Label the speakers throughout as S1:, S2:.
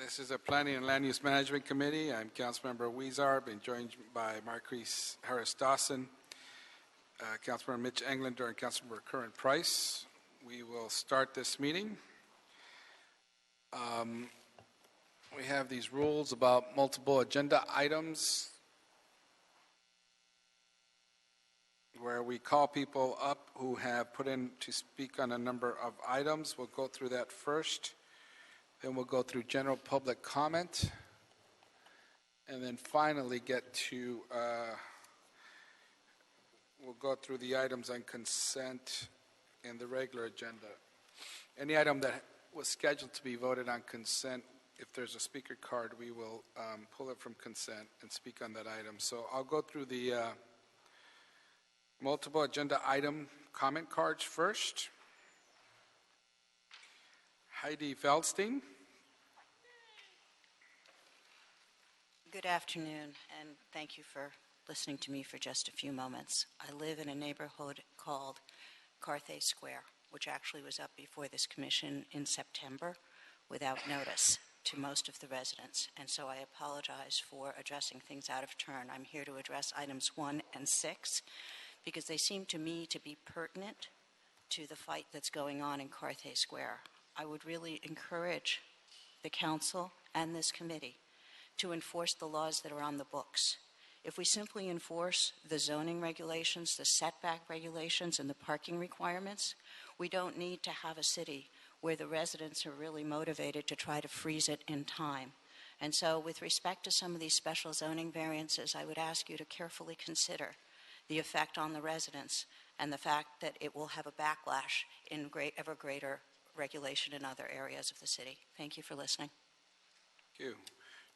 S1: This is a Planning and Land Use Management Committee. I'm Councilmember Weezar, being joined by Marquise Harris-Dawson, Councilmember Mitch Englander, and Councilmember Curran Price. We will start this meeting. We have these rules about multiple agenda items where we call people up who have put in to speak on a number of items. We'll go through that first. Then we'll go through general public comment, and then finally get to, we'll go through the items on consent in the regular agenda. Any item that was scheduled to be voted on consent, if there's a speaker card, we will pull it from consent and speak on that item. So I'll go through the multiple agenda item comment cards first. Heidi Feldstein.
S2: Good afternoon, and thank you for listening to me for just a few moments. I live in a neighborhood called Carthay Square, which actually was up before this commission in September without notice to most of the residents, and so I apologize for addressing things out of turn. I'm here to address items 1 and 6 because they seem to me to be pertinent to the fight that's going on in Carthay Square. I would really encourage the council and this committee to enforce the laws that are on the books. If we simply enforce the zoning regulations, the setback regulations, and the parking requirements, we don't need to have a city where the residents are really motivated to try to freeze it in time. And so with respect to some of these special zoning variances, I would ask you to carefully consider the effect on the residents and the fact that it will have a backlash in ever greater regulation in other areas of the city. Thank you for listening.
S1: Thank you.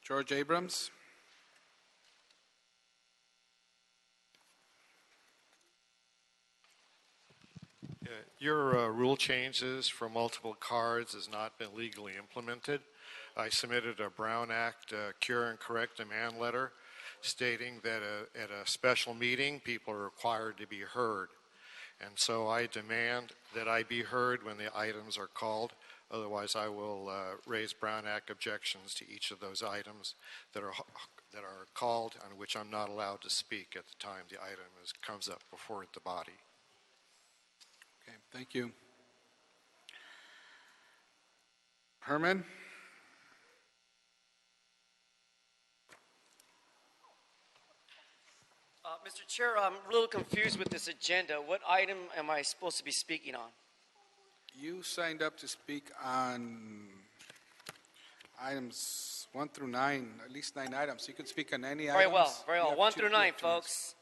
S1: George Abrams.
S3: Your rule changes for multiple cards has not been legally implemented. I submitted a Brown Act cure and correct demand letter stating that at a special meeting, people are required to be heard. And so I demand that I be heard when the items are called. Otherwise, I will raise Brown Act objections to each of those items that are called, on which I'm not allowed to speak at the time the item comes up before the body.
S1: Okay, thank you. Herman?
S4: Mr. Chair, I'm a little confused with this agenda. What item am I supposed to be speaking on?
S1: You signed up to speak on items 1 through 9, at least 9 items. You could speak on any
S4: Very
S1: items.
S4: Very well. 1 through 9, folks.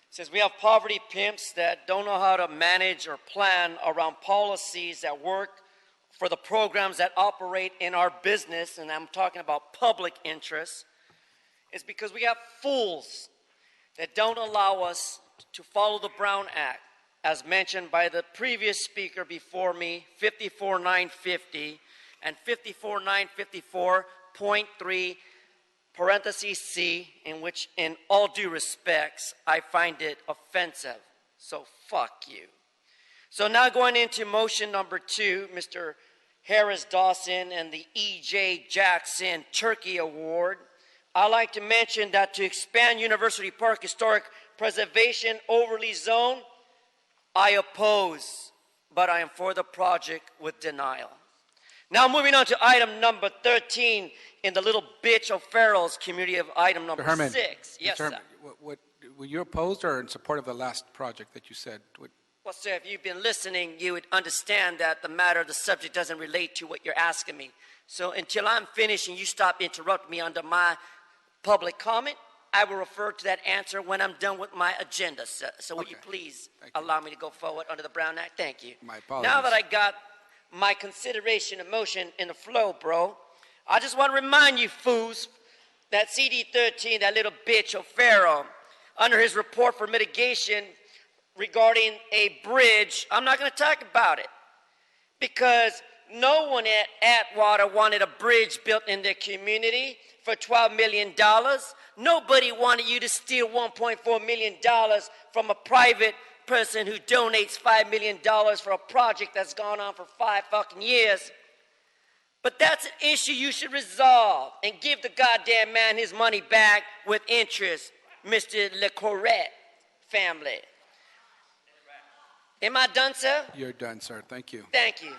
S4: It says we have poverty pimps that don't know how to manage or plan around policies that work for the programs that operate in our business, and I'm talking about public interest. It's because we have fools that don't allow us to follow the Brown Act, as mentioned by the previous speaker before me, 54950 and 54954.3 parentheses C, in which, in all due respects, I find it offensive. So fuck you. So now going into motion number 2, Mr. Harris-Dawson and the E.J. Jackson Turkey Award. I'd like to mention that to expand University Park Historic Preservation Overlay Zone, I oppose, but I am for the project with denial. Now moving on to item number 13 in the little bitch O'Farrell's community of item number
S1: Herman,
S4: 6. Yes,
S1: Herman,
S4: sir.
S1: Were you opposed or in support of the last project that you said?
S4: Well, sir, if you've been listening, you would understand that the subject doesn't relate to what you're asking me. So until I'm finished and you stop interrupting me under my public comment, I will refer to that answer when I'm done with my agenda, sir. So would you please allow me to go forward under the Brown Act? Thank you.
S1: My apologies.
S4: Now that I got my consideration of motion in the flow, bro, I just want to remind you fools that CD13, that little bitch O'Farrell, under his report for mitigation regarding a bridge, I'm not going to talk about it because no one at Atwater wanted a bridge built in their community for $12 million. Nobody wanted you to steal $1.4 million from a private person who donates $5 million for a project that's gone on for 5 fucking years. But that's an issue you should resolve and give the goddamn man his money back with interest, Mr. Le Corrette family. Am I done, sir?
S1: You're done, sir. Thank you.
S4: Thank you.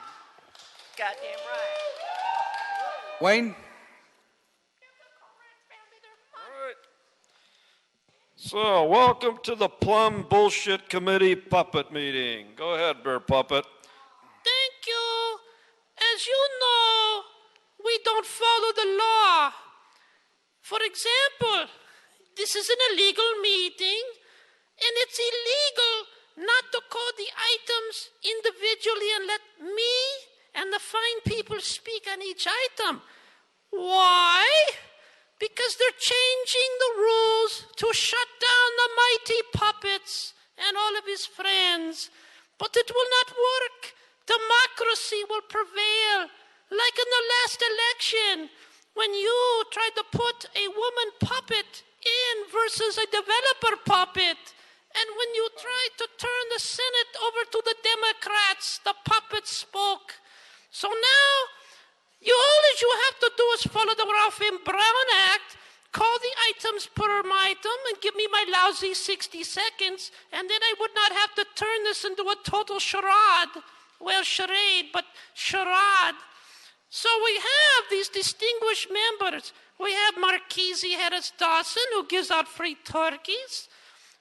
S4: Goddamn right.
S1: Wayne?
S5: So, welcome to the Plum Bullshit Committee puppet meeting. Go ahead, Bear Puppet.
S6: Thank you. As you know, we don't follow the law. For example, this is an illegal meeting, and it's illegal not to code the items individually and let me and the fine people speak on each item. Why? Because they're changing the rules to shut down the mighty puppets and all of his friends. But it will not work. Democracy will prevail. Like in the last election, when you tried to put a woman puppet in versus a developer puppet. And when you tried to turn the Senate over to the Democrats, the puppet spoke. So now, all that you have to do is follow the Ralph M. Brown Act, call the items per item, and give me my lousy 60 seconds, and then I would not have to turn this into a total charade. Well, charade, but charade. So we have these distinguished members. We have Marquise Harris Dawson, who gives out free turkeys.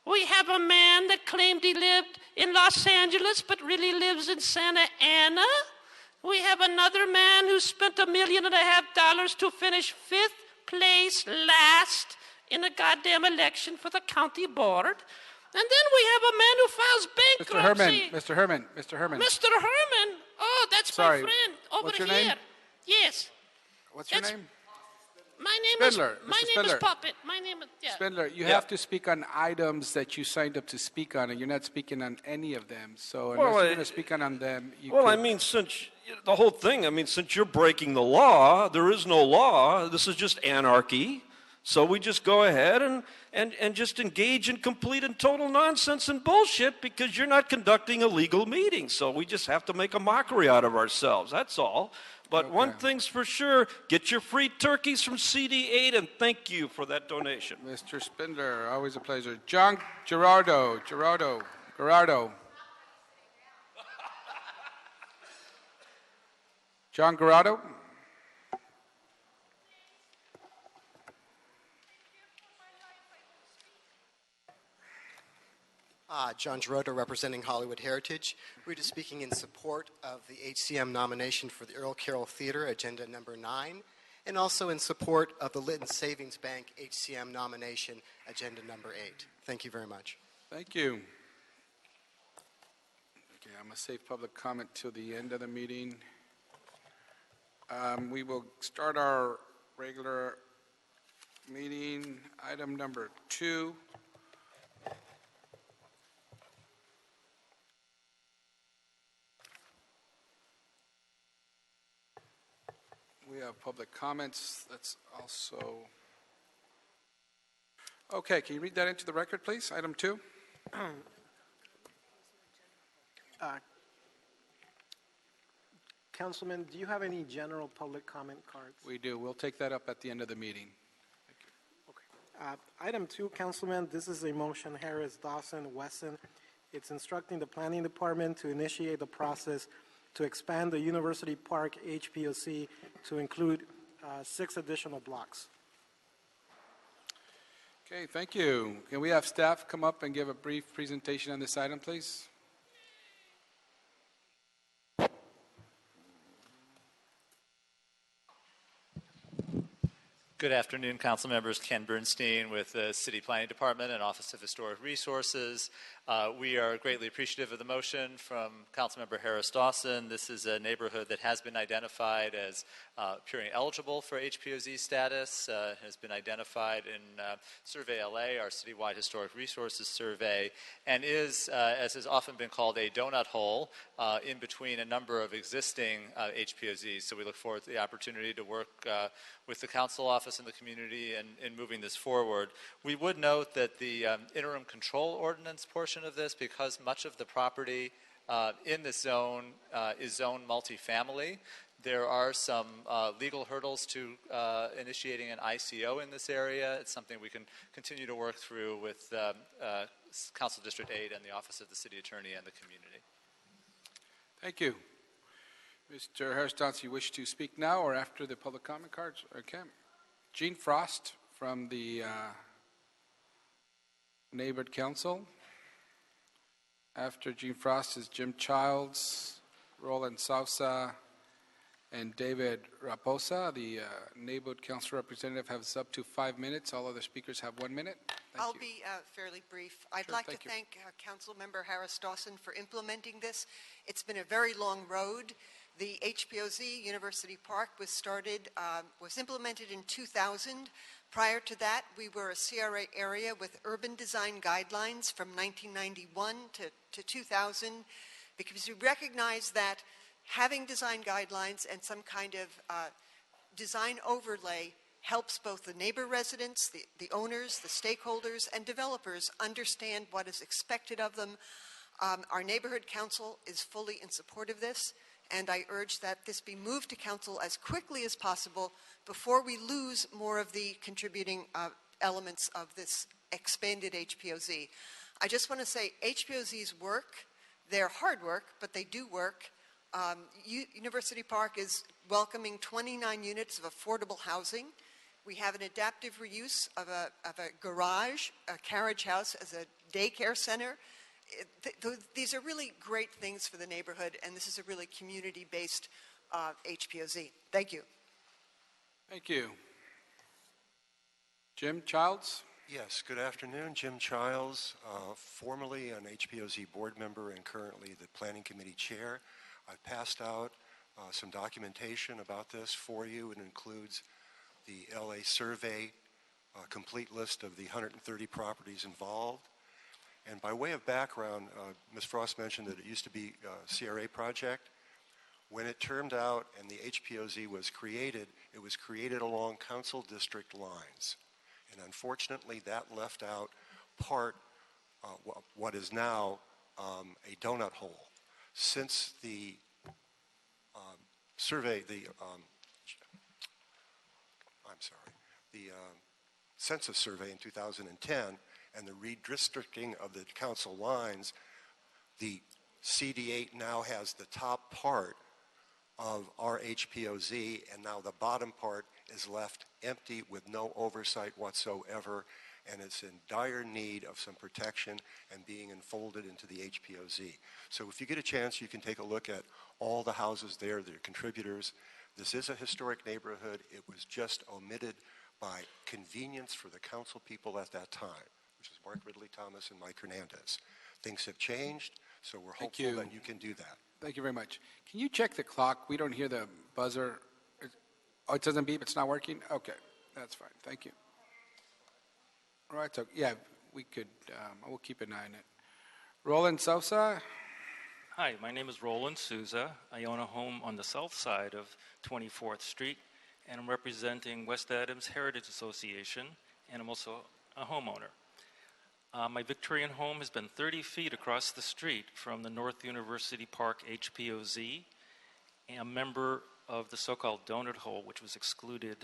S6: We have a man that claimed he lived in Los Angeles, but really lives in Santa Ana. We have another man who spent $1.5 million to finish 5th place last in a goddamn election for the county board. And then we have a man who files bankruptcy.
S1: Mr. Herman.
S6: Mr. Herman? Oh, that's
S1: Sorry,
S6: my friend over
S1: what's your
S6: here.
S1: name?
S6: Yes.
S1: What's your
S6: That's-
S1: name?
S6: My name
S1: Spindler,
S6: is my
S1: Mr.
S6: name
S1: Spindler.
S6: is Puppet. My name is
S1: Spindler, you have to speak on items that you signed up to speak on, and you're not speaking on any of them. So unless
S5: Well,
S1: you're going to speak on them, you
S5: Well,
S1: could...
S5: I mean, since the whole thing, since you're breaking the law, there is no law. This is just anarchy. So we just go ahead and just engage in complete and total nonsense and bullshit because you're not conducting a legal meeting. So we just have to make a mockery out of ourselves. That's all. But one thing's for sure, get your free turkeys from CD8, and thank you for that donation.
S1: Mr. Spindler, always a pleasure. John Gerardo. John Gerardo?
S7: John Gerardo, representing Hollywood Heritage. We're just speaking in support of the HCM nomination for the Earl Carroll Theater, agenda number 9, and also in support of the Lytton Savings Bank HCM nomination, agenda number 8. Thank you very much.
S1: Thank you. Okay, I'm going to save public comment till the end of the meeting. We will start our regular meeting, item number 2. We have public comments. That's also... Okay, can you read that into the record, please? Item 2.
S8: Councilman, do you have any general public comment cards?
S1: We do. We'll take that up at the end of the meeting.
S8: Item 2, Councilman, this is a motion, Harris, Dawson, Wesson. It's instructing the Planning Department to initiate the process to expand the University Park HPOC to include 6 additional blocks.
S1: Okay, thank you. Can we have staff come up and give a brief presentation on this item, please?
S9: Good afternoon, council members. Ken Bernstein with the City Planning Department and Office of Historic Resources. We are greatly appreciative of the motion from Councilmember Harris Dawson. This is a neighborhood that has been identified as appearing eligible for HPOZ status, has been identified in Survey LA, our citywide historic resources survey, and is, as has often been called, a donut hole in between a number of existing HPOZs. So we look forward to the opportunity to work with the council office and the community in moving this forward. We would note that the interim control ordinance portion of this, because much of the property in this zone is zoned multifamily, There are some legal hurdles to initiating an ICO in this area. It's something we can continue to work through with Council District 8 and the Office of the City Attorney and the community.
S1: Thank you. Mr. Harris-Dawson, you wish to speak now or after the public comment cards? Okay. Gene Frost from the Neighborhood Council. After Gene Frost is Jim Childs, Roland Souza, and David Raposa. The Neighborhood Council representative has up to 5 minutes. All other speakers have 1 minute.
S10: I'll be fairly brief. I'd
S1: Sure,
S10: like
S1: thank
S10: to
S1: you.
S10: thank Councilmember Harris-Dawson for implementing this. It's been a very long road. The HPOZ University Park was implemented in 2000. Prior to that, we were a CRA area with urban design guidelines from 1991 to 2000, because we recognize that having design guidelines and some kind of design overlay helps both the neighbor residents, the owners, the stakeholders, and developers understand what is expected of them. Our neighborhood council is fully in support of this, and I urge that this be moved to council as quickly as possible before we lose more of the contributing elements of this expanded HPOZ. I just want to say HPOZs work. They're hard work, but they do work. University Park is welcoming 29 units of affordable housing. We have an adaptive reuse of a garage, a carriage house as a daycare center. These are really great things for the neighborhood, and this is a really community-based HPOZ. Thank you.
S1: Thank you. Jim Childs?
S11: Yes, good afternoon. Jim Childs, formerly an HPOZ board member and currently the Planning Committee Chair. I've passed out some documentation about this for you. It includes the LA survey, complete list of the 130 properties involved. And by way of background, Ms. Frost mentioned that it used to be a CRA project. When it turned out and the HPOZ was created, it was created along council district lines. And unfortunately, that left out part, what is now a donut hole. Since the survey, the census survey in 2010 and the redistricting of the council lines, the CD8 now has the top part of our HPOZ, and now the bottom part is left empty with no oversight whatsoever, and it's in dire need of some protection and being enfolded into the HPOZ. So if you get a chance, you can take a look at all the houses there, their contributors. This is a historic neighborhood. It was just omitted by convenience for the council people at that time, which is Mark Ridley Thomas and Mike Hernandez. Things have changed, so we're hopeful that you can do that.
S1: Thank you very much. Can you check the clock? We don't hear the buzzer. Oh, it doesn't beep? It's not working? Okay, that's fine. Thank you. All right, so, yeah, we could, we'll keep an eye on it. Roland Souza?
S12: Hi, my name is Roland Souza. I own a home on the south side of 24th Street, and I'm representing West Adams Heritage Association, and I'm also a homeowner. My Victorian home has been 30 feet across the street from the North University Park HPOZ, and a member of the so-called donut hole, which was excluded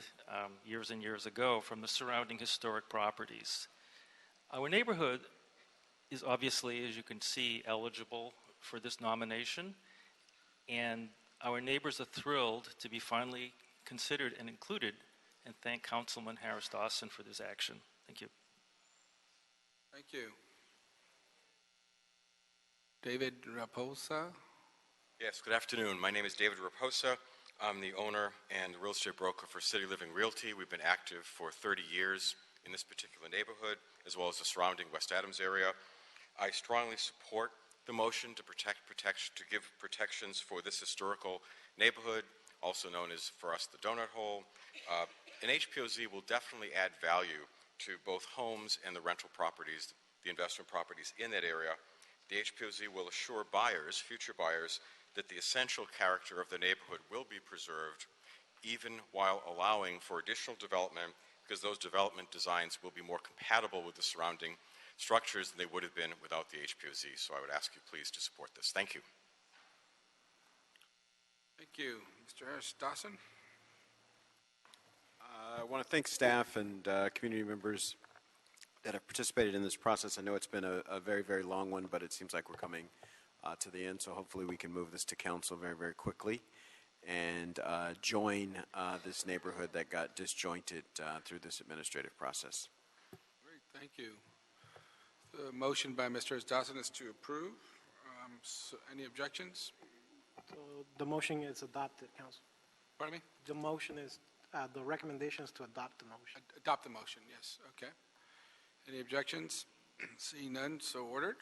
S12: years and years ago from the surrounding historic properties. Our neighborhood is obviously, as you can see, eligible for this nomination, and our neighbors are thrilled to be finally considered and included, and thank Councilman Harris-Dawson for this action. Thank you.
S1: Thank you. David Raposa?
S13: Yes, good afternoon. My name is David Raposa. I'm the owner and real estate broker for City Living Realty. We've been active for 30 years in this particular neighborhood, as well as the surrounding West Adams area. I strongly support the motion to give protections for this historical neighborhood, also known as, for us, the donut hole. An HPOZ will definitely add value to both homes and the rental properties, the investment properties in that area. The HPOZ will assure buyers, future buyers, that the essential character of the neighborhood will be preserved, even while allowing for additional development, because those development designs will be more compatible with the surrounding structures than they would have been without the HPOZ. So I would ask you please to support this. Thank you.
S1: Thank Thank you. Mr. Harris Dawson?
S14: I want to thank staff and community members that have participated in this process. I know it's been a very, very long one, but it seems like we're coming to the end, so hopefully we can move this to council very, very quickly and join this neighborhood that got disjointed through this administrative process.
S1: Great, thank you. The motion by Mr. Harris Dawson is to approve. Any objections?
S8: So the motion is adopted, Council.
S1: Pardon me?
S8: The motion is, the recommendation is to adopt the motion.
S1: Adopt the motion, yes, okay. Any objections? Seeing none, so ordered.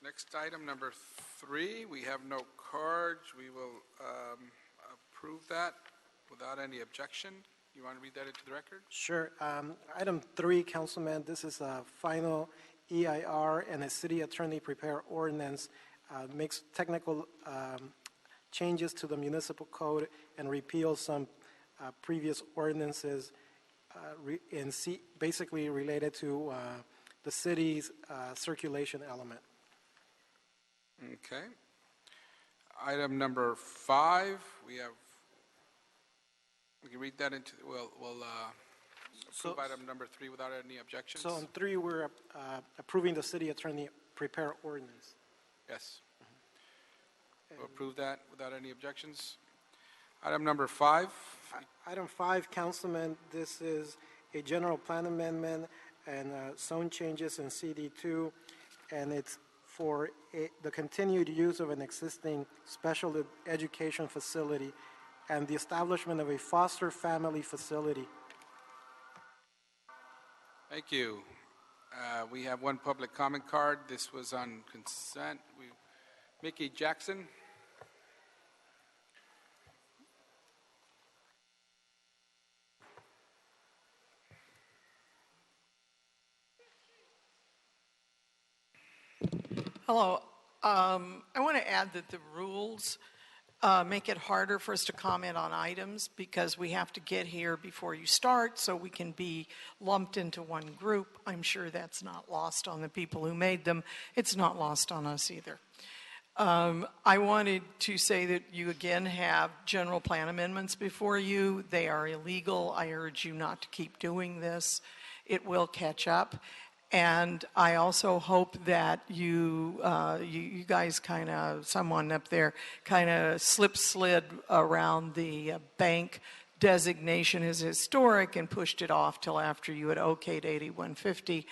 S1: Next item, number 3, we have no cards. We will approve that without any objection. You want to read that into the record?
S8: Sure. Item 3, Councilman, this is a final EIR and a city attorney prepare ordinance, makes technical changes to the municipal code and repeals some previous ordinances basically related to the city's circulation element.
S1: Okay. Item number 5, we can read that into, we'll approve item number 3 without any objections.
S8: So on 3, we're approving the city attorney prepare ordinance.
S1: Yes. We'll approve that without any objections. Item number 5.
S8: Item 5, Councilman, this is a general plan amendment and zone changes in CD2, and it's for the continued use of an existing special education facility and the establishment of a foster family facility.
S1: Thank you. We have one public comment card. This was on consent. Mickey Jackson.
S15: Hello. I want to add that the rules make it harder for us to comment on items because we have to get here before you start so we can be lumped into one group. I'm sure that's not lost on the people who made them. It's not lost on us either. I wanted to say that you again have general plan amendments before you. They are illegal. I urge you not to keep doing this. It will catch up. And I also hope that you guys kind of, someone up there, kind of slid around the bank designation as historic and pushed it off till after you had okayed 8150.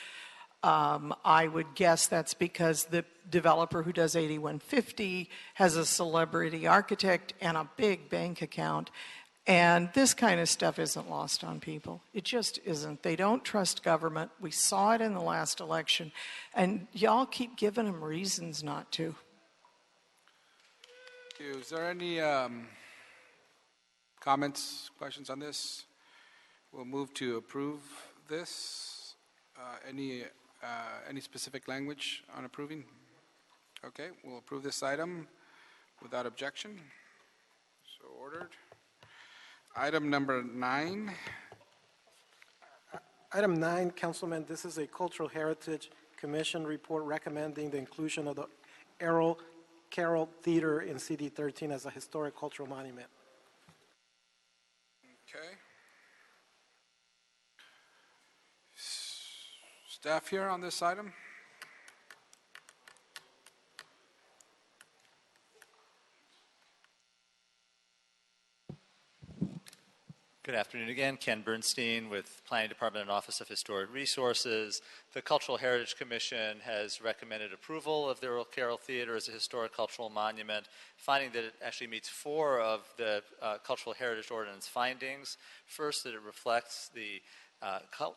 S15: I would guess that's because the developer who does 8150 has a celebrity architect and a big bank account. And this kind of stuff isn't lost on people. It just isn't. They don't trust government. We saw it in the last election. And y'all keep giving them reasons not to.
S1: Thank you. Is there any comments, questions on this? We'll move to approve this. Any specific language on approving? Okay, we'll approve this item without objection. So ordered. Item number 9.
S8: Item 9, Councilman, this is a Cultural Heritage Commission report recommending the inclusion of the Earl, Carroll Theater in CD 13 as a historic cultural monument.
S1: Okay. Staff here on this item?
S9: Good afternoon again. Ken Bernstein with Planning Department and Office of Historic Resources. The Cultural Heritage Commission has recommended approval of the Earl Carroll Theater as a historic cultural monument, finding that it actually meets 4 of the Cultural Heritage Ordinance findings. First, that it reflects the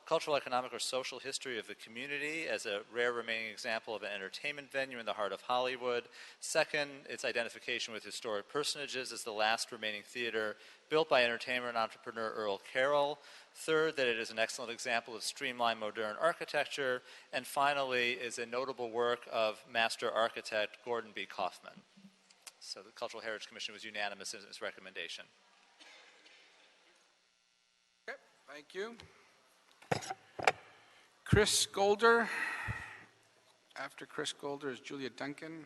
S9: cultural, economic, or social history of the community as a rare remaining example of an entertainment venue in the heart of Hollywood. Second, its identification with historic personages as the last remaining theater built by entertainer and entrepreneur Earl Carroll. Third, that it is an excellent example of streamlined modern architecture. And finally, is a notable work of master architect Gordon B. Kaufman. So the Cultural Heritage Commission was unanimous in its recommendation.
S1: Okay, thank you. Chris Golder. After Chris Golder is Julia Duncan.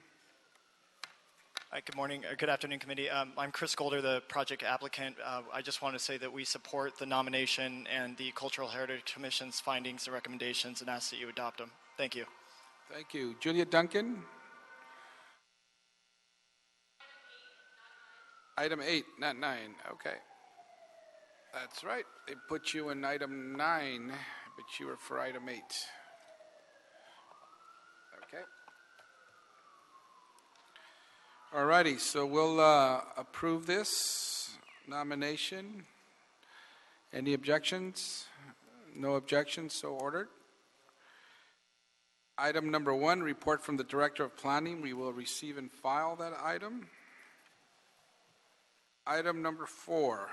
S16: Hi, good morning, good afternoon, committee. I'm Chris Golder, the project applicant. I just want to say that we support the nomination and the Cultural Heritage Commission's findings and recommendations and ask that you adopt them. Thank you.
S1: Thank you. Julia Duncan? Item 8, not 9. Okay. That's right. They put you in item 9, but you were for item 8. Okay. All righty, so we'll approve this nomination. Any objections? No objections, so ordered. Item number 1, report from the Director of Planning. We will receive and file that item. Item number 4.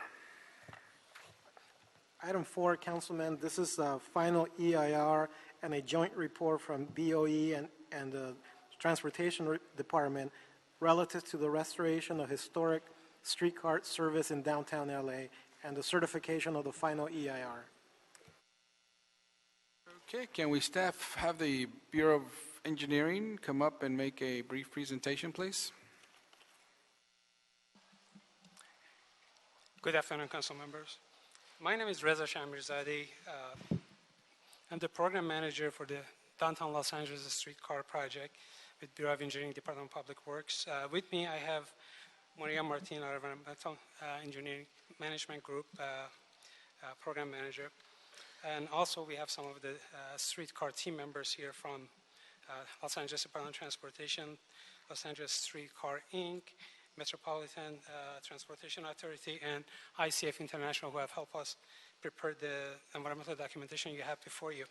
S8: Item 4, Councilman, this is a final EIR and a joint report from BOE and the Transportation Department relative to the restoration of historic streetcar service in downtown LA and the certification of the final EIR.
S1: Okay, can we staff have the Bureau of Engineering come up and make a brief presentation, please?
S17: Good afternoon, council members. My name is Reza Shamirzadeh. I'm the program manager for the Downtown Los Angeles Streetcar Project with Bureau of Engineering, Department of Public Works. With me, I have Maria Martin, our Environmental Engineering Management Group program manager. And also, we have some of the streetcar team members here from Los Angeles Department of Transportation, Los Angeles Streetcar Inc., Metropolitan Transportation Authority, and ICF International, who have helped us prepare the environmental documentation you have before you.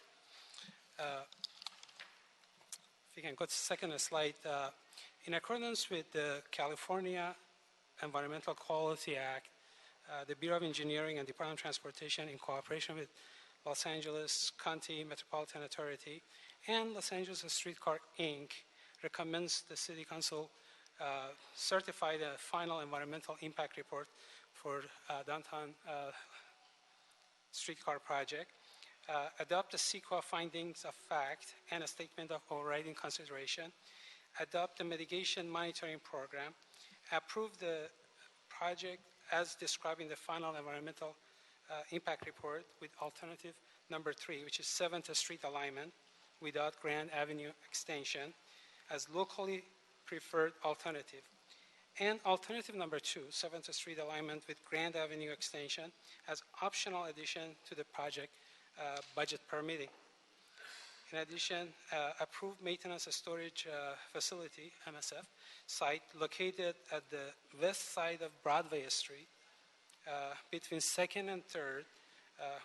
S17: If you can go to the second slide. In accordance with the California Environmental Quality Act, the Bureau of Engineering and Department of Transportation, in cooperation with Los Angeles County Metropolitan Authority and Los Angeles Streetcar Inc., recommends the City Council certify the final environmental impact report for downtown streetcar project, adopt the CEQA findings of fact and a statement of overriding consideration, adopt the mitigation monitoring program, approve the project as described in the final environmental impact report with alternative number 3, which is 7th Street alignment without Grand Avenue extension as locally preferred alternative. And alternative number 2, 7th Street alignment with Grand Avenue extension as optional addition to the project budget permitting. In addition, approved maintenance and storage facility, MSF, site located at the west side of Broadway Street between 2nd and 3rd,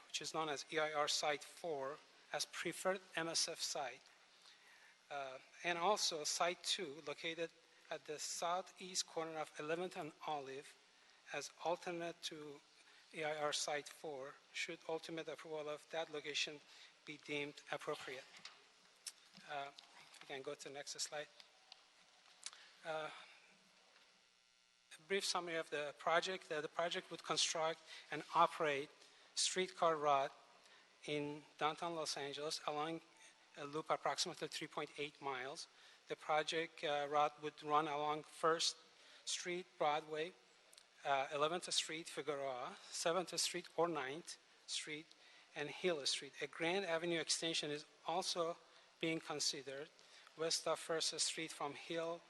S17: which is known as EIR Site 4, as preferred MSF site. And also Site 2, located at the southeast corner of 11th and Olive, as alternate to EIR Site 4, should ultimate approval of that location be deemed appropriate. We can go to the next slide. A brief summary of the project. The project would construct and operate streetcar route in downtown Los Angeles along a loop approximately 3.8 miles. The project route would run along 1st Street, Broadway, 11th Street, Figueroa, 7th Street or 9th Street, and Hill Street. A Grand Avenue extension is also being considered west of 1st Street from Hill,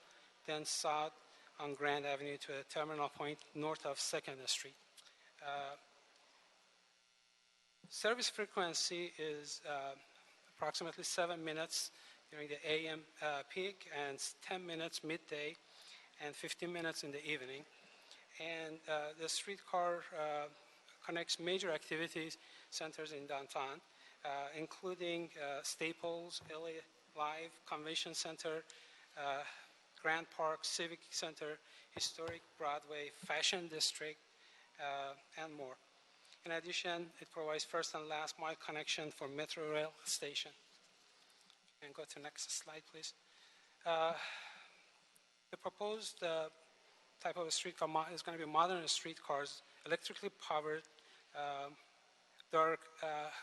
S17: then south on Grand Avenue to a terminal point north of 2nd Street. Service frequency is approximately 7 minutes during the AM peak and 10 minutes midday and 15 minutes in the evening. And the streetcar connects major activities centers in downtown, including Staples, LA Live, Convention Center, Grand Park, Civic Center, Historic Broadway, Fashion District, and more. In addition, it provides first and last mile connection for Metro Rail station. And go to next slide, please. The proposed type of a streetcar is going to be modern streetcars, electrically powered, dark,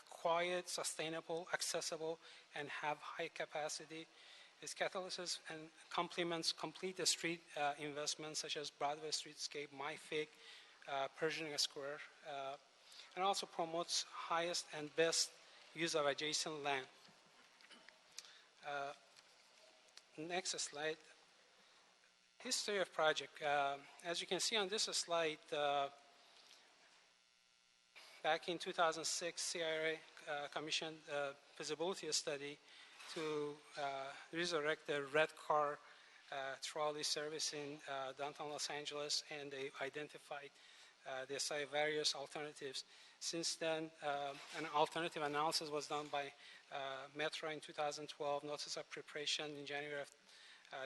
S17: quiet, sustainable, accessible, and have high capacity. Its catalysis and complements complete the street investments such as Broadway Streetscape, MyFig, Pershing Square, and also promotes highest and best use of adjacent land. Next slide. History of project. As you can see on this slide, back in 2006, CRA commissioned a feasibility study to resurrect the red car trolley service in downtown Los Angeles, and they identified they cited various alternatives. Since then, an alternative analysis was done by Metro in 2012, notice of preparation in January of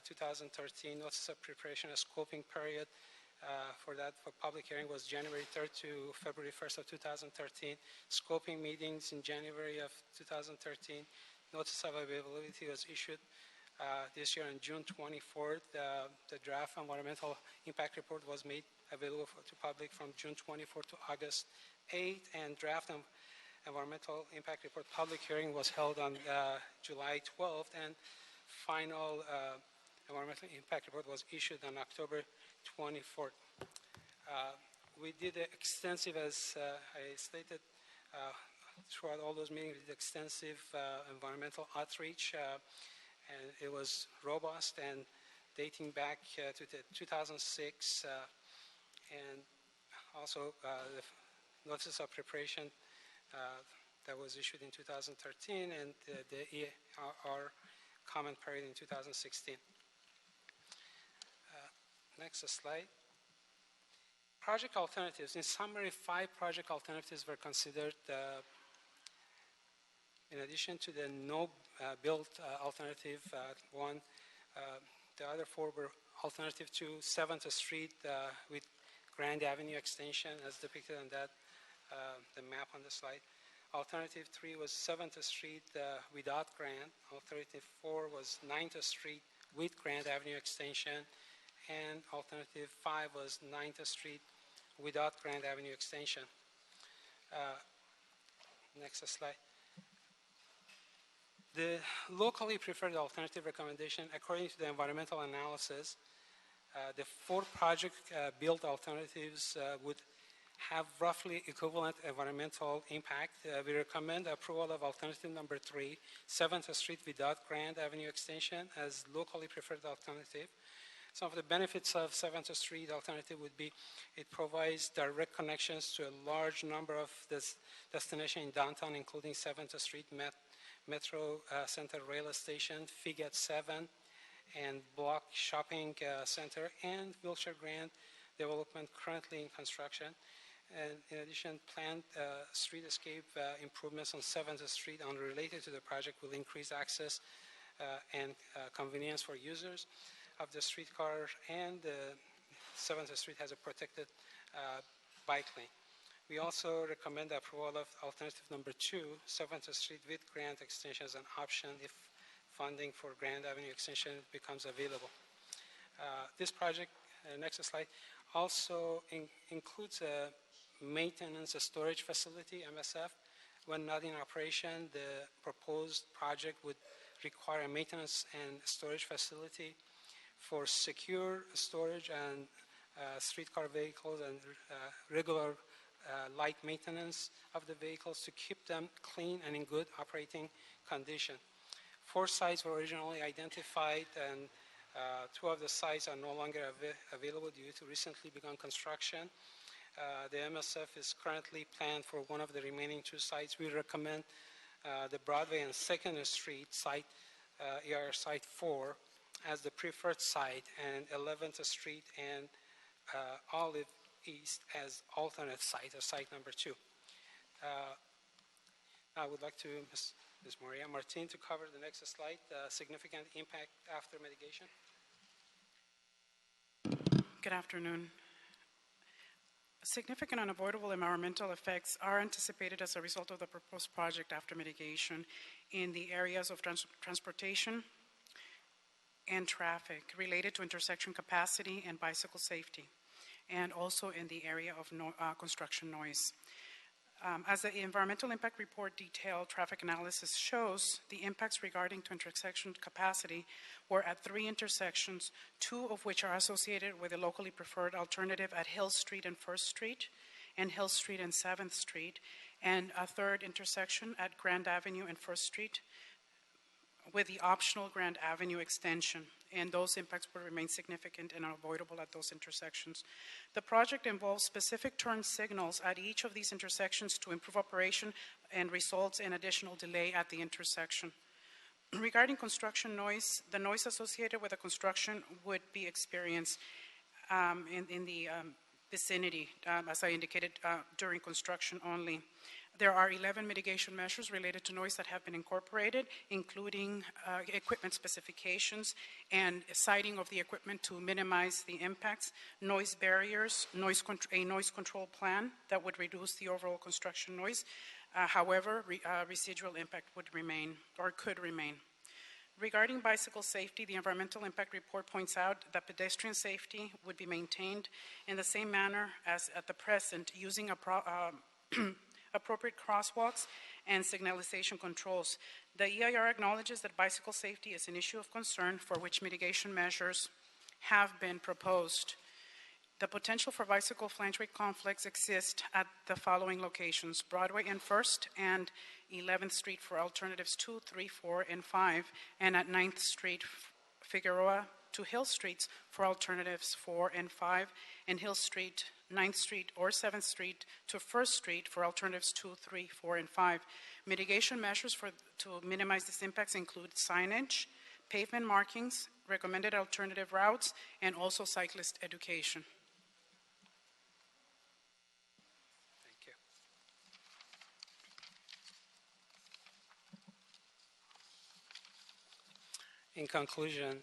S17: 2013, notice of preparation, a scoping period for public hearing was January 3rd to February 1st of 2013, scoping meetings in January of 2013, notice of availability was issued this year on June 24th. The draft environmental impact report was made available to public from June 24th to August 8th, and draft environmental impact report public hearing was held on July 12th, and final environmental impact report was issued on October 24th. We did extensive, as I stated, throughout all those meetings, we did extensive environmental outreach, and it was robust and dating back to 2006, and also the notice of preparation that was issued in 2013, and the ER comment period in 2016. Next slide. Project alternatives. In summary, 5 project alternatives were considered. In addition to the no-build alternative, the other 4 were alternative to 7th Street with Grand Avenue extension, as depicted on that the map on the slide. Alternative 3 was 7th Street without Grand. Alternative 4 was 9th Street with Grand Avenue extension. And alternative 5 was 9th Street without Grand Avenue extension. Next slide. The locally preferred alternative recommendation, according to the environmental analysis, the 4 project built alternatives would have roughly equivalent environmental impact. We recommend approval of alternative number 3, 7th Street without Grand Avenue extension, as locally preferred alternative. Some of the benefits of 7th Street alternative would be it provides direct connections to a large number of destinations in downtown, including 7th Street Metro Center Rail Station, Fig at 7, and Block Shopping Center, and Wilshire Grand development currently in construction. And in addition, planned streetscape improvements on 7th Street unrelated to the project will increase access and convenience for users of the streetcar, and 7th Street has a protected bike lane. We also recommend approval of alternative number 2, 7th Street with Grand extension as an option if funding for Grand Avenue extension becomes available. This project, next slide, also includes a maintenance storage facility, MSF. When not in operation, the proposed project would require a maintenance and storage facility for secure storage and streetcar vehicles and regular light maintenance of the vehicles to keep them clean and in good operating condition. 4 sites were originally identified, and 2 of the sites are no longer available due to recently begun construction. The MSF is currently planned for one of the remaining 2 sites. We recommend the Broadway and 2nd Street site, ER Site 4, as the preferred site, and 11th Street and Olive East as alternate site, or site number 2. I would like to Ms. Maria Martin to cover the next slide, significant impact after mitigation.
S18: Good afternoon. Significant unavoidable environmental effects are anticipated as a result of the proposed project after mitigation in the areas of transportation and traffic related to intersection capacity and bicycle safety, and also in the area of construction noise. As the environmental impact report detailed traffic analysis shows, the impacts regarding to intersection capacity were at 3 intersections, 2 of which are associated with a locally preferred alternative at Hill Street and First Street, and Hill Street and 7th Street, and a 3rd intersection at Grand Avenue and First Street, with the optional Grand Avenue extension, and those impacts will remain significant and unavoidable at those intersections. The project involves specific turn signals at each of these intersections to improve operation and results in additional delay at the intersection. Regarding construction noise, the noise associated with the construction would be experienced in the vicinity, as I indicated, during construction only. There are 11 mitigation measures related to noise that have been incorporated, including equipment specifications and siting of the equipment to minimize the impacts, noise barriers, a noise control plan that would reduce the overall construction noise. However, residual impact would remain or could remain. Regarding bicycle safety, the environmental impact report points out that pedestrian safety would be maintained in the same manner as at the present, using appropriate crosswalks and signalization controls. The EIR acknowledges that bicycle safety is an issue of concern for which mitigation measures have been proposed. The potential for bicycle flange rate conflicts exist at the following locations: Broadway and First and 11th Street for alternatives 2, 3, 4, and 5, and at 9th Street, Figueroa to Hill Streets for alternatives 4 and 5, and Hill Street, 9th Street, or 7th Street to First Street for alternatives 2, 3, 4, and 5. Mitigation measures to minimize these impacts include signage, pavement markings, recommended alternative routes, and also cyclist education.
S17: Thank you. In conclusion,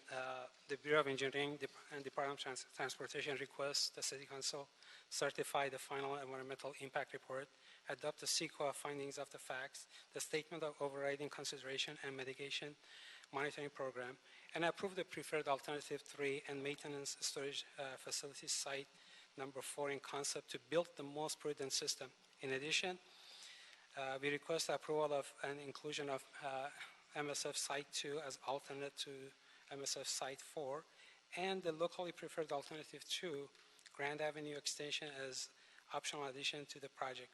S17: the Bureau of Engineering and Department of Transportation requests the City Council certify the final environmental impact report, adopt the CEQA findings of the facts, the statement of overriding consideration and mitigation monitoring program, and approve the preferred alternative 3 and maintenance storage facility site number 4 in concept to build the most prudent system. In addition, we request approval of an inclusion of MSF Site 2 as alternate to MSF Site 4, and the locally preferred alternative 2, Grand Avenue extension, as optional addition to the project,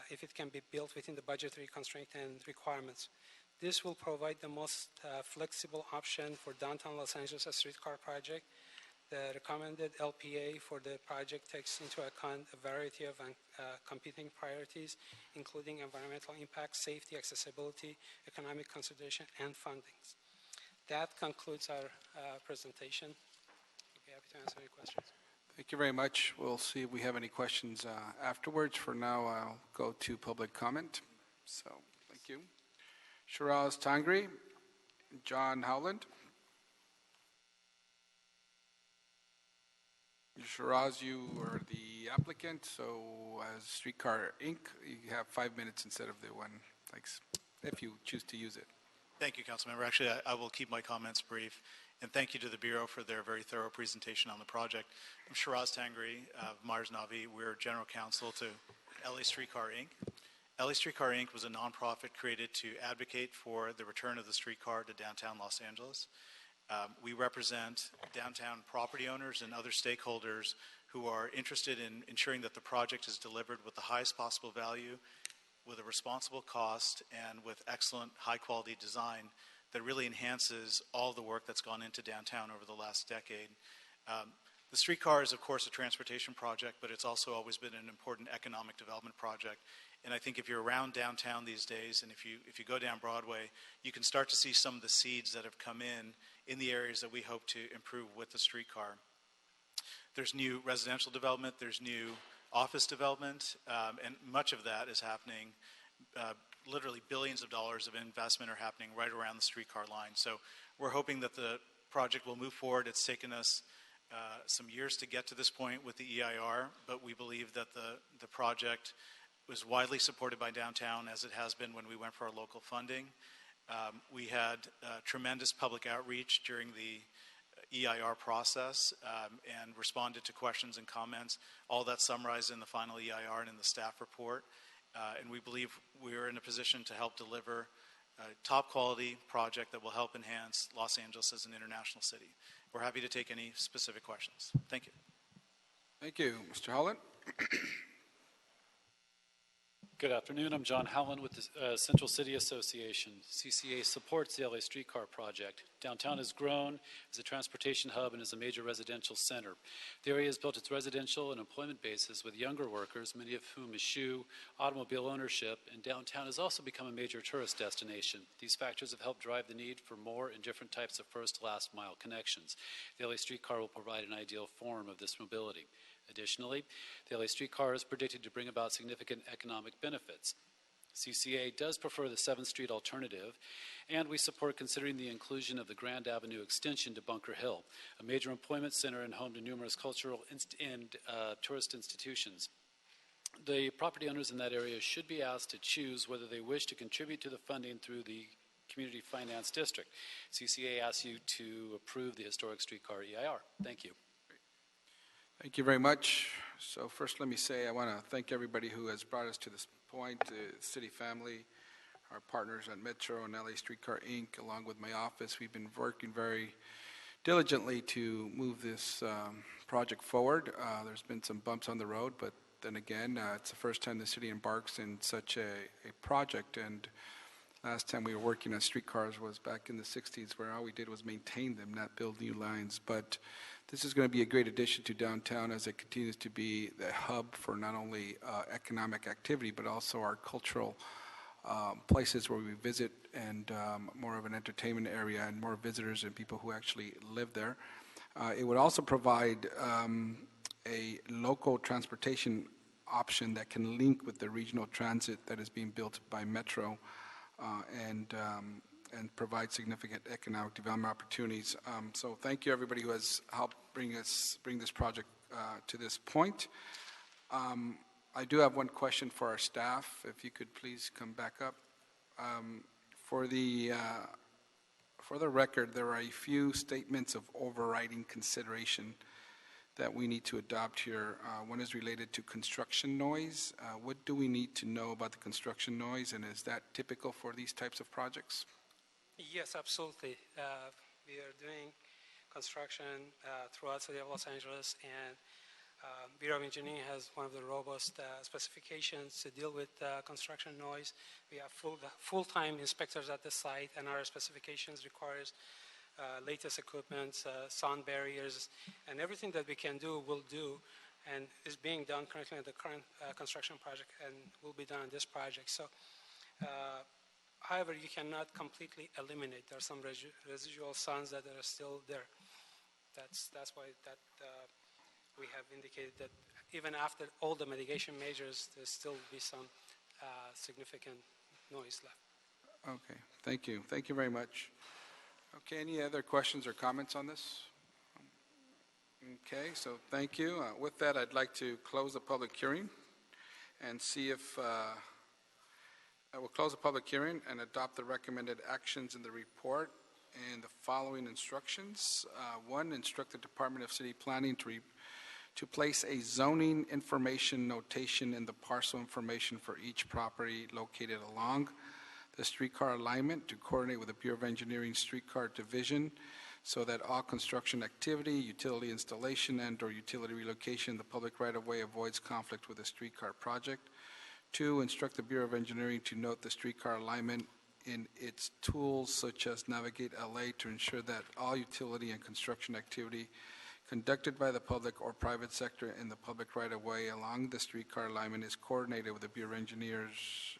S17: if it can be built within the budgetary constraint and requirements. This will provide the most flexible option for downtown Los Angeles streetcar project. The recommended LPA for the project takes into account a variety of competing priorities, including environmental impact, safety, accessibility, economic consideration, and fundings. That concludes our presentation. I'll be happy to answer any questions.
S1: Thank you very much. We'll see if we have any questions afterwards. For now, I'll go to public comment. So, thank you. Shiraz Tangri, John Howland. Shiraz, you are the applicant, so as Streetcar Inc., you have 5 minutes instead of the one, if you choose to use it.
S19: Thank you, Councilmember. Actually, I will keep my comments brief. And thank you to the Bureau for their very thorough presentation on the project. I'm Shiraz Tangri of Myers Navi. We're general counsel to LA Streetcar Inc. LA Streetcar Inc. was a nonprofit created to advocate for the return of the streetcar to downtown Los Angeles. We represent downtown property owners and other stakeholders who are interested in ensuring that the project is delivered with the highest possible value, with a responsible cost, and with excellent high-quality design that really enhances all the work that's gone into downtown over the last decade. The streetcar is, of course, a transportation project, but it's also always been an important economic development project. And I think if you're around downtown these days, and if you go down Broadway, you can start to see some of the seeds that have come in the areas that we hope to improve with the streetcar. There's new residential development, there's new office development, and much of that is happening. Literally billions of dollars of investment are happening right around the streetcar line. So we're hoping that the project will move forward. It's taken us some years to get to this point with the EIR, but we believe that the project was widely supported by downtown, as it has been when we went for our local funding. We had tremendous public outreach during the EIR process and responded to questions and comments. All that's summarized in the final EIR and in the staff report. And we believe we're in a position to help deliver a top quality project that will help enhance Los Angeles as an international city. We're happy to take any specific questions. Thank you.
S1: Thank you. Mr. Holland?
S20: Good afternoon. I'm John Howland with the Central City Association. CCA supports the LA Streetcar project. Downtown has grown as a transportation hub and is a major residential center. The area has built its residential and employment bases with younger workers, many of whom eschew automobile ownership, and downtown has also become a major tourist destination. These factors have helped drive the need for more and different types of first to last mile connections. The LA Streetcar will provide an ideal form of this mobility. Additionally, the LA Streetcar is predicted to bring about significant economic benefits. CCA does prefer the 7th Street alternative, and we support considering the inclusion of the Grand Avenue extension to Bunker Hill, a major employment center and home to numerous cultural and tourist institutions. The property owners in that area should be asked to choose whether they wish to contribute to the funding through the Community Finance District. CCA asks you to approve the historic streetcar EIR. Thank you.
S1: Thank you very much. So first let me say I want to thank everybody who has brought us to this point, the city family, our partners at Metro and LA Streetcar Inc., along with my office. We've been working very diligently to move this project forward. There's been some bumps on the road, but then again, it's the first time the city embarks in such a project. And last time we were working on streetcars was back in the 60s, where all we did was maintain them, not build new lines. But this is going to be a great addition to downtown as it continues to be the hub for not only economic activity, but also our cultural places where we visit, and more of an entertainment area and more visitors and people who actually live there. It would also provide a local transportation option that can link with the regional transit that is being built by Metro and provide significant economic development opportunities. So thank you, everybody who has helped bring this project to this point. I do have one question for our staff. If you could please come back up. For the record, there are a few statements of overriding consideration that we need to adopt here. One is related to construction noise. What do we need to know about the construction noise, and is that typical for these types of projects?
S17: Yes, absolutely. We are doing construction throughout the city of Los Angeles, and Bureau of Engineering has one of the robust specifications to deal with construction noise. We have full-time inspectors at the site, and our specifications requires latest equipment, sound barriers, and everything that we can do, we'll do, and is being done currently at the current construction project and will be done on this project. So, however, you cannot completely eliminate. There are some residual sounds that are still there. That's why we have indicated that even after all the mitigation measures, there still be some significant noise left.
S1: Okay, thank you. Thank you very much. Okay, any other questions or comments on this? Okay, so thank you. With that, I'd like to close the public hearing and see if I will close the public hearing and adopt the recommended actions in the report and the following instructions. One, instruct the Department of City Planning to place a zoning information notation in the parcel information for each property located along the streetcar alignment to coordinate with the Bureau of Engineering Streetcar Division so that all construction activity, utility installation, and/or utility relocation in the public right-of-way avoids conflict with the streetcar project. Two, instruct the Bureau of Engineering to note the streetcar alignment in its tools such as Navigate LA to ensure that all utility and construction activity conducted by the public or private sector in the public right-of-way along the streetcar alignment is coordinated with the Bureau of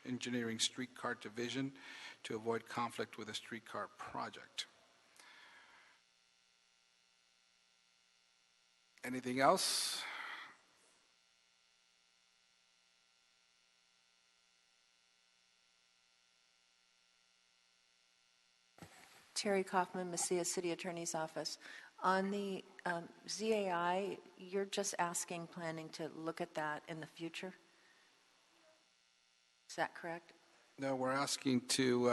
S1: Engineering Streetcar Division to avoid conflict with the streetcar project. Anything else?
S21: Terry Kaufman, Mesilla City Attorney's Office. On the ZAI, you're just asking planning to look at that in the future? Is that correct?
S1: No, we're asking to...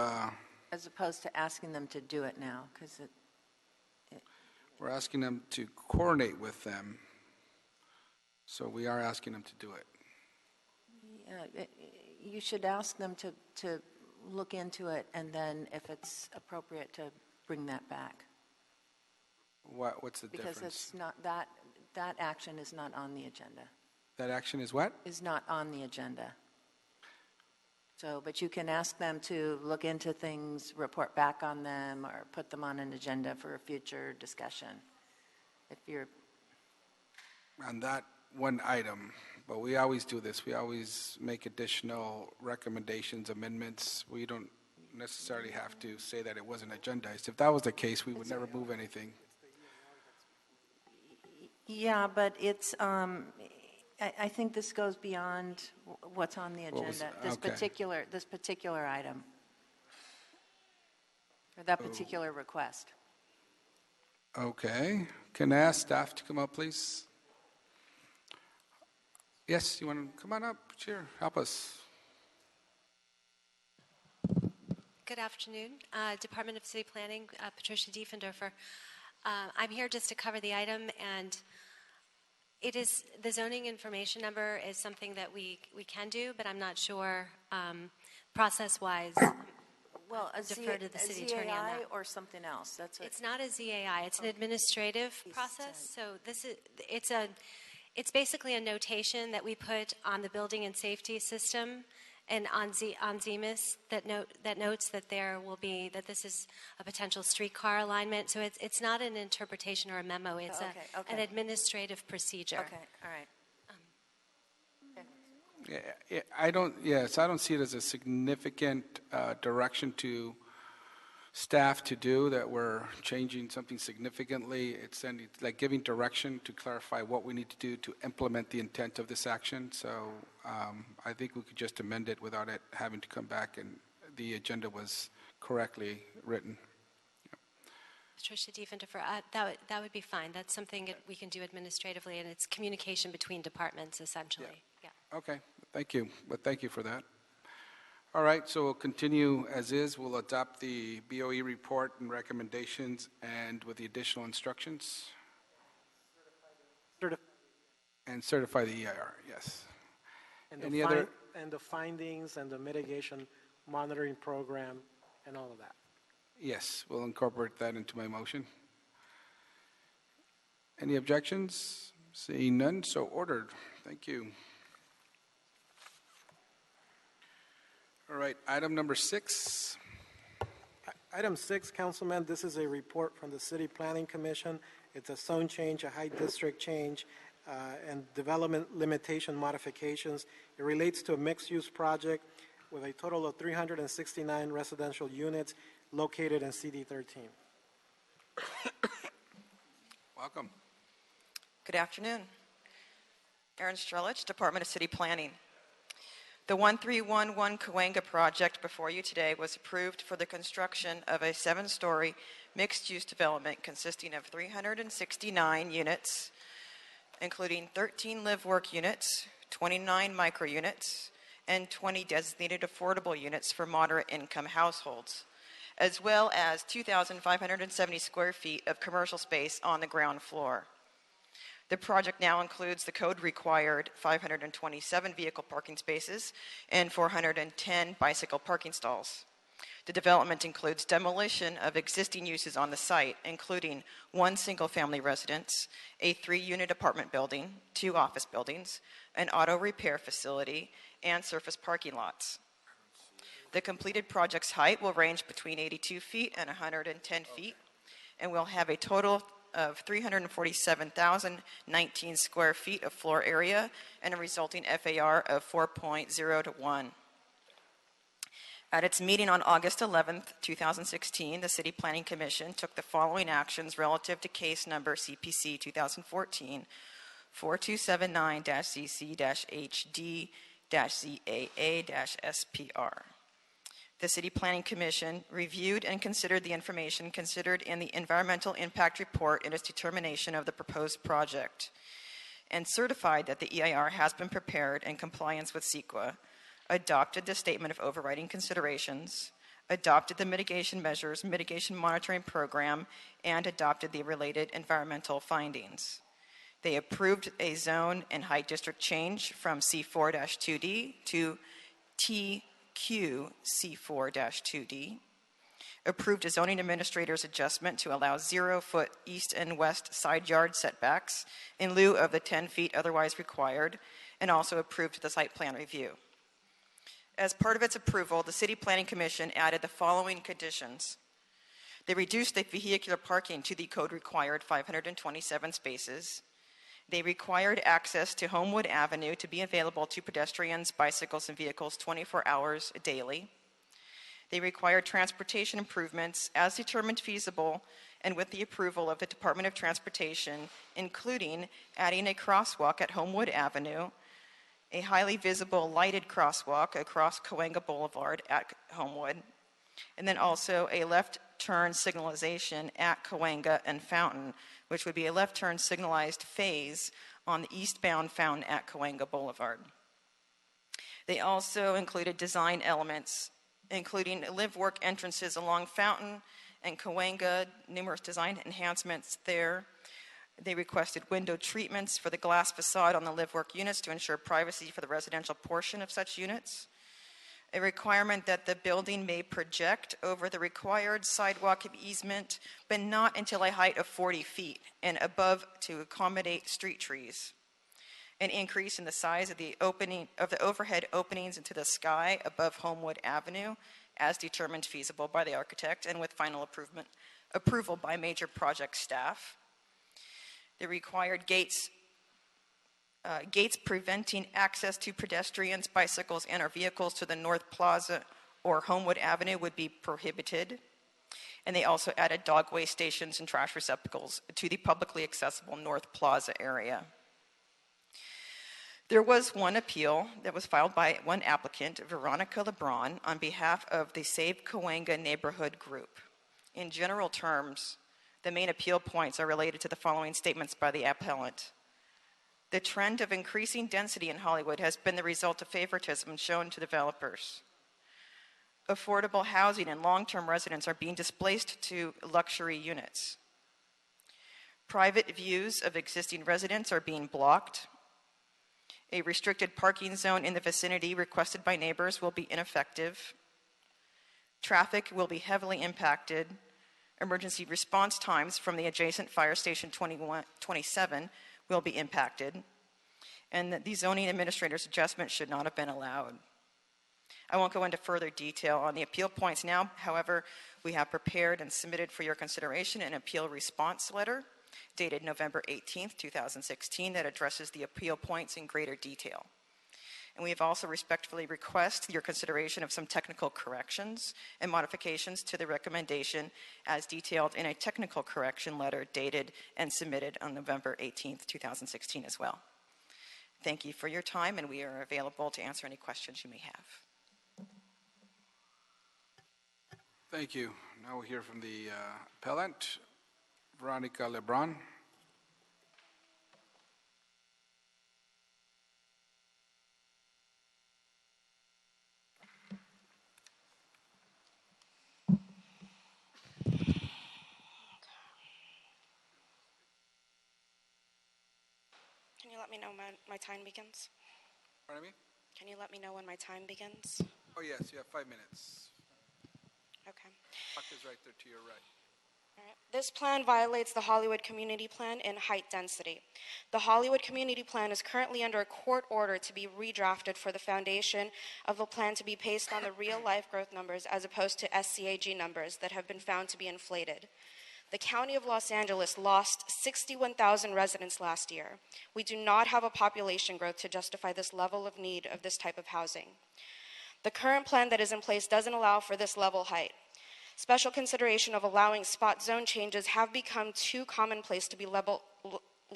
S21: As opposed to asking them to do it now, because
S1: We're asking them to coordinate with them. So we are asking them to do it.
S21: You should ask them to look into it, and then if it's appropriate, to bring that back.
S1: What's the
S21: Because
S1: difference?
S21: it's not, that action is not on the agenda.
S1: That action is what?
S21: Is not on the agenda. So, but you can ask them to look into things, report back on them, or put them on an agenda for a future discussion. If you're,
S1: On that one item, but we always do this. We always make additional recommendations, amendments. We don't necessarily have to say that it wasn't agendized. If that was the case, we would never move anything.
S21: yeah, but it's, I think this goes beyond what's on the agenda. This particular item, or that particular request.
S1: Okay. Can I ask staff to come up, please? Yes, you want to come on up? Sure, help us.
S2: Good afternoon. Department of City Planning, Patricia Diefendorfer. I'm here just to cover the item, and it is the zoning information number is something that we can do, but I'm not sure process-wise.
S21: Well,
S2: defer to the city attorney on
S21: ZAI
S2: that.
S21: or something else? That's what,
S2: It's not a ZAI. It's an administrative process. So it's basically a notation that we put on the building and safety system and on ZEMIS that notes that there will be that this is a potential streetcar alignment. So it's not an interpretation or a memo. It's an administrative procedure.
S21: okay, all right.
S1: I don't see it as a significant direction to staff to do that we're changing something significantly. It's like giving direction to clarify what we need to do to implement the intent of this action. So I think we could just amend it without it having to come back, and the agenda was correctly written.
S2: Patricia Diefendorfer, that would be fine. That's something that we can do administratively, and it's communication between departments, essentially. Yeah.
S1: Okay, thank you. But thank you for that. All right, so we'll continue as is. We'll adopt the BOE report and recommendations, and with the additional instructions. And certify the EIR, yes.
S8: And
S1: Any other?
S8: And the findings and the mitigation monitoring program and all of that.
S1: Yes, we'll incorporate that into my motion. Any objections? Seeing none, so ordered. Thank you. All right, item number 6.
S8: Item 6, Councilman, this is a report from the City Planning Commission. It's a zone change, a high district change, and development limitation modifications. It relates to a mixed-use project with a total of 369 residential units located in CD 13.
S1: Welcome.
S22: Good afternoon. Erin Strelich, Department of City Planning. The 1311 Cahuenga project before you today was approved for the construction of a 7-story mixed-use development consisting of 369 units, including 13 live-work units, 29 micro-units, and 20 designated affordable units for moderate-income households, as well as 2,570 square feet of commercial space on the ground floor. The project now includes the code-required 527 vehicle parking spaces and 410 bicycle parking stalls. The development includes demolition of existing uses on the site, including 1 single-family residence, a 3-unit apartment building, 2 office buildings, an auto repair facility, and surface parking lots. The completed project's height will range between 82 feet and 110 feet, and will have a total of 347,019 square feet of floor area and a resulting FAR of 4.0 to 1. At its meeting on August 11th, 2016, the City Planning Commission took the following actions relative to case number CPC 2014-4279-CC-HD-ZAA-SPR. The City Planning Commission reviewed and considered the information considered in the Environmental Impact Report in its determination of the proposed project, and certified that the EIR has been prepared in compliance with CEQA, adopted the Statement of Overriding Considerations, adopted the mitigation measures, mitigation monitoring program, and adopted the related environmental findings. They approved a zone and height district change from C4-2D to TQ C4-2D, approved a zoning administrator's adjustment to allow 0-foot east and west side yard setbacks in lieu of the 10 feet otherwise required, and also approved the site plan review. As part of its approval, the City Planning Commission added the following conditions. They reduced the vehicular parking to the code required 527 spaces. They required access to Homewood Avenue to be available to pedestrians, bicycles, and vehicles 24 hours daily. They required transportation improvements as determined feasible and with the approval of the Department of Transportation, including adding a crosswalk at Homewood Avenue, a highly visible lighted crosswalk across Cahuenga Boulevard at Homewood, and then also a left turn signalization at Cahuenga and Fountain, which would be a left turn signalized phase on the eastbound Fountain at Cahuenga Boulevard. They also included design elements, including live-work entrances along Fountain and Cahuenga, numerous design enhancements there. They requested window treatments for the glass facade on the live-work units to ensure privacy for the residential portion of such units. A requirement that the building may project over the required sidewalk easement, but not until a height of 40 feet and above to accommodate street trees. An increase in the size of the overhead openings into the sky above Homewood Avenue as determined feasible by the architect and with final approval by major project staff. They required gates preventing access to pedestrians, bicycles, and or vehicles to the North Plaza or Homewood Avenue would be prohibited. And they also added dog waste stations and trash receptacles to the publicly accessible North Plaza area. There was one appeal that was filed by one applicant, Veronica LeBron, on behalf of the Save Cahuenga Neighborhood Group. In general terms, the main appeal points are related to the following statements by the appellant. The trend of increasing density in Hollywood has been the result of favoritism shown to developers. Affordable housing and long-term residents are being displaced to luxury units. Private views of existing residents are being blocked. A restricted parking zone in the vicinity requested by neighbors will be ineffective. Traffic will be heavily impacted. Emergency response times from the adjacent Fire Station 27 will be impacted. And that the zoning administrator's adjustment should not have been allowed. I won't go into further detail on the appeal points now. However, we have prepared and submitted for your consideration an appeal response letter dated November 18th, 2016 that addresses the appeal points in greater detail. And we have also respectfully request your consideration of some technical corrections and modifications to the recommendation as detailed in a technical correction letter dated and submitted on November 18th, 2016 as well. Thank you for your time, and we are available to answer any questions you may have.
S1: Thank you. Now we'll hear from the appellant, Veronica LeBron.
S3: Can you let me know when my time begins?
S1: Pardon me?
S3: Can you let me know when my time begins?
S1: Oh, yes, you have 5 minutes.
S3: Okay.
S1: Clock is right there to your right.
S3: All right. This plan violates the Hollywood Community Plan in height density. The Hollywood Community Plan is currently under a court order to be redrafted for the foundation of a plan to be based on the real life growth numbers as opposed to SCAG numbers that have been found to be inflated. The County of Los Angeles lost 61,000 residents last year. We do not have a population growth to justify this level of need of this type of housing. The current plan that is in place doesn't allow for this level height. Special consideration of allowing spot zone changes have become too commonplace to be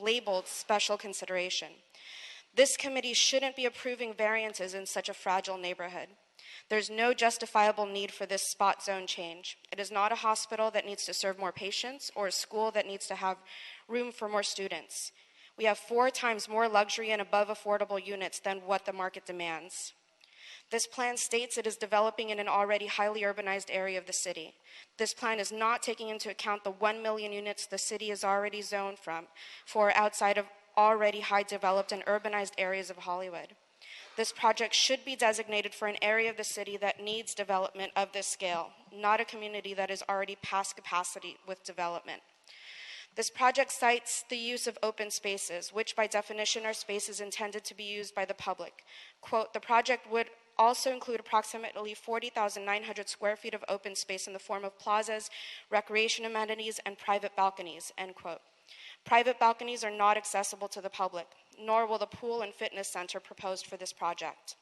S3: labeled special consideration. This committee shouldn't be approving variances in such a fragile neighborhood. There's no justifiable need for this spot zone change. It is not a hospital that needs to serve more patients or a school that needs to have room for more students. We have 4 times more luxury and above affordable units than what the market demands. This plan states it is developing in an already highly urbanized area of the city. This plan is not taking into account the 1 million units the city is already zoned for outside of already high developed and urbanized areas of Hollywood. This project should be designated for an area of the city that needs development of this scale, not a community that is already past capacity with development. This project cites the use of open spaces, which by definition are spaces intended to be used by the public. Quote, the project would also include approximately 40,900 square feet of open space in the form of plazas, recreation amenities, and private balconies, end quote. Private balconies are not accessible to the public, nor will the pool and fitness center proposed for this project.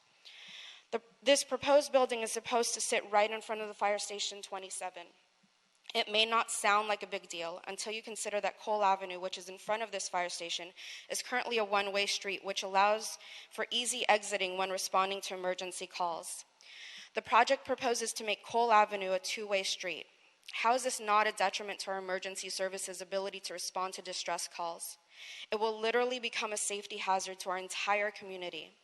S3: This proposed building is supposed to sit right in front of the Fire Station 27. It may not sound like a big deal until you consider that Cole Avenue, which is in front of this fire station, is currently a one-way street, which allows for easy exiting when responding to emergency calls. The project proposes to make Cole Avenue a two-way street. How is this not a detriment to our emergency services' ability to respond to distress calls? It will literally become a safety hazard to our entire community.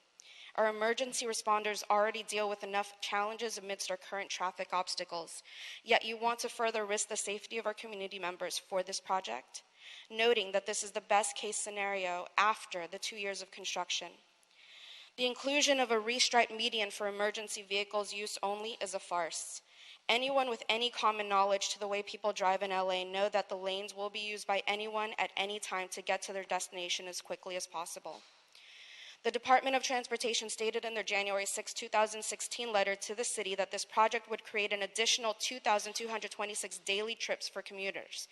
S3: Our emergency responders already deal with enough challenges amidst our current traffic obstacles, yet you want to further risk the safety of our community members for this project, noting that this is the best case scenario after the 2 years of construction. The inclusion of a restriped median for emergency vehicles use only is a farce. Anyone with any common knowledge to the way people drive in LA know that the lanes will be used by anyone at any time to get to their destination as quickly as possible. The Department of Transportation stated in their January 6, 2016 letter to the city that this project would create an additional 2,226 daily trips for commuters,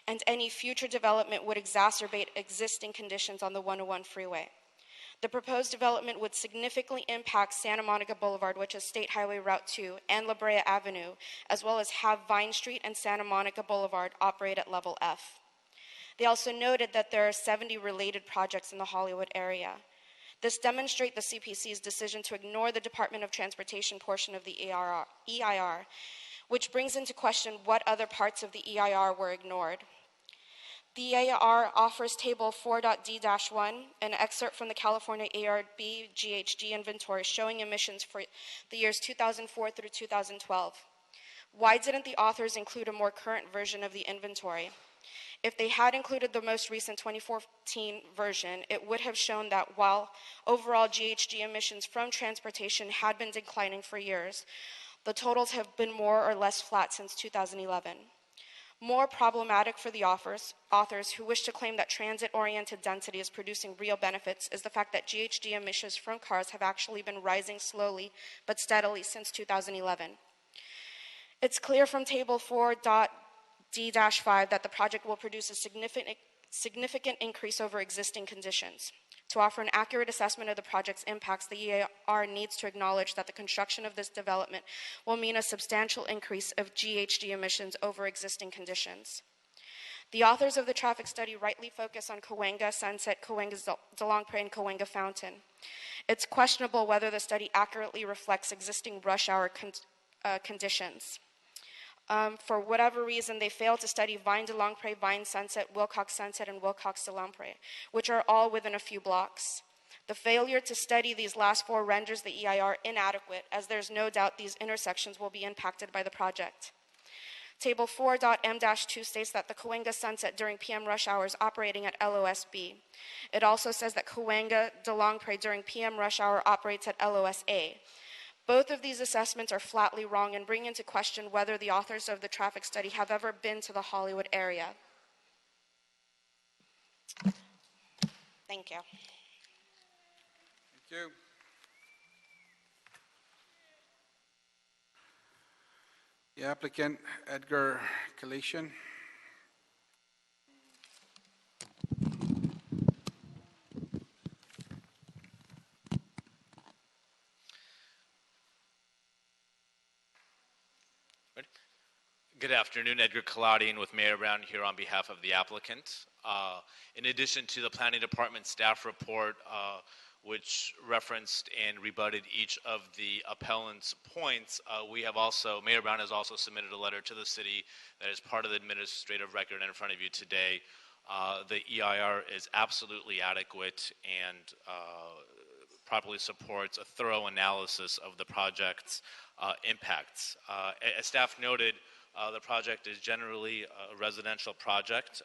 S3: and any future development would exacerbate existing conditions on the 101 freeway. The proposed development would significantly impact Santa Monica Boulevard, which is State Highway Route 2, and La Brea Avenue, as well as have Vine Street and Santa Monica Boulevard operate at level F. They also noted that there are 70 related projects in the Hollywood area. This demonstrates the CPC's decision to ignore the Department of Transportation portion of the EIR, which brings into question what other parts of the EIR were ignored. The EIR offers Table 4.D-1, an excerpt from the California ARB GHG inventory showing emissions for the years 2004 through 2012. Why didn't the authors include a more current version of the inventory? If they had included the most recent 2014 version, it would have shown that while overall GHG emissions from transportation had been declining for years, the totals have been more or less flat since 2011. More problematic for the authors who wish to claim that transit-oriented density is producing real benefits is the fact that GHG emissions from cars have actually been rising slowly but steadily since 2011. It's clear from Table 4.D-5 that the project will produce a significant increase over existing conditions. To offer an accurate assessment of the project's impacts, the EIR needs to acknowledge that the construction of this development will mean a substantial increase of GHG emissions over existing conditions. The authors of the traffic study rightly focus on Cahuenga, Sunset, Cahuenga, Delongpre, and Cahuenga Fountain. It's questionable whether the study accurately reflects existing rush hour conditions. For whatever reason, they failed to study Vine Delongpre, Vine Sunset, Wilcox Sunset, and Wilcox Delongpre, which are all within a few blocks. The failure to study these last four renders the EIR inadequate, as there's no doubt these intersections will be impacted by the project. Table 4.M-2 states that the Cahuenga Sunset during PM rush hours operating at LOSB. It also says that Cahuenga Delongpre during PM rush hour operates at LOSA. Both of these assessments are flatly wrong and bring into question whether the authors of the traffic study have ever been to the Hollywood area. Thank you.
S1: Thank you. The applicant, Edgar Kalatian.
S4: Good afternoon, Edgar Kaladian with Mayor Brown here on behalf of the applicant. In addition to the Planning Department staff report, which referenced and rebutted each of the appellant's points, Mayor Brown has also submitted a letter to the city that is part of the administrative record in front of you today. The EIR is absolutely adequate and properly supports a thorough analysis of the project's impacts. As staff noted, the project is generally a residential project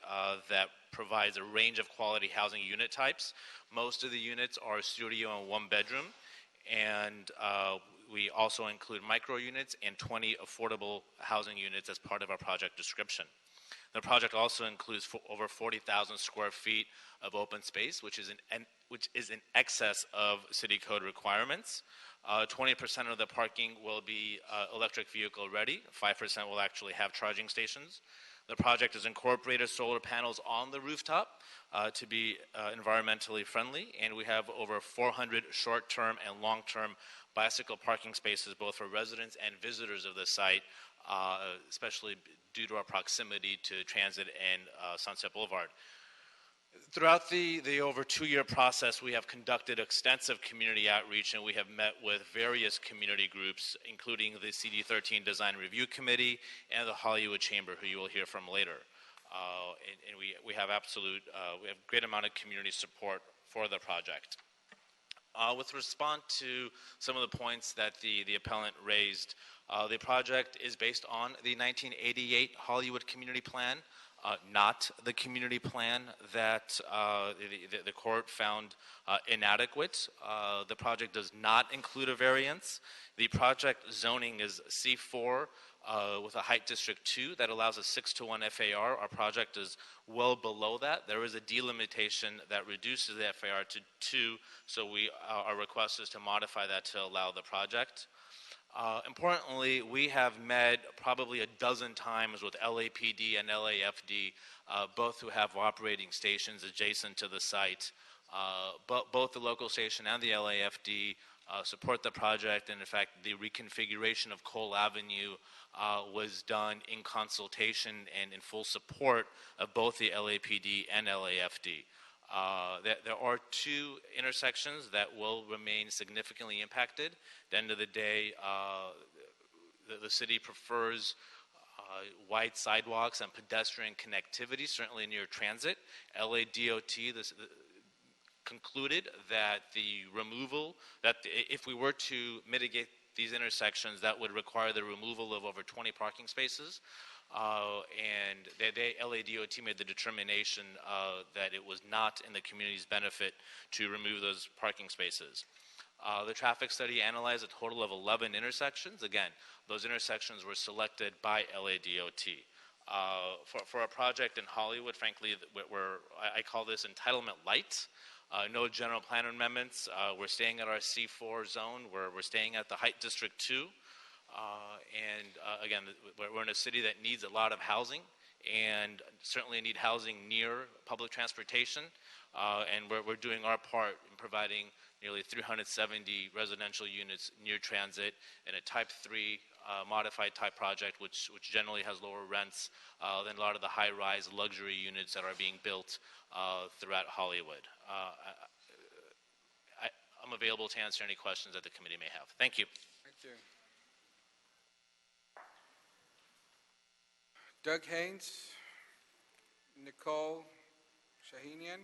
S4: that provides a range of quality housing unit types. Most of the units are studio and one bedroom, and we also include micro units and 20 affordable housing units as part of our project description. The project also includes over 40,000 square feet of open space, which is in excess of city code requirements. 20% of the parking will be electric vehicle ready. 5% will actually have charging stations. The project has incorporated solar panels on the rooftop to be environmentally friendly, and we have over 400 short-term and long-term bicycle parking spaces, both for residents and visitors of the site, especially due to our proximity to transit and Sunset Boulevard. Throughout the over 2-year process, we have conducted extensive community outreach, and we have met with various community groups, including the CD13 Design Review Committee and the Hollywood Chamber, who you will hear from later. And we have great amount of community support for the project. With response to some of the points that the appellant raised, the project is based on the 1988 Hollywood Community Plan, not the community plan that the court found inadequate. The project does not include a variance. The project zoning is C4 with a height district 2 that allows a 6-to-1 FAR. Our project is well below that. There is a delimitation that reduces the FAR to 2, so our request is to modify that to allow the project. Importantly, we have met probably a dozen times with LAPD and LAFD, both who have operating stations adjacent to the site. Both the local station and the LAFD support the project, and in fact, the reconfiguration of Cole Avenue was done in consultation and in full support of both the LAPD and LAFD. There are 2 intersections that will remain significantly impacted. At the end of the day, the city prefers wide sidewalks and pedestrian connectivity, certainly near transit. LADOT concluded that if we were to mitigate these intersections, that would require the removal of over 20 parking spaces. And LADOT made the determination that it was not in the community's benefit to remove those parking spaces. The traffic study analyzed a total of 11 intersections. Again, those intersections were selected by LADOT. For a project in Hollywood, frankly, I call this entitlement light. No general plan amendments. We're staying at our C4 zone. We're staying at the height district 2. Again, we're in a city that needs a lot of housing, and certainly need housing near public transportation. And we're doing our part in providing nearly 370 residential units near transit in a Type 3 modified type project, which generally has lower rents than a lot of the high-rise luxury units that are being built throughout Hollywood. I'm available to answer any questions that the committee may have. Thank you.
S1: Thank you. Doug Haynes, Nicole Shahinian,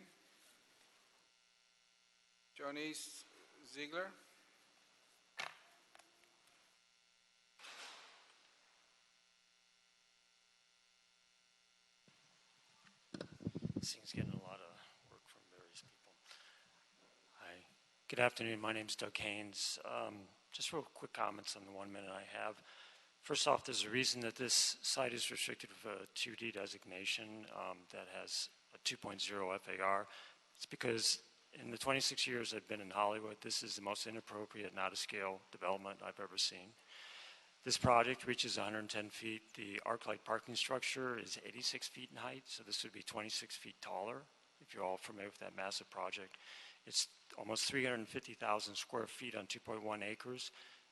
S1: Jonice Ziegler.
S5: This thing's getting a lot of work from various people. Hi. Good afternoon. My name's Doug Haynes. Just real quick comments on the 1 minute I have. First off, there's a reason that this site is restricted with a 2D designation that has a 2.0 FAR. It's because in the 26 years I've been in Hollywood, this is the most inappropriate, not-a-scale development I've ever seen. This project reaches 110 feet. The arc-light parking structure is 86 feet in height, so this would be 26 feet taller, if you're all familiar with that massive project. It's almost 350,000 square feet on 2.1 acres.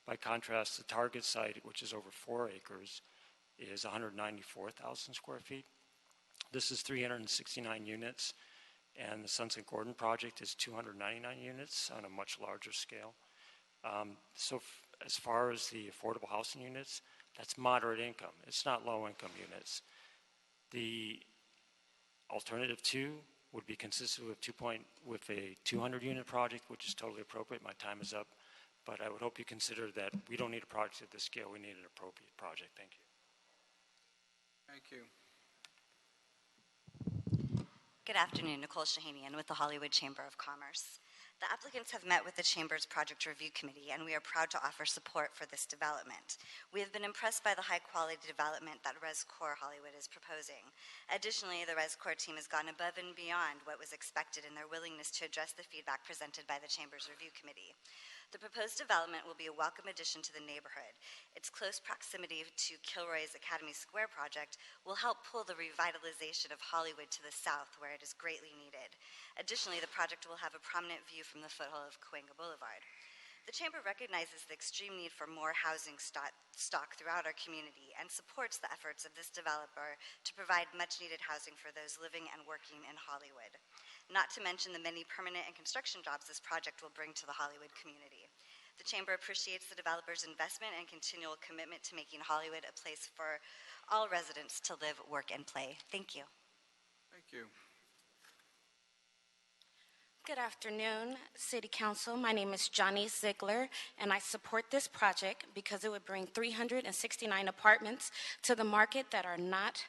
S5: By contrast, the target site, which is over 4 acres, is 194,000 square feet. This is 369 units, and the Sunset Gordon project is 299 units on a much larger scale. As far as the affordable housing units, that's moderate income. It's not low income units. The alternative 2 would be consistent with a 200-unit project, which is totally appropriate. My time is up. But I would hope you consider that we don't need a project at this scale. We need an appropriate project. Thank you.
S1: Thank you.
S6: Good afternoon, Nicole Shahanian with the Hollywood Chamber of Commerce. The applicants have met with the Chamber's Project Review Committee, and we are proud to offer support for this development. We have been impressed by the high-quality development that ResCore Hollywood is proposing. Additionally, the ResCore team has gone above and beyond what was expected in their willingness to address the feedback presented by the Chamber's Review Committee. The proposed development will be a welcome addition to the neighborhood. Its close proximity to Kilroy's Academy Square project will help pull the revitalization of Hollywood to the south, where it is greatly needed. Additionally, the project will have a prominent view from the foothill of Cahuenga Boulevard. The Chamber recognizes the extreme need for more housing stock throughout our community and supports the efforts of this developer to provide much-needed housing for those living and working in Hollywood, not to mention the many permanent and construction jobs this project will bring to the Hollywood community. The Chamber appreciates the developer's investment and continual commitment to making Hollywood a place for all residents to live, work, and play. Thank you.
S1: Thank you.
S7: Good afternoon, City Council. My name is Johnny Ziegler, and I support this project because it would bring 369 apartments to the market that are not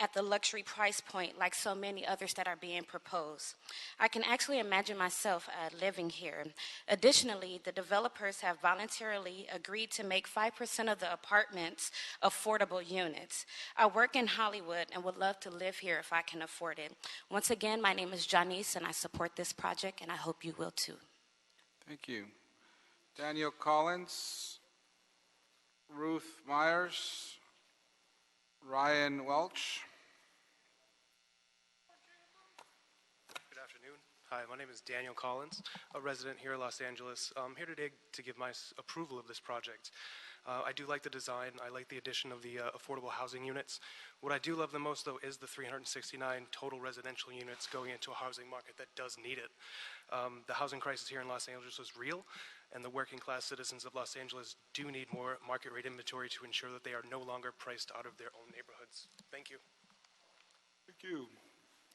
S7: at the luxury price point like so many others that are being proposed. I can actually imagine myself living here. Additionally, the developers have voluntarily agreed to make 5% of the apartments affordable units. I work in Hollywood and would love to live here if I can afford it. Once again, my name is Janice, and I support this project, and I hope you will too.
S1: Thank you. Daniel Collins, Ruth Myers, Ryan Welch.
S23: Good afternoon. Hi, my name is Daniel Collins, a resident here in Los Angeles. I'm here today to give my approval of this project. I do like the design. I like the addition of the affordable housing units. What I do love the most, though, is the 369 total residential units going into a housing market that does need it. The housing crisis here in Los Angeles is real, and the working class citizens of Los Angeles do need more market rate inventory to ensure that they are no longer priced out of their own neighborhoods. Thank you.
S1: Thank you.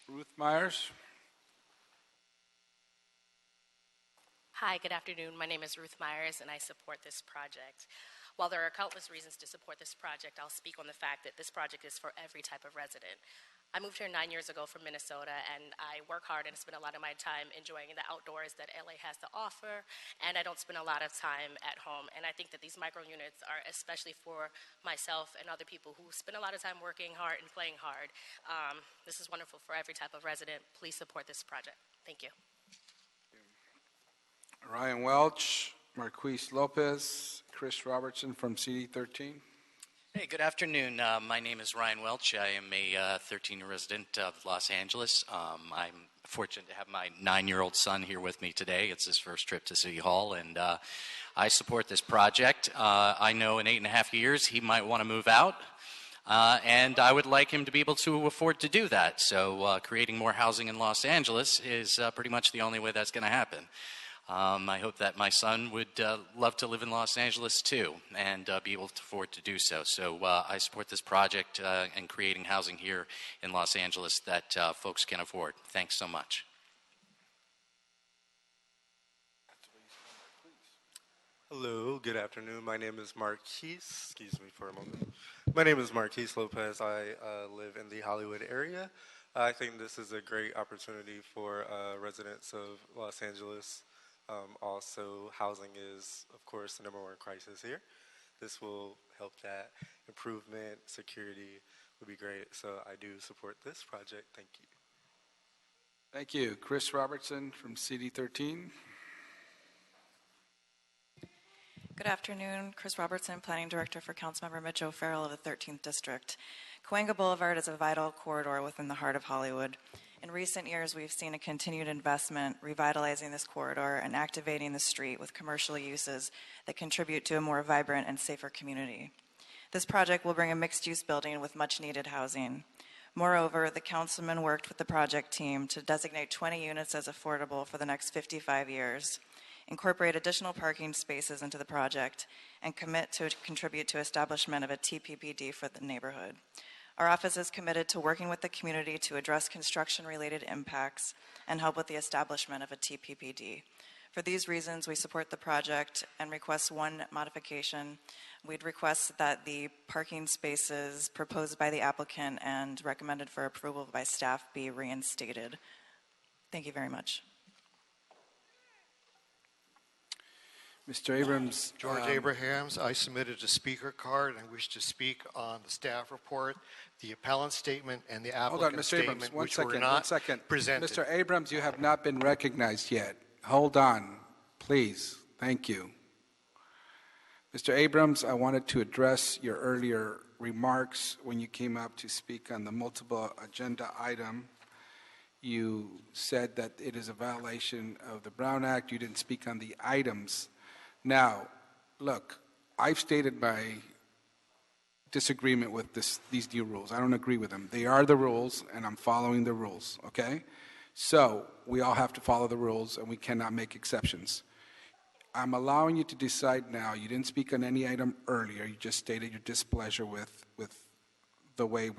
S1: Ruth Myers.
S24: Hi, good afternoon. My name is Ruth Myers, and I support this project. While there are countless reasons to support this project, I'll speak on the fact that this project is for every type of resident. I moved here 9 years ago from Minnesota, and I work hard and spend a lot of my time enjoying the outdoors that LA has to offer, and I don't spend a lot of time at home. And I think that these micro units are especially for myself and other people who spend a lot of time working hard and playing hard. This is wonderful for every type of resident. Please support this project. Thank you.
S1: Ryan Welch, Marquise Lopez, Chris Robertson from CD13.
S25: Hey, good afternoon. My name is Ryan Welch. I am a 13-year resident of Los Angeles. I'm fortunate to have my 9-year-old son here with me today. It's his first trip to City Hall, and I support this project. I know in 8.5 years he might want to move out, and I would like him to be able to afford to do that. So creating more housing in Los Angeles is pretty much the only way that's going to happen. I hope that my son would love to live in Los Angeles too and be able to afford to do so. So I support this project and creating housing here in Los Angeles that folks can afford. Thanks so much.
S26: Hello, good afternoon. My name is Marquise. Excuse me for a moment. My name is Marquise Lopez. I live in the Hollywood area. I think this is a great opportunity for residents of Los Angeles. Also, housing is, of course, the #1 crisis here. This will help that. Improvement, security would be great. So I do support this project. Thank you.
S1: Thank you. Chris Robertson from CD13.
S27: Good afternoon. Chris Robertson, Planning Director for Councilmember Mitch O'Farrell of the 13th District. Cahuenga Boulevard is a vital corridor within the heart of Hollywood. In recent years, we've seen a continued investment revitalizing this corridor and activating the street with commercial uses that contribute to a more vibrant and safer community. This project will bring a mixed-use building with much-needed housing. Moreover, the councilman worked with the project team to designate 20 units as affordable for the next 55 years, incorporate additional parking spaces into the project, and commit to contribute to establishment of a TPPD for the neighborhood. Our office is committed to working with the community to address construction-related impacts and help with the establishment of a TPPD. For these reasons, we support the project and request one modification. We'd request that the parking spaces proposed by the applicant and recommended for approval by staff be reinstated. Thank you very much.
S1: Mr. Abrams.
S9: George Abrahams. I submitted a speaker card and wish to speak on the staff report, the appellant statement, and the
S1: Hold on,
S9: applicant
S1: Mr. Abrams,
S9: statement,
S1: one
S9: which were
S1: second,
S9: not
S1: one second.
S9: presented.
S1: Mr. Abrams, you have not been recognized yet. Hold on, please. Thank you. Mr. Abrams, I wanted to address your earlier remarks when you came up to speak on the multiple agenda item. You said that it is a violation of the Brown Act. You didn't speak on the items. Now, look, I've stated my disagreement with these new rules. I don't agree with them. They are the rules, and I'm following the rules, okay? So we all have to follow the rules, and we cannot make exceptions. I'm allowing you to decide now. You didn't speak on any item earlier. You just stated your displeasure with the way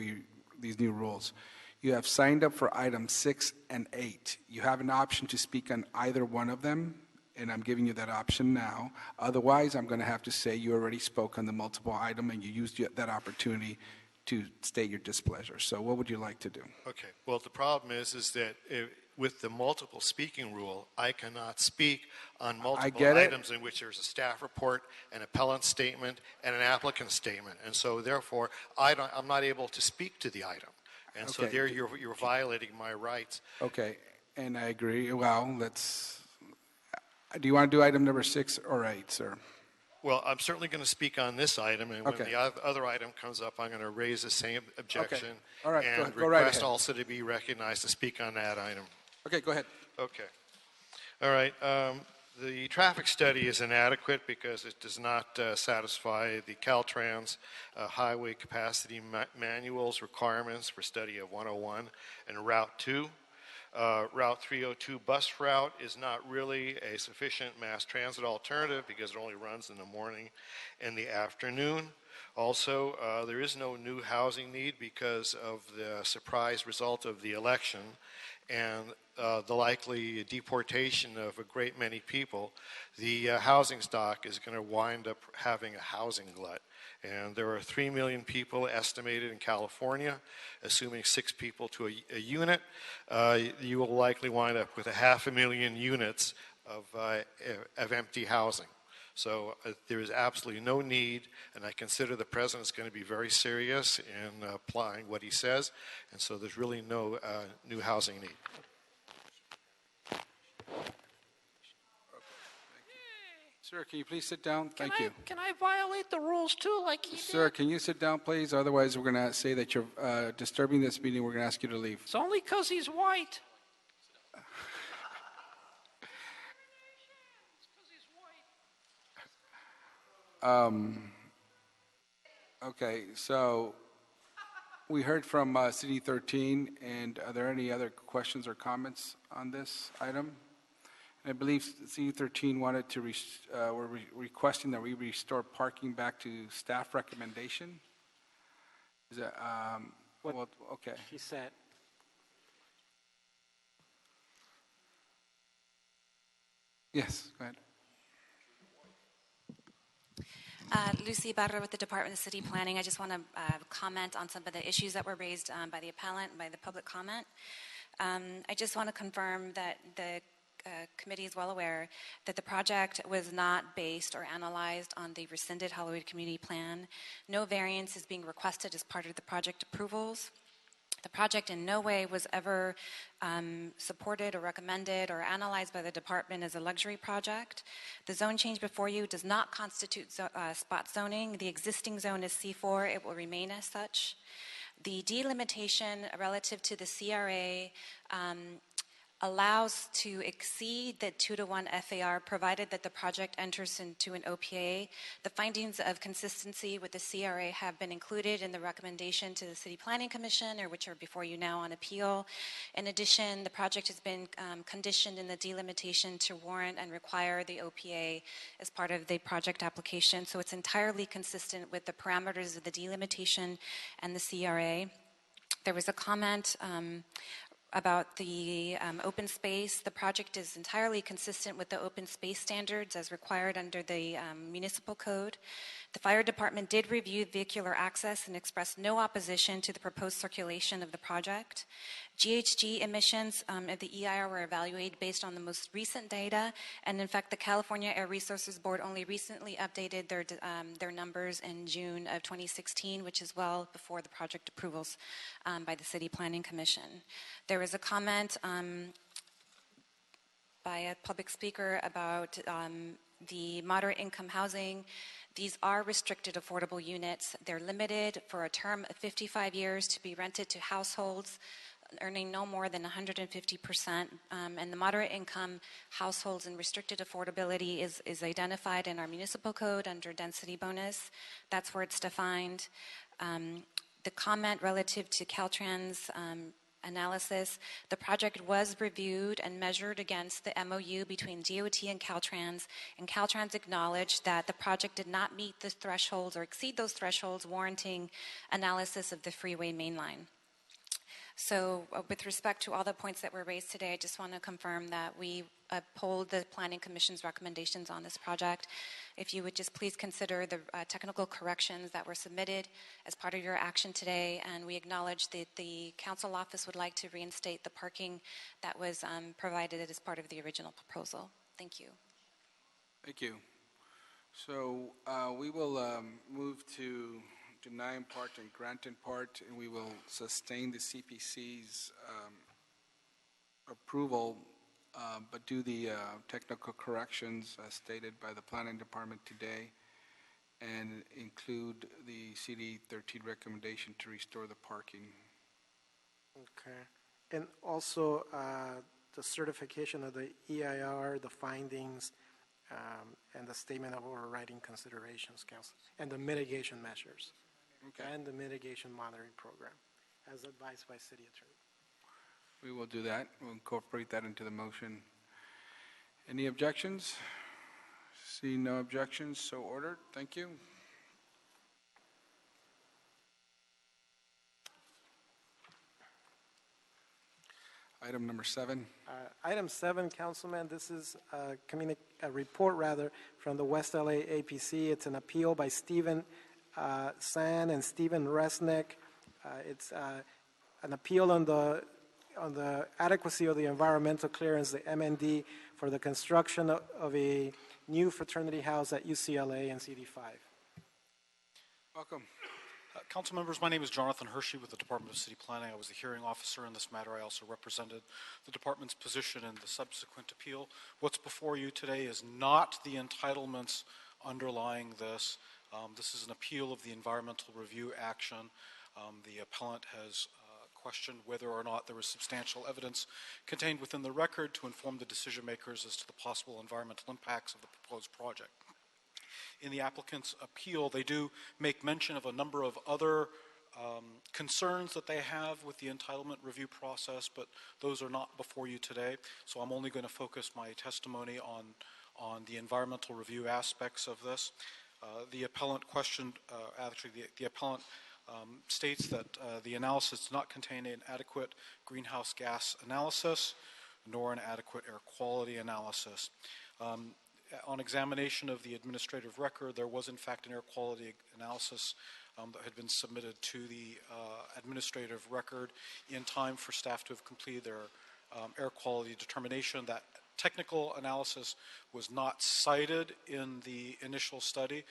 S1: these new rules. You have signed up for items 6 and 8. You have an option to speak on either one of them, and I'm giving you that option now. Otherwise, I'm going to have to say you already spoke on the multiple item and you used that opportunity to state your displeasure. So what would you like to do?
S9: Okay. Well, the problem is that with the multiple speaking rule, I cannot speak on multiple items in which there's a staff report, an appellant statement, and an applicant statement. And so, therefore, I'm not able to speak to the item. And so there you're violating my rights.
S1: Okay, and I agree. Well, do you want to do item number 6 or 8, sir?
S9: Well, I'm certainly going to speak on this item, and when the other item comes up, I'm going to raise the same objection
S1: All right,
S9: and
S1: go right
S9: request
S1: ahead.
S9: also to be recognized to speak on that item.
S1: Okay, go ahead.
S9: Okay. All right. The traffic study is inadequate because it does not satisfy the Caltrans highway capacity manual's requirements for study of 101 and Route 2. Route 302 bus route is not really a sufficient mass transit alternative because it only runs in the morning and the afternoon. Also, there is no new housing need because of the surprise result of the election and the likely deportation of a great many people. The housing stock is going to wind up having a housing glut. And there are 3 million people estimated in California, assuming 6 people to a unit. You will likely wind up with 500,000 units of empty housing. So there is absolutely no need, and I consider the president's going to be very serious in applying what he says, and so there's really no new housing need.
S1: Sir, can you please sit down? Thank you.
S10: Can I violate the rules too, like he did?
S1: Sir, can you sit down, please? Otherwise, we're going to say that you're disturbing this meeting. We're going to ask you to leave.
S10: It's only because he's white.
S1: Okay, so we heard from City 13, and are there any other questions or comments on this item? I believe City 13 wanted to, were requesting that we restore parking back to staff recommendation. Is that, well, okay.
S8: He said.
S1: Yes, go ahead.
S11: Lucy Barra with the Department of City Planning. I just want to comment on some of the issues that were raised by the appellant and by the public comment. I just want to confirm that the committee is well aware that the project was not based or analyzed on the rescinded Hollywood Community Plan. No variance is being requested as part of the project approvals. The project in no way was ever supported or recommended or analyzed by the department as a luxury project. The zone change before you does not constitute spot zoning. The existing zone is C4. It will remain as such. The delimitation relative to the CRA allows to exceed the 2-to-1 FAR provided that the project enters into an OPA. The findings of consistency with the CRA have been included in the recommendation to the City Planning Commission, or which are before you now on appeal. In addition, the project has been conditioned in the delimitation to warrant and require the OPA as part of the project application, so it's entirely consistent with the parameters of the delimitation and the CRA. There was a comment about the open space. The project is entirely consistent with the open space standards as required under the municipal code. The fire department did review vehicular access and expressed no opposition to the proposed circulation of the project. GHG emissions at the EIR were evaluated based on the most recent data, and in fact the California Air Resources Board only recently updated their numbers in June of 2016, which is well before the project approvals by the City Planning Commission. There was a comment by a public speaker about the moderate income housing. These are restricted affordable units. They're limited for a term of 55 years to be rented to households earning no more than 150%, and the moderate income households and restricted affordability is identified in our municipal code under density bonus. That's where it's defined. The comment relative to Caltrans analysis, the project was reviewed and measured against the MOU between DOT and Caltrans acknowledged that the project did not meet the thresholds or exceed those thresholds warranting analysis of the freeway mainline. So with respect to all the points that were raised today, I just want to confirm that we uphold the Planning Commission's recommendations on this project. If you would just please consider the technical corrections that were submitted as part of your action today, and we acknowledge that the council office would like to reinstate the parking that was provided as part of the original proposal. Thank you.
S1: Thank you. So we will move to deny in part and grant in part, and we will sustain the CPC's approval, but do the technical corrections as stated by the Planning Department today, and include the CD 13 recommendation to restore the parking.
S8: Okay. And also the certification of the EIR, the findings, and the statement of overriding considerations, Council, and the mitigation measures. Okay. And the mitigation monitoring program, as advised by City Attorney.
S1: We will do that. We'll incorporate that into the motion. Any objections? See no objections, so ordered. Thank you. Item number 7.
S8: Item 7, Councilman, this is a report from the West LA APC. It's an appeal by Stephen San and Stephen Resnick. It's an appeal on the adequacy of the environmental clearance, the MND, for the construction of a new fraternity house at UCLA and CD5.
S1: Welcome.
S12: Council members, my name is Jonathan Hershey with the Department of City Planning. I was the hearing officer in this matter. I also represented the department's position in the subsequent appeal. What's before you today is not the entitlements underlying this. This is an appeal of the environmental review action. The appellant has questioned whether or not there was substantial evidence contained within the record to inform the decision makers as to the possible environmental impacts of the proposed project. In the applicant's appeal, they do make mention of a number of other concerns that they have with the entitlement review process, but those are not before you today. So I'm only going to focus my testimony on the environmental review aspects of this. The appellant questioned, the appellant states that the analysis does not contain an adequate greenhouse gas analysis, nor an adequate air quality analysis. On examination of the administrative record, there was in fact an air quality analysis that had been submitted to the administrative record in time for staff to have completed their air quality determination. That technical analysis was not cited in the initial study,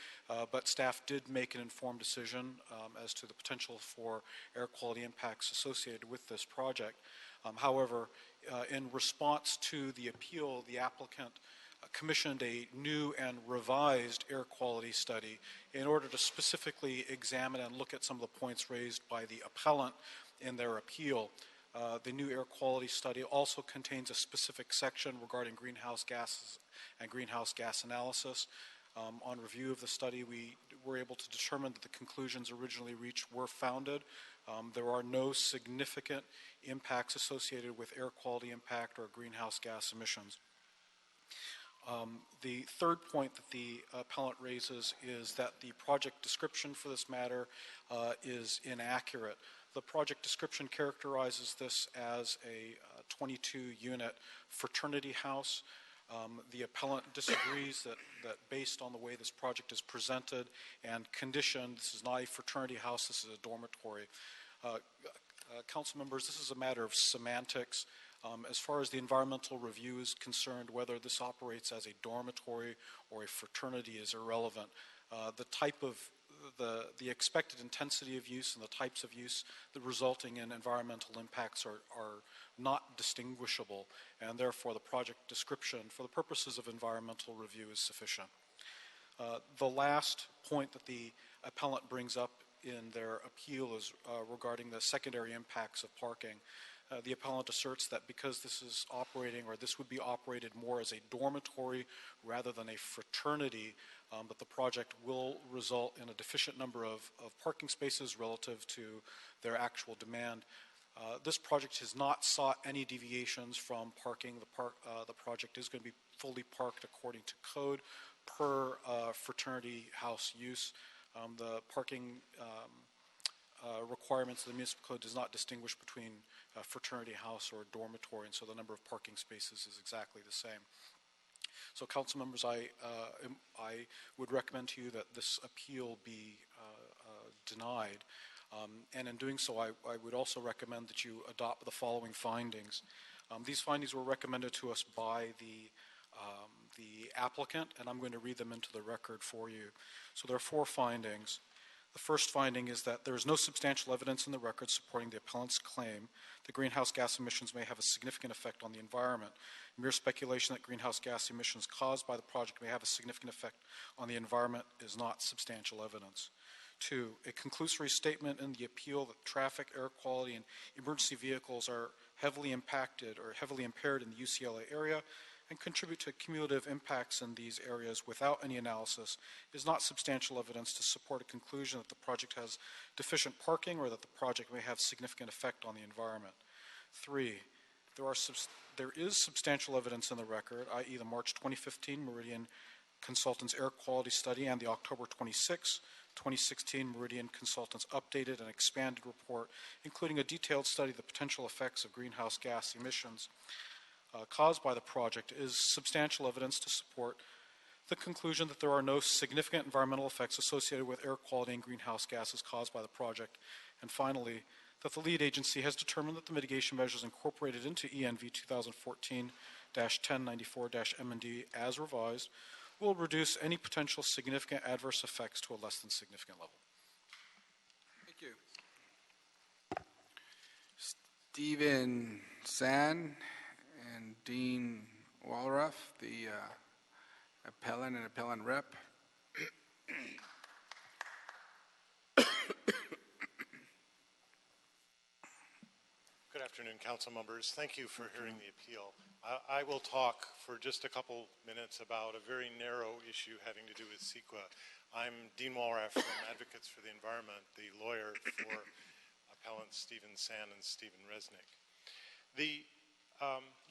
S12: but staff did make an informed decision as to the potential for air quality impacts associated with this project. However, in response to the appeal, the applicant commissioned a new and revised air quality study in order to specifically examine and look at some of the points raised by the appellant in their appeal. The new air quality study also contains a specific section regarding greenhouse gases and greenhouse gas analysis. On review of the study, we were able to determine that the conclusions originally reached were founded. There are no significant impacts associated with air quality impact or greenhouse gas emissions. The third point that the appellant raises is that the project description for this matter is inaccurate. The project description characterizes this as a 22-unit fraternity house. The appellant disagrees that based on the way this project is presented and conditioned, this is not a fraternity house, this is a dormitory. Council members, this is a matter of semantics. As far as the environmental review is concerned, whether this operates as a dormitory or a fraternity is irrelevant. The expected intensity of use and the types of use that resulting in environmental impacts are not distinguishable, and therefore the project description for the purposes of environmental review is sufficient. The last point that the appellant brings up in their appeal is regarding the secondary impacts of parking. The appellant asserts that because this is operating, or this would be operated more as a dormitory rather than a fraternity, that the project will result in a deficient number of parking spaces relative to their actual demand. This project has not sought any deviations from parking. The project is going to be fully parked according to code per fraternity house use. The parking requirements of the municipal code does not distinguish between a fraternity house or a dormitory, and so the number of parking spaces is exactly the same. So, council members, I would recommend to you that this appeal be denied. And in doing so, I would also recommend that you adopt the following findings. These findings were recommended to us by the applicant, and I'm going to read them into the record for you. So there are 4 findings. The first finding is that there is no substantial evidence in the record supporting the appellant's claim that greenhouse gas emissions may have a significant effect on the environment. Mere speculation that greenhouse gas emissions caused by the project may have a significant effect on the environment is not substantial evidence. 2, a conclusory statement in the appeal that traffic, air quality, and emergency vehicles are heavily impacted or heavily impaired in the UCLA area and contribute to cumulative impacts in these areas without any analysis is not substantial evidence to support a conclusion that the project has deficient parking or that the project may have significant effect on the environment. 3, there is substantial evidence in the record, i.e. the March 2015 Meridian Consultants Air Quality Study and the October 26, 2016 Meridian Consultants Updated and Expanded Report, including a detailed study of the potential effects of greenhouse gas emissions caused by the project, is substantial evidence to support the conclusion that there are no significant environmental effects associated with air quality and greenhouse gases caused by the project. And finally, that the lead agency has determined that the mitigation measures incorporated into ENV 2014-1094-M&D as revised will reduce any potential significant adverse effects to a less than significant level.
S1: Thank you. Stephen San and Dean Walraff, the appellant and appellant rep.
S13: Good afternoon, council members. Thank you for hearing the appeal. I will talk for just a couple minutes about a very narrow issue having to do with CEQA. I'm Dean Walraff from Advocates for the Environment, the lawyer for appellants Stephen San and Stephen Resnick.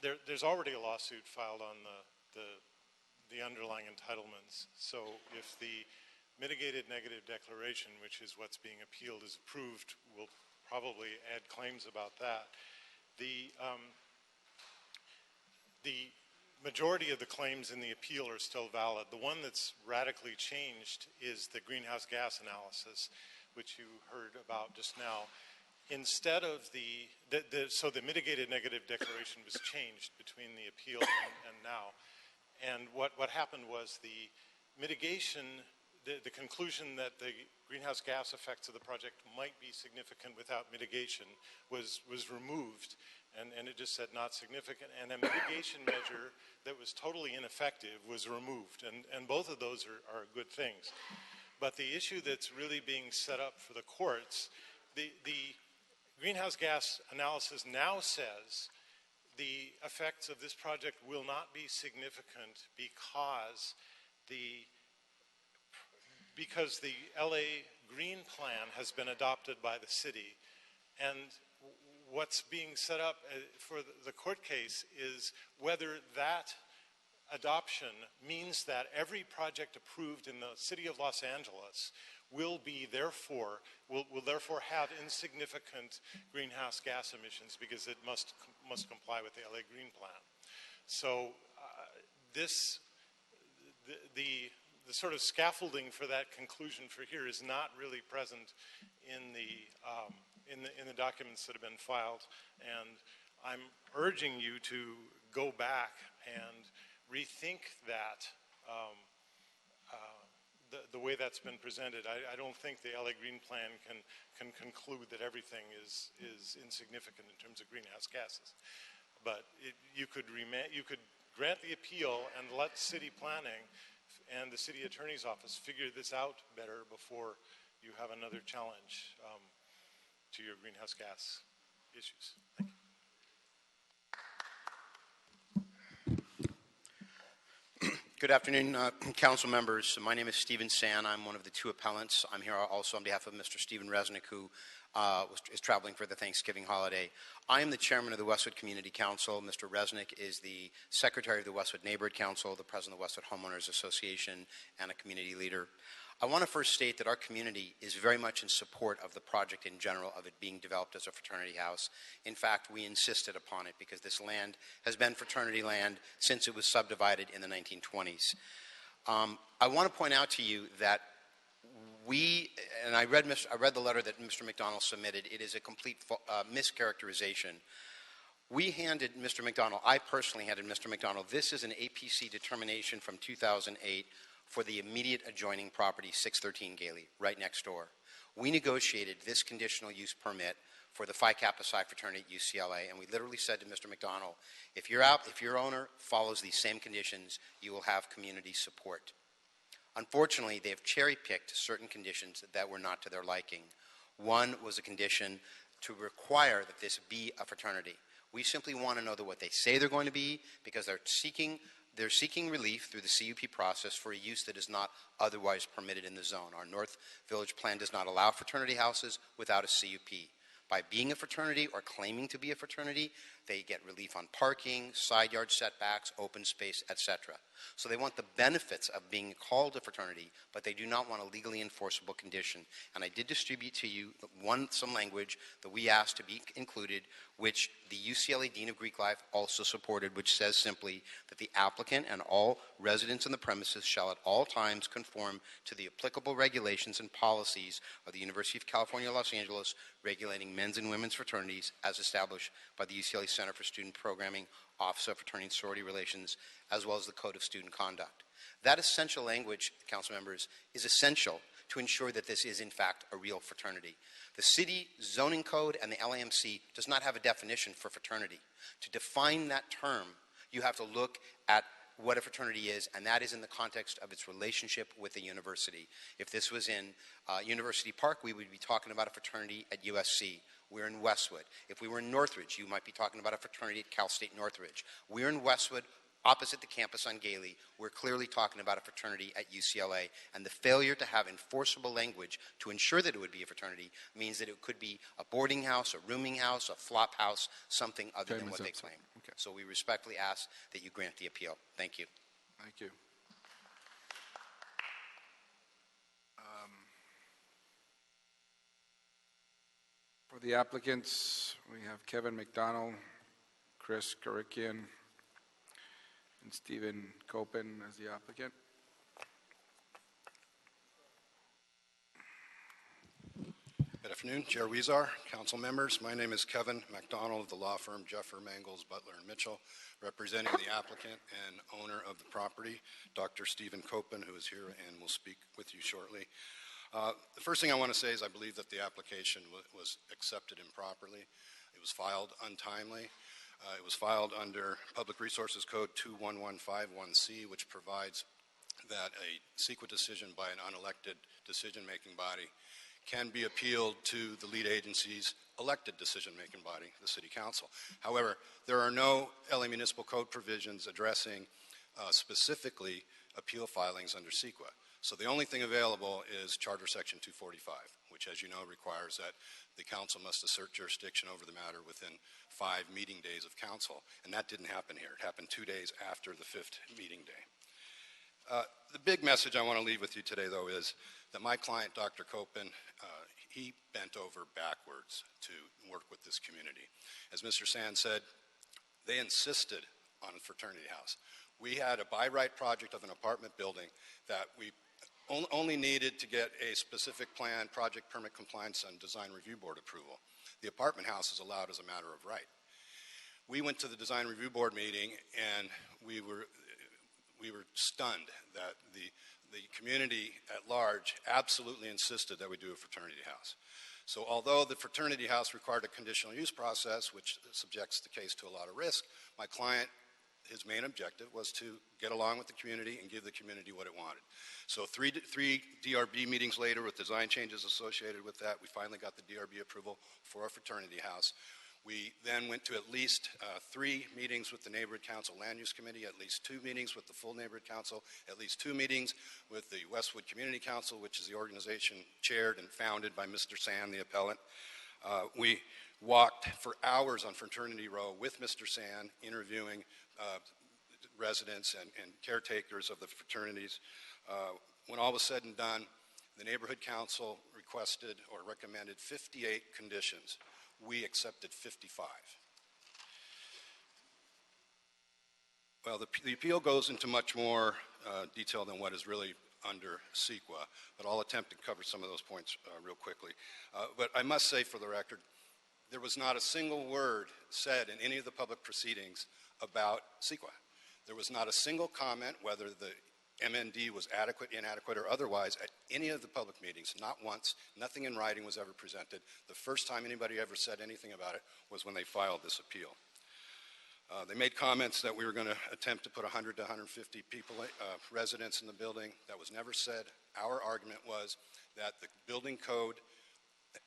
S13: There's already a lawsuit filed on the underlying entitlements. So if the mitigated negative declaration, which is what's being appealed, is approved, we'll probably add claims about that. The majority of the claims in the appeal are still valid. The one that's radically changed is the greenhouse gas analysis, which you heard about just now. Instead of so the mitigated negative declaration was changed between the appeal and now. And what happened was the mitigation, the conclusion that the greenhouse gas effects of the project might be significant without mitigation was removed, and it just said not significant. And a mitigation measure that was totally ineffective was removed, and both of those are good things. But the issue that's really being set up for the courts, greenhouse gas analysis now says the effects of this project will not be significant because the LA Green Plan has been adopted by the city. And what's being set up for the court case is whether that adoption means that every project approved in the city of Los Angeles will therefore have insignificant greenhouse gas emissions because it must comply with the LA Green Plan. So the sort of scaffolding for that conclusion for here is not really present in the documents that have been filed, and I'm urging you to go back and rethink that the way that's been presented. I don't think the LA Green Plan can conclude that everything is insignificant in terms of greenhouse gases, but you could grant the appeal and let city planning and the city attorney's office figure this out better before you have another challenge to your greenhouse gas issues. Thank you.
S14: Good afternoon, council members. My name is Stephen San. I'm one of the two appellants. I'm here also on behalf of Mr. Stephen Resnick, who is traveling for the Thanksgiving holiday. I am the chairman of the Westwood Community Council. Mr. Resnick is the secretary of the Westwood Neighborhood Council, the president of the Westwood Homeowners Association, and a community leader. I want to first state that our community is very much in support of the project in general, of it being developed as a fraternity house. In fact, we insisted upon it because this land has been fraternity land since it was subdivided in the 1920s. I want to point out to you that I read the letter that Mr. McDonald submitted. It is a complete mischaracterization. We handed Mr. McDonald, I personally handed Mr. McDonald, this is an APC determination from 2008 for the immediate adjoining property, 613 Gailey, right next door. We negotiated this conditional use permit for the Phi Kappa Psi fraternity at UCLA, and we literally said to Mr. McDonald, if your owner follows these same conditions, you will have community support. Unfortunately, they have cherry-picked certain conditions that were not to their liking. One was a condition to require that this be a fraternity. We simply want to know that what they say they're going to be, because they're seeking relief through the CUP process for a use that is not otherwise permitted in the zone. Our North Village Plan does not allow fraternity houses without a CUP. By being a fraternity or claiming to be a fraternity, they get relief on parking, side yard setbacks, open space, etc. So they want the benefits of being called a fraternity, but they do not want a legally enforceable condition. And I did distribute to you some language that we asked to be included, which the UCLA Dean of Greek Life also supported, which says simply that the applicant and all residents on the premises shall at all times conform to the applicable regulations and policies of the University of California, Los Angeles, regulating men's and women's fraternities as established by the UCLA Center for Student Programming, Office of Fraternity and Sorority Relations, as well as the Code of Student Conduct. That essential language, council members, is essential to ensure that this is in fact a real fraternity. The city zoning code and the LAMC does not have a definition for fraternity. To define that term, you have to look at what a fraternity is, and that is in the context of its relationship with the university. If this was in University Park, we would be talking about a fraternity at USC. We're in Westwood. If we were in Northridge, you might be talking about a fraternity at Cal State Northridge. We're in Westwood, opposite the campus on Gailey. We're clearly talking about a fraternity at UCLA, and the failure to have enforceable language to ensure that it would be a fraternity means that it could be a boarding house, a rooming house, a flop house, something other than what they claim. Okay. So we respectfully ask that you grant the appeal. Thank you.
S1: Thank you. For the applicants, we have Kevin McDonald, Chris Karikian, and Stephen Copen as the applicant.
S15: Good afternoon, Chair Weezar, council members. My name is Kevin McDonald of the law firm Jeffer, Mangles, Butler, and Mitchell, representing the applicant and owner of the property, Dr. Stephen Copen, who is here and will speak with you shortly. The first thing I want to say is I believe that the application was accepted improperly. It was filed untimely. It was filed under Public Resources Code 21151C, which provides that a CEQA decision by an unelected decision-making body can be appealed to the lead agency's elected decision-making body, the City Council. However, there are no LA Municipal Code provisions addressing specifically appeal filings under CEQA. So the only thing available is Charter Section 245, which, as you know, requires that the council must assert jurisdiction over the matter within 5 meeting days of council. And that didn't happen here. It happened 2 days after the 5th meeting day. The big message I want to leave with you today, though, is that my client, Dr. Copen, he bent over backwards to work with this community. As Mr. Sand said, they insisted on a fraternity house. We had a by right project of an apartment building that we only needed to get a specific plan, project permit compliance, and design review board approval. The apartment house is allowed as a matter of right. We went to the design review board meeting, and we were stunned that the community at large absolutely insisted that we do a fraternity house. So although the fraternity house required a conditional use process, which subjects the case to a lot of risk, my client, his main objective was to get along with the community and give the community what it wanted. So three DRB meetings later with design changes associated with that, we finally got the DRB approval for a fraternity house. We then went to at least 3 meetings with the Neighborhood Council Land Use Committee, at least 2 meetings with the full Neighborhood Council, at least 2 meetings with the Westwood Community Council, which is the organization chaired and founded by Mr. Sand, the appellant. We walked for hours on Fraternity Row with Mr. Sand, interviewing residents and caretakers of the fraternities. When all was said and done, the Neighborhood Council requested or recommended 58 conditions. We accepted 55. Well, the appeal goes into much more detail than what is really under CEQA, but I'll attempt to cover some of those points real quickly. But I must say for the record, there was not a single word said in any of the public proceedings about CEQA. There was not a single comment whether the MND was adequate, inadequate, or otherwise at any of the public meetings, not once. Nothing in writing was ever presented. The first time anybody ever said anything about it was when they filed this appeal. They made comments that we were going to attempt to put 100 to 150 people, residents in the building. That was never said. Our argument was that the building code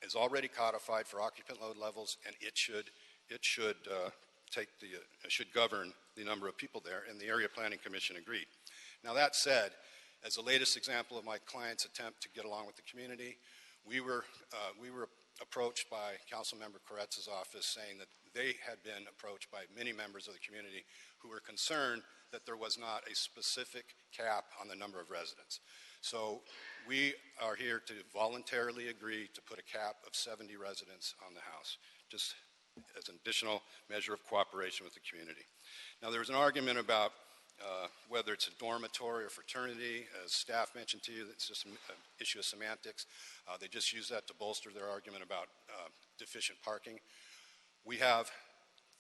S15: is already codified for occupant load levels, and it should govern the number of people there, and the Area Planning Commission agreed. Now that said, as the latest example of my client's attempt to get along with the community, we were approached by Councilmember Koretz's office saying that they had been approached by many members of the community who were concerned that there was not a specific cap on the number of residents. So we are here to voluntarily agree to put a cap of 70 residents on the house, just as an additional measure of cooperation with the community. Now there was an argument about whether it's a dormitory or fraternity. As staff mentioned to you, it's just an issue of semantics. They just use that to bolster their argument about deficient parking. We have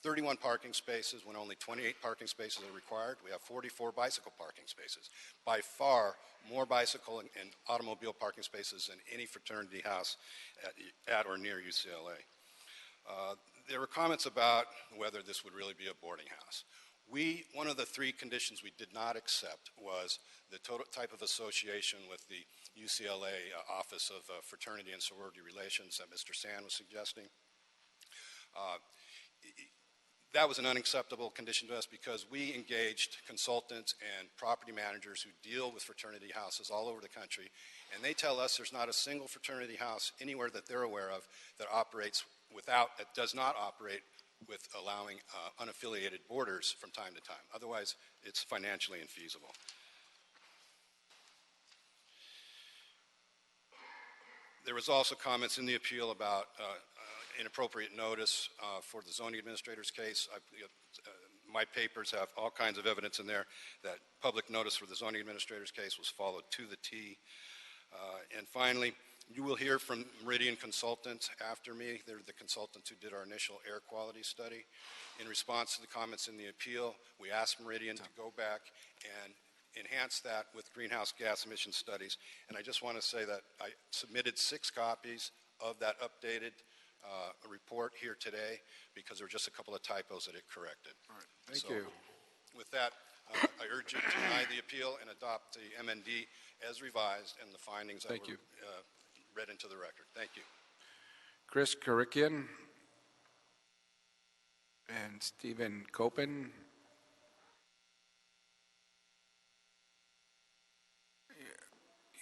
S15: 31 parking spaces when only 28 parking spaces are required. We have 44 bicycle parking spaces. By far more bicycle and automobile parking spaces than any fraternity house at or near UCLA. There were comments about whether this would really be a boarding house. One of the 3 conditions we did not accept was the total type of association with the UCLA Office of Fraternity and Sorority Relations that Mr. Sand was suggesting. That was an unacceptable condition to us because we engaged consultants and property managers who deal with fraternity houses all over the country, and they tell us there's not a single fraternity house anywhere that they're aware of that does not operate with allowing unaffiliated boarders from time to time. Otherwise, it's financially infeasible. There was also comments in the appeal about inappropriate notice for the zoning administrator's case. My papers have all kinds of evidence in there that public notice for the zoning administrator's case was followed to the T. And finally, you will hear from Meridian Consultants after me. They're the consultants who did our initial air quality study. In response to the comments in the appeal, we asked Meridian to go back and enhance that with greenhouse gas emission studies. And I just want to say that I submitted 6 copies of that updated report here today because there were just a couple of typos that it corrected.
S1: All right, thank you.
S15: With that, I urge you to deny the appeal and adopt the MND as revised and the findings that were read into the record. Thank you.
S1: Chris Karikian and Stephen Copen.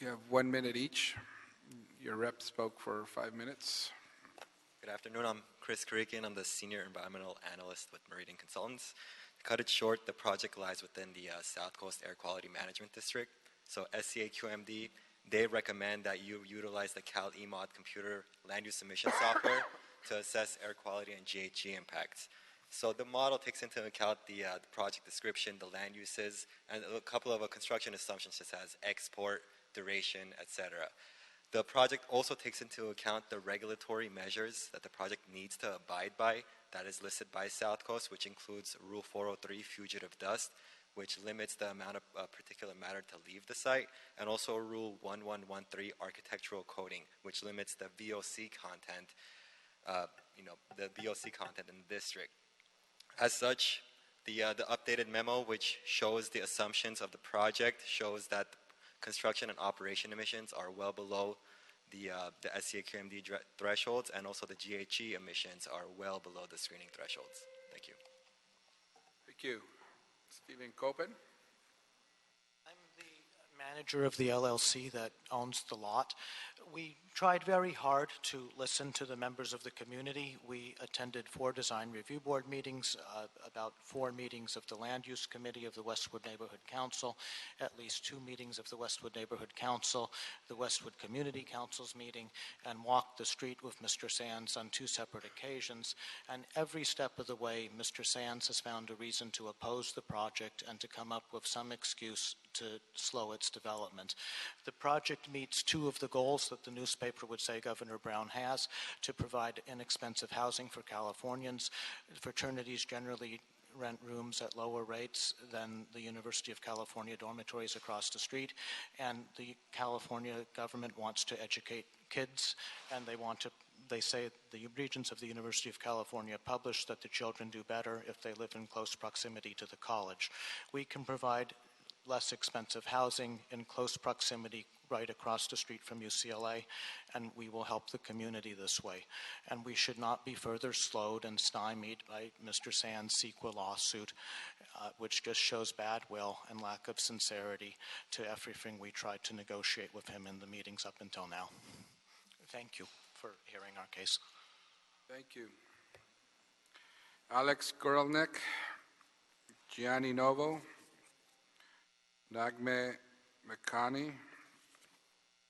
S1: You have 1 minute each. Your rep spoke for 5 minutes.
S2: Good afternoon. I'm Chris Karikian. I'm the Senior Environmental Analyst with Meridian Consultants. To cut it short, the project lies within the South Coast Air Quality Management District. So SCA QMD, they recommend that you utilize the Cal EMOD computer land use emission software to assess air quality and GHG impacts. So the model takes into account the project description, the land uses, and a couple of construction assumptions such as export, duration, etc. The project also takes into account the regulatory measures that the project needs to abide by that is listed by South Coast, which includes Rule 403, fugitive dust, which limits the amount of particulate matter to leave the site, and also Rule 1113, architectural coating, which limits the VOC content, the VOC content in the district. As such, the updated memo, which shows the assumptions of the project, shows that construction and operation emissions are well below the SCA QMD thresholds, and also the GHG emissions are well below the screening thresholds. Thank you.
S1: Thank you. Stephen Copen.
S16: I'm the manager of the LLC that owns the lot. We tried very hard to listen to the members of the community. We attended 4 design review board meetings, about 4 meetings of the Land Use Committee of the Westwood Neighborhood Council, at least 2 meetings of the Westwood Neighborhood Council, the Westwood Community Council's meeting, and walked the street with Mr. Sands on 2 separate occasions. And every step of the way, Mr. Sands has found a reason to oppose the project and to come up with some excuse to slow its development. The project meets 2 of the goals that the newspaper would say Governor Brown has: to provide inexpensive housing for Californians. Fraternities generally rent rooms at lower rates than the University of California dormitories across the street, and the California government wants to educate kids, and they say the regents of the University of California publish that the children do better if they live in close proximity to the college. We can provide less expensive housing in close proximity right across the street from UCLA, and we will help the community this way. And we should not be further slowed and stymied by Mr. Sands' CEQA lawsuit, which just shows bad will and lack of sincerity to everything we tried to negotiate with him in the meetings up until now. Thank you for hearing our case.
S1: Thank you. Alex Gorelnik, Gianni Novo, Nagme Makani.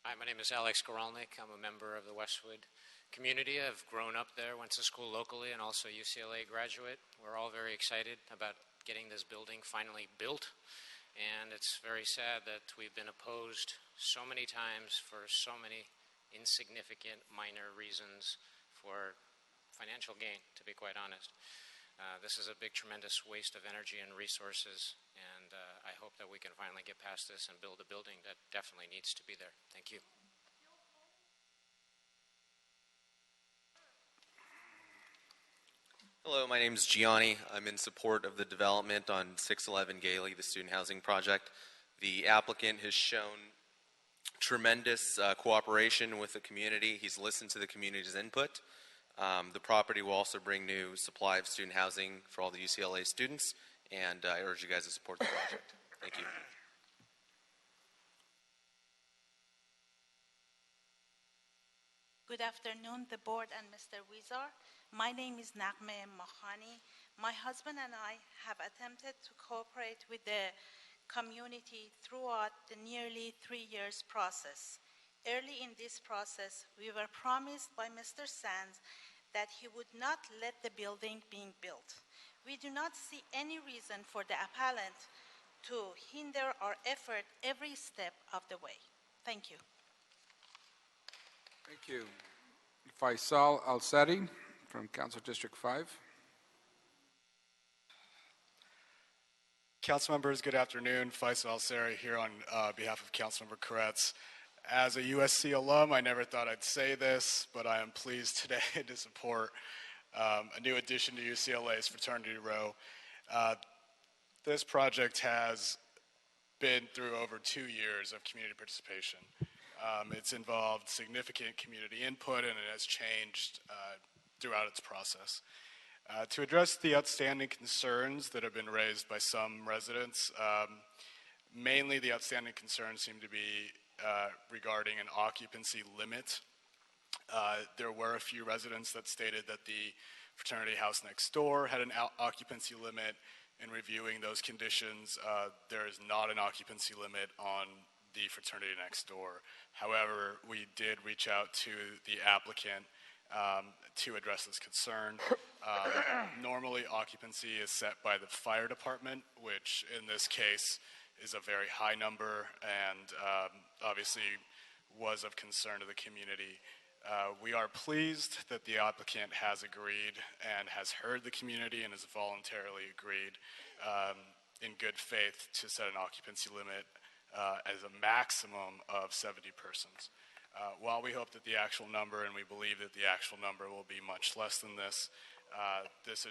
S17: Hi, my name is Alex Gorelnik. I'm a member of the Westwood community. I've grown up there, went to school locally, and also UCLA graduate. We're all very excited about getting this building finally built, and it's very sad that we've been opposed so many times for so many insignificant, minor reasons for financial gain, to be quite honest. This is a big, tremendous waste of energy and resources, and I hope that we can finally get past this and build a building that definitely needs to be there. Thank you.
S18: Hello, my name is Gianni. I'm in support of the development on 611 Gailey, the student housing project. The applicant has shown tremendous cooperation with the community. He's listened to the community's input. The property will also bring new supply of student housing for all the UCLA students, and I urge you guys to support the project. Thank you.
S19: Good afternoon, the board and Mr. Wizar. My name is Nagme Makhani. My husband and I have attempted to cooperate with the community throughout the nearly 3 years process. Early in this process, we were promised by Mr. Sands that he would not let the building being built. We do not see any reason for the appellant to hinder our effort every step of the way. Thank you.
S1: Thank you. Faisal Al-Sadi from Council District 5.
S20: Council members, good afternoon. Faisal Al-Sari here on behalf of Councilmember Koretz. As a USC alum, I never thought I'd say this, but I am pleased today to support a new addition to UCLA's Fraternity Row. This project has been through over 2 years of community participation. It's involved significant community input, and it has changed throughout its process. To address the outstanding concerns that have been raised by some residents, mainly the outstanding concerns seem to be regarding an occupancy limit. There were a few residents that stated that the fraternity house next door had an occupancy limit. In reviewing those conditions, there is not an occupancy limit on the fraternity next door. However, we did reach out to the applicant to address this concern. Normally, occupancy is set by the fire department, which in this case is a very high number and obviously was of concern to the community. We are pleased that the applicant has agreed and has heard the community and has voluntarily agreed in good faith to set an occupancy limit as a maximum of 70 persons. While we hope that the actual number, and we believe that the actual number will be much less than this, this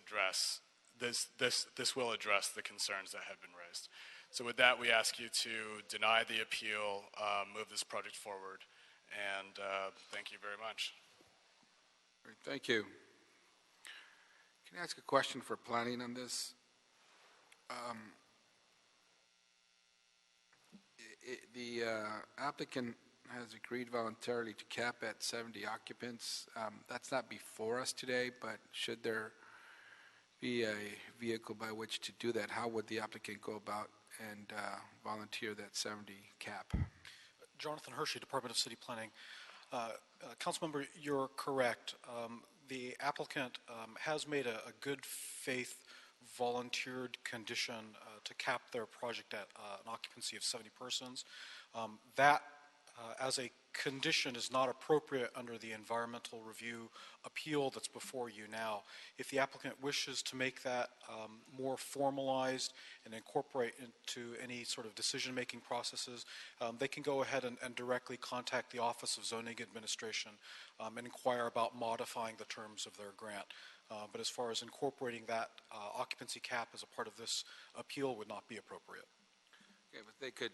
S20: will address the concerns that have been raised. So with that, we ask you to deny the appeal, move this project forward, and thank you very much.
S1: Great, thank you. Can I ask a question for planning on this? The applicant has agreed voluntarily to cap at 70 occupants. That's not before us today, but should there be a vehicle by which to do that, how would the applicant go about and volunteer that 70 cap?
S12: Jonathan Hershey, Department of City Planning. Councilmember, you're correct. The applicant has made a good faith volunteered condition to cap their project at an occupancy of 70 persons. That, as a condition, is not appropriate under the environmental review appeal that's before you now. If the applicant wishes to make that more formalized and incorporate into any sort of decision-making processes, they can go ahead and directly contact the Office of Zoning Administration and inquire about modifying the terms of their grant. But as far as incorporating that occupancy cap as a part of this appeal would not be appropriate.
S1: Okay, but they could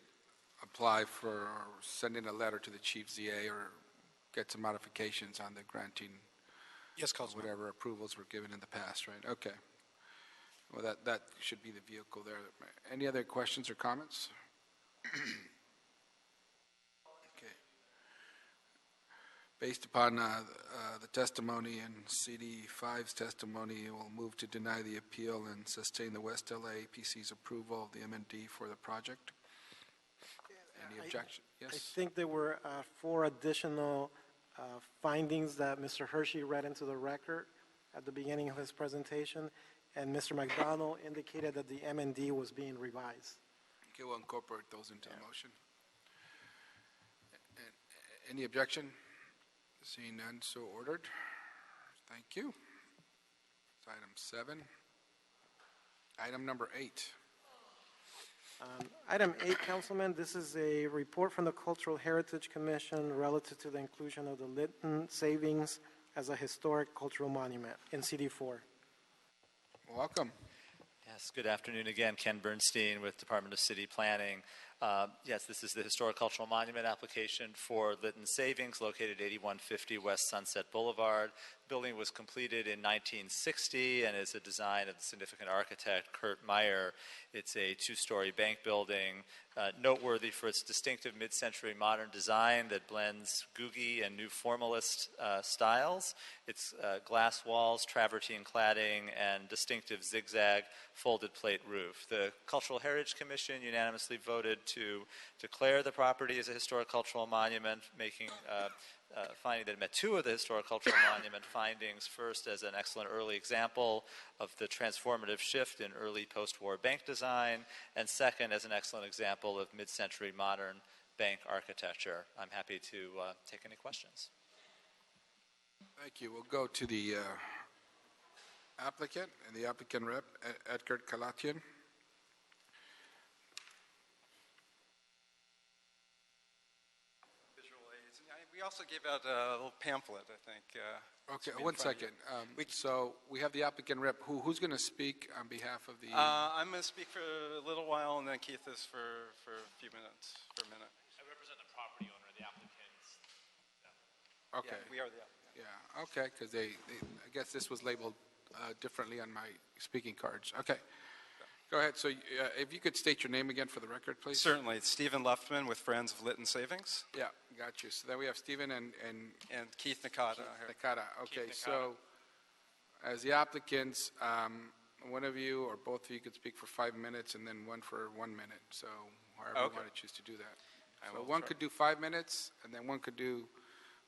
S1: apply for sending a letter to the chief ZA or get some modifications on the granting.
S12: Yes, Councilman.
S1: Whatever approvals were given in the past, right? Okay. Well, that should be the vehicle there. Any other questions or comments? Okay. Based upon the testimony and CD5's testimony, we'll move to deny the appeal and sustain the West LA APC's approval of the MND for the project. Any objection? Yes.
S8: I think there were 4 additional findings that Mr. Hershey read into the record at the beginning of his presentation, and Mr. McDonald indicated that the MND was being revised.
S1: Okay, we'll incorporate those into the motion. Any objection? Seeing none, so ordered. Thank you. It's item 7. Item number 8.
S8: Item 8, Councilman, this is a report from the Cultural Heritage Commission relative to the inclusion of the Lytton Savings as a historic cultural monument in CD4.
S1: Welcome.
S3: Yes, good afternoon again. Ken Bernstein with Department of City Planning. Yes, this is the Historic Cultural Monument application for Lytton Savings, located 8150 West Sunset Boulevard. The building was completed in 1960 and is a design of the significant architect Kurt Meyer. It's a 2-story bank building, noteworthy for its distinctive mid-century modern design that blends Googie and new formalist styles. Its glass walls, travertine cladding, and distinctive zigzag folded plate roof. The Cultural Heritage Commission unanimously voted to declare the property as a historic cultural monument, making finding that it met 2 of the historic cultural monument findings. First, as an excellent early example of the transformative shift in early post-war bank design, and second, as an excellent example of mid-century modern bank architecture. I'm happy to take any questions.
S1: Thank you. We'll go to the applicant and the applicant rep, Edgar Kalatian.
S4: We also gave out a little pamphlet, I think.
S1: Okay, one second. So we have the applicant rep. Who's going to speak on behalf of the?
S4: I'm going to speak for a little while, and then Keith is for a few minutes, for a minute.
S5: I represent the property owner, the applicant.
S1: Okay.
S4: Yeah, we are the
S1: Yeah, okay, because I guess this was labeled differently on my speaking cards. Okay. Go ahead. So if you could state your name again for the record, please.
S4: Certainly. It's Stephen Luftman with Friends of Lytton Savings.
S1: Yeah, got you. So then we have Stephen and
S4: Keith Nakata.
S1: Nakata. Okay,
S4: Keith Nakata.
S1: so as the applicants, one of you or both of you could speak for 5 minutes and then one for 1 minute. So however you want to choose to do that. So one could do 5 minutes and then one could do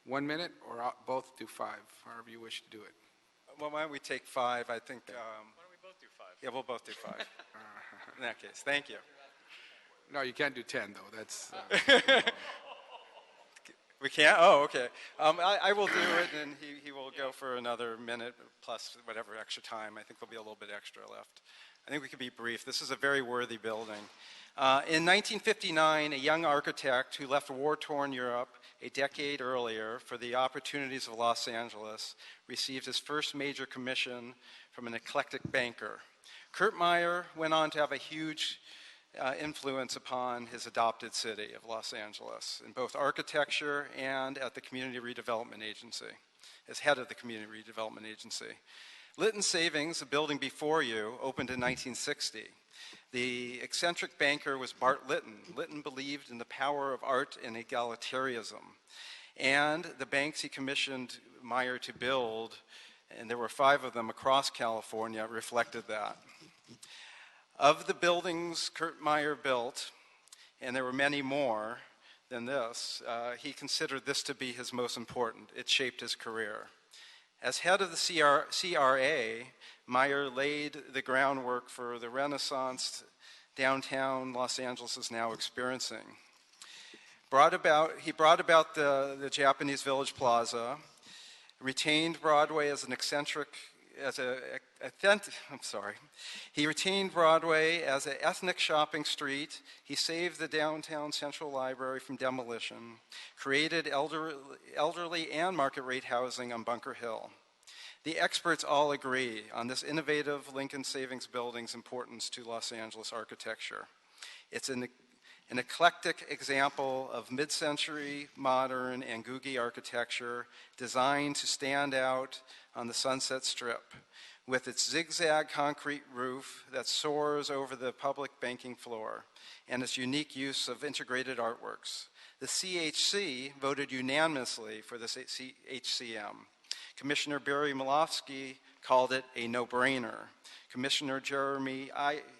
S1: 1 minute, or both do 5, however you wish to do it.
S4: Well, why don't we take 5? I think.
S3: Why don't we both do 5?
S4: Yeah, we'll both do 5. In that case, thank you.
S1: No, you can't do 10, though. That's.
S4: We can't? Oh, okay. I will do it, and he will go for another minute plus whatever extra time. I think there'll be a little bit extra left. I think we can be brief. This is a very worthy building. In 1959, a young architect who left war-torn Europe a decade earlier for the opportunities of Los Angeles received his first major commission from an eclectic banker. Kurt Meyer went on to have a huge influence upon his adopted city of Los Angeles in both architecture and at the Community Redevelopment Agency, as head of the Community Redevelopment Agency. Lytton Savings, the building before you, opened in 1960. The eccentric banker was Bart Lytton. Lytton believed in the power of art and egalitarianism. And the banks he commissioned Meyer to build, and there were 5 of them across California, reflected that. Of the buildings Kurt Meyer built, and there were many more than this, he considered this to be his most important. It shaped his career. As head of the CRA, Meyer laid the groundwork for the Renaissance downtown Los Angeles is now experiencing. He brought about the Japanese Village Plaza, retained Broadway as an He retained Broadway as an ethnic shopping street. He saved the downtown Central Library from demolition, created elderly and market rate housing on Bunker Hill. The experts all agree on this innovative Lincoln Savings building's importance to Los Angeles architecture. It's an eclectic example of mid-century, modern, and googie architecture designed to stand out on the Sunset Strip, with its zigzag concrete roof that soars over the public banking floor and its unique use of integrated artworks. The CHC voted unanimously for this HCM. Commissioner Barry Malofsky called it a no-brainer. Commissioner Jeremy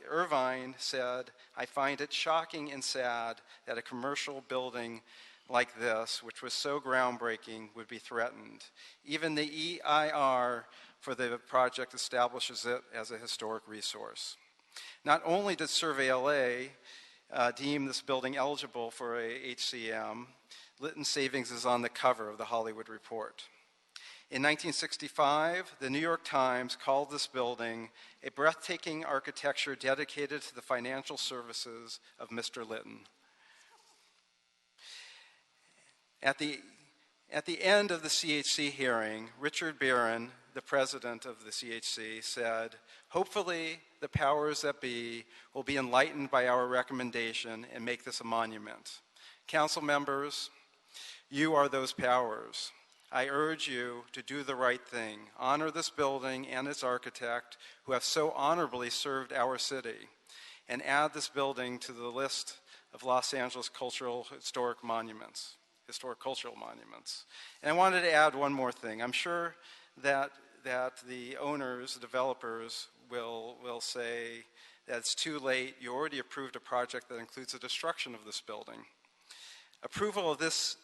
S4: Irvine said, "I find it shocking and sad that a commercial building like this, which was so groundbreaking, would be threatened. Even the EIR for the project establishes it as a historic resource." Not only did Survey LA deem this building eligible for a HCM, Lytton Savings is on the cover of the Hollywood Report. In 1965, the New York Times called this building a breathtaking architecture dedicated to the financial services of Mr. Lytton. At the end of the CHC hearing, Richard Barron, the president of the CHC, said, "Hopefully the powers that be will be enlightened by our recommendation and make this a monument." Council members, you are those powers. I urge you to do the right thing, honor this building and its architect who have so honorably served our city, and add this building to the list of Los Angeles historic cultural monuments. And I wanted to add one more thing. I'm sure that the owners, the developers, will say that it's too late. You already approved a project that includes the destruction of this building. Approval of this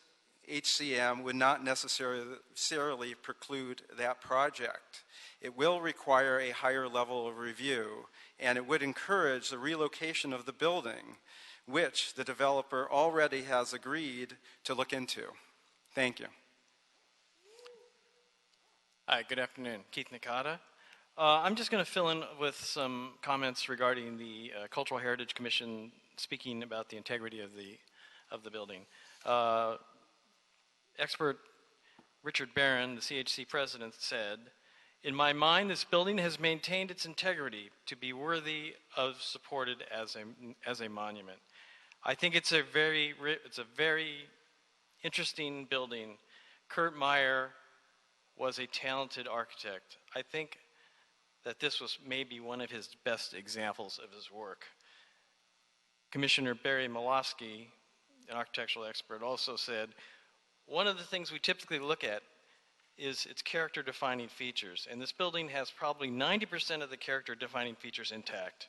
S4: HCM would not necessarily preclude that project. It will require a higher level of review, and it would encourage the relocation of the building, which the developer already has agreed to look into. Thank you.
S5: Hi, good afternoon. Keith Nakata. I'm just going to fill in with some comments regarding the Cultural Heritage Commission speaking about the integrity of the building. Expert Richard Barron, the CHC president, said, "In my mind, this building has maintained its integrity to be worthy of supported as a monument." I think it's a very interesting building Kurt Meyer was a talented architect. I think that this was maybe one of his best examples of his work. Commissioner Barry Malosky, an architectural expert, also said, one of the things we typically look at is its character-defining features, and this building has probably 90% of the character-defining features intact.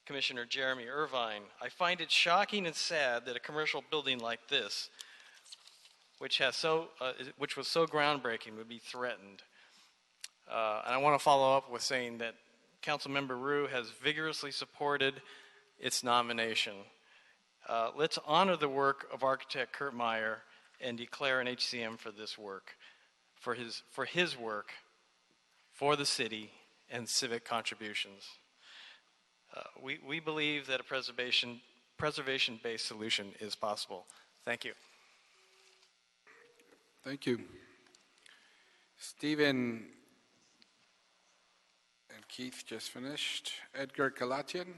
S5: Commissioner Jeremy Irvine, I find it shocking and sad that a commercial building like this, which was so groundbreaking, would be threatened. And I want to follow up with saying that Councilmember Rue has vigorously supported its nomination. Let's honor the work of architect Kurt Meyer and declare an HCM for this work, for his work, for the city, and civic contributions. We believe that a preservation-based solution is possible. Thank you.
S1: Thank you. Stephen and Keith just finished. Edgar Kalatian.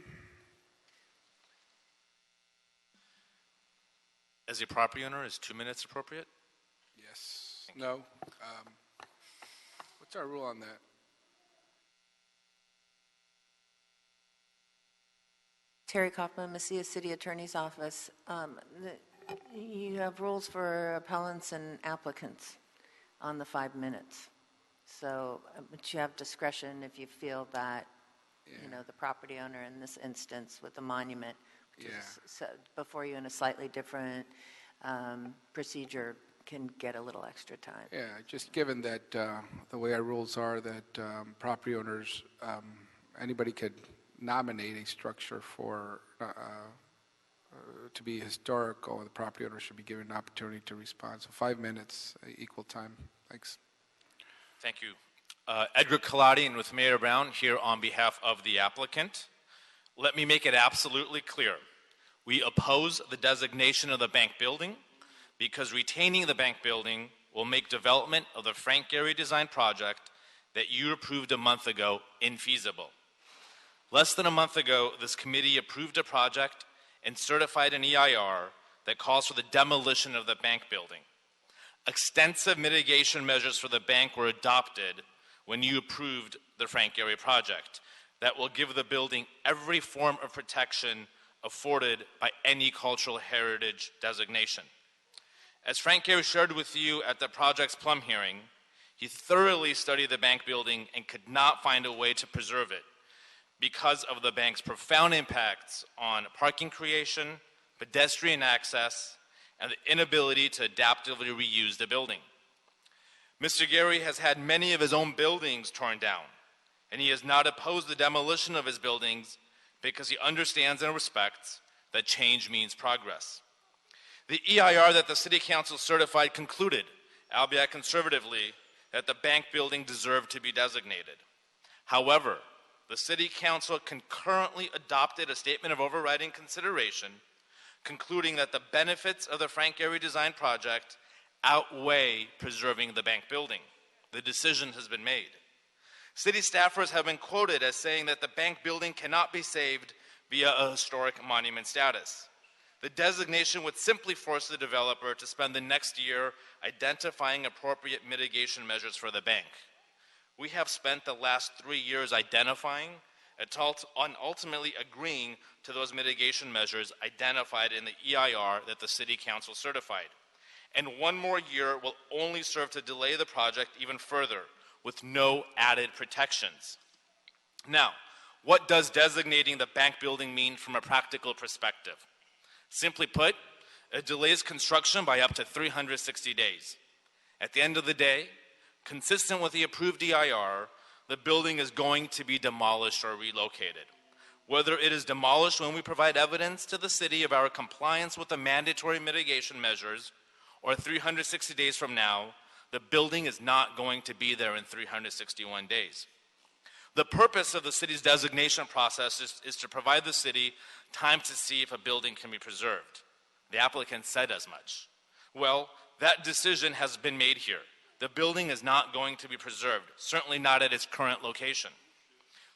S6: As a property owner, is 2 minutes appropriate?
S1: Yes. No. What's our rule on that?
S7: Terry Kaufman, Messiah City Attorney's Office. You have rules for appellants and applicants on the 5 minutes. So, but you have discretion if you feel that, you know, the property owner in this instance with the monument, which is before you in a slightly different procedure, can get a little extra time.
S1: Yeah, just given that the way our rules are that property owners, anybody could nominate a structure for to be historical, the property owner should be given an opportunity to respond. So 5 minutes, equal time. Thanks.
S6: Thank you. Edgar Kalatian with Mayor Brown here on behalf of the applicant. Let me make it absolutely clear. We oppose the designation of the bank building because retaining the bank building will make development of the Frank Gehry design project that you approved a month ago infeasible. Less than a month ago, this committee approved a project and certified an EIR that calls for the demolition of the bank building. Extensive mitigation measures for the bank were adopted when you approved the Frank Gehry project that will give the building every form of protection afforded by any cultural heritage designation. As Frank Gehry shared with you at the project's plum hearing, he thoroughly studied the bank building and could not find a way to preserve it because of the bank's profound impacts on parking creation, pedestrian access, and the inability to adaptively reuse the building. Mr. Gehry has had many of his own buildings torn down, and he has not opposed the demolition of his buildings because he understands and respects that change means progress. The EIR that the City Council certified concluded, albeit conservatively, that the bank building deserved to be designated. However, the City Council concurrently adopted a statement of overriding consideration, concluding that the benefits of the Frank Gehry design project outweigh preserving the bank building. The decision has been made. City staffers have been quoted as saying that the bank building cannot be saved via a historic monument status. The designation would simply force the developer to spend the next year identifying appropriate mitigation measures for the bank. We have spent the last 3 years identifying and ultimately agreeing to those mitigation measures identified in the EIR that the City Council certified. And 1 more year will only serve to delay the project even further with no added protections. Now, what does designating the bank building mean from a practical perspective? Simply put, it delays construction by up to 360 days. At the end of the day, consistent with the approved EIR, the building is going to be demolished or relocated. Whether it is demolished when we provide evidence to the city of our compliance with the mandatory mitigation measures, or 360 days from now, the building is not going to be there in 361 days. The purpose of the city's designation process is to provide the city time to see if a building can be preserved. The applicant said as much. Well, that decision has been made here. The building is not going to be preserved, certainly not at its current location.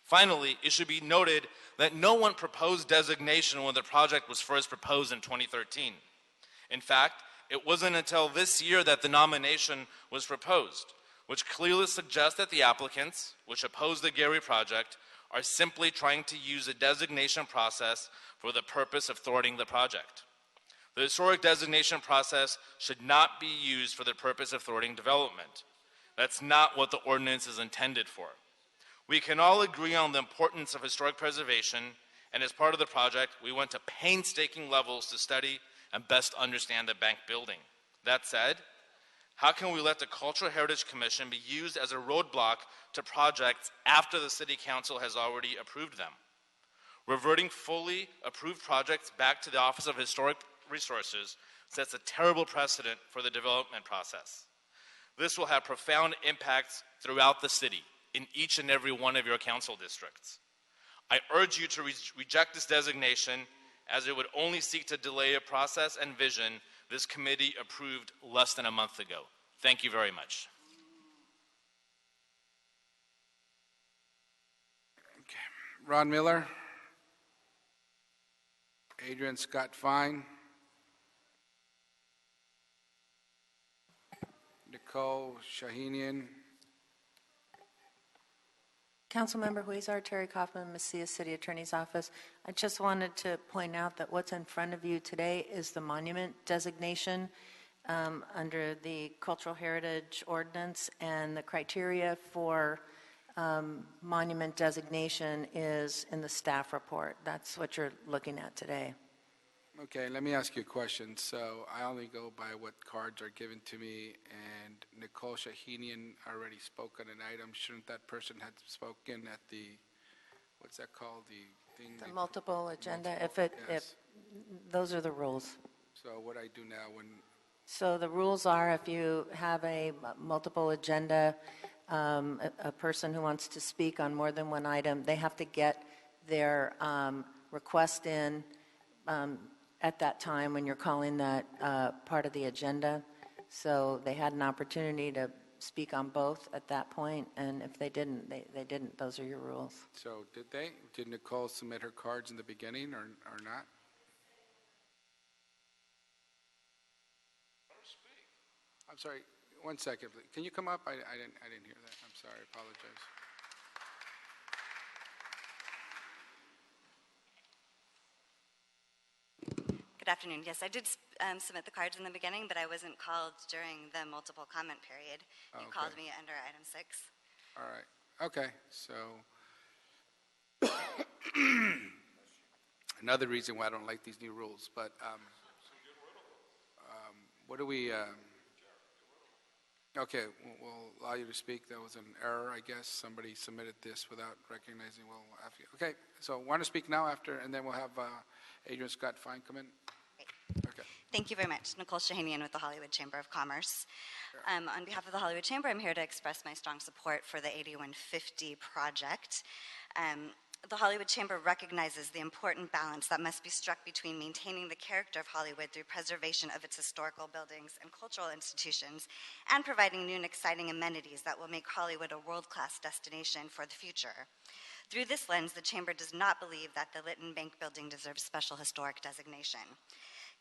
S6: Finally, it should be noted that no one proposed designation when the project was first proposed in 2013. In fact, it wasn't until this year that the nomination was proposed, which clearly suggests that the applicants, which oppose the Gary project, are simply trying to use a designation process for the purpose of thwarting the project. The historic designation process should not be used for the purpose of thwarting development. That's not what the ordinance is intended for. We can all agree on the importance of historic preservation, and as part of the project, we went to painstaking levels to study and best understand the bank building. That said, how can we let the Cultural Heritage Commission be used as a roadblock to projects after the City Council has already approved them? Reverting fully approved projects back to the Office of Historic Resources sets a terrible precedent for the development process. This will have profound impacts throughout the city, in each and every one of your council districts. I urge you to reject this designation, as it would only seek to delay a process and vision this committee approved less than a month ago. Thank you very much.
S1: Okay. Ron Miller. Adrian Scott Fine. Nicole Shahinian.
S7: Councilmember Huizar, Terry Kaufman, Mesilla City Attorney's Office. I just wanted to point out that what's in front of you today is the monument designation under the Cultural Heritage Ordinance, and the criteria for monument designation is in the staff report. That's what you're looking at today.
S1: Okay, let me ask you a question. So I only go by what cards are given to me, and Nicole Shahinian already spoke on an item. Shouldn't that person have spoken at the, what's that called, the thing?
S7: The multiple agenda,
S1: multiple,
S7: if those are the rules.
S1: So what I do now when...
S7: So the rules are, if you have a multiple agenda, a person who wants to speak on more than one item, they have to get their request in at that time when you're calling that part of the agenda. So they had an opportunity to speak on both at that point, and if they didn't, they didn't. Those are your rules.
S1: So did they? Did Nicole submit her cards in the beginning or not? I'm sorry, 1 second, please. Can you come up? I didn't hear that. I'm sorry, I apologize.
S21: Good afternoon. Yes, I did submit the cards in the beginning, but I wasn't called during the multiple comment period. You
S1: Okay.
S21: called me under item 6.
S1: All right. Okay. So another reason why I don't like these new rules, but what do we? Okay, we'll allow you to speak. That was an error, I guess. Somebody submitted this without recognizing. We'll have you. Okay. So want to speak now after, and then we'll have Adrian Scott Fine come in. Okay.
S21: Thank you very much. Nicole Shahinian with the Hollywood Chamber of Commerce. On behalf of the Hollywood Chamber, I'm here to express my strong support for the 8150 project. The Hollywood Chamber recognizes the important balance that must be struck between maintaining the character of Hollywood through preservation of its historical buildings and cultural institutions, and providing new and exciting amenities that will make Hollywood a world-class destination for the future. Through this lens, the Chamber does not believe that the Lytton Bank Building deserves special historic designation.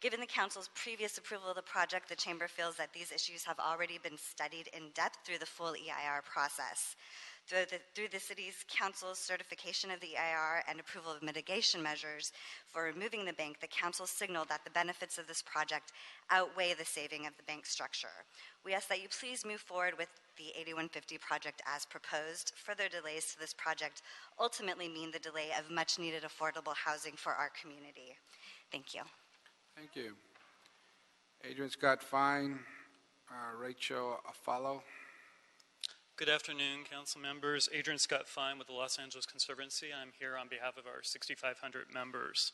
S21: Given the Council's previous approval of the project, the Chamber feels that these issues have already been studied in depth through the full EIR process. Through the City's Council's certification of the EIR and approval of mitigation measures for removing the bank, the Council signaled that the benefits of this project outweigh the saving of the bank structure. We ask that you please move forward with the 8150 project as proposed. Further delays to this project ultimately mean the delay of much-needed affordable housing for our community. Thank you.
S1: Thank you. Adrian Scott Fine, Rachel Afalo.
S22: Good afternoon, council members. Adrian Scott Fine with the Los Angeles Conservancy. I'm here on behalf of our 6,500 members.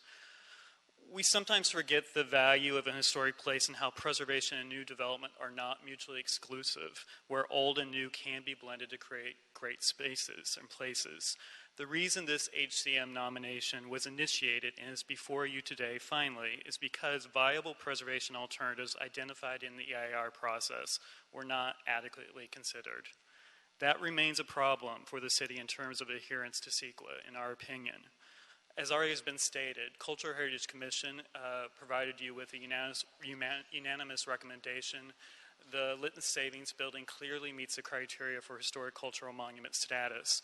S22: We sometimes forget the value of a historic place and how preservation and new development are not mutually exclusive, where old and new can be blended to create great spaces and places. The reason this HCM nomination was initiated and is before you today, finally, is because viable preservation alternatives identified in the EIR process were not adequately considered. That remains a problem for the city in terms of adherence to CEQA, in our opinion. As already has been stated, Cultural Heritage Commission provided you with a unanimous recommendation. The Lytton Savings Building clearly meets the criteria for historic cultural monument status.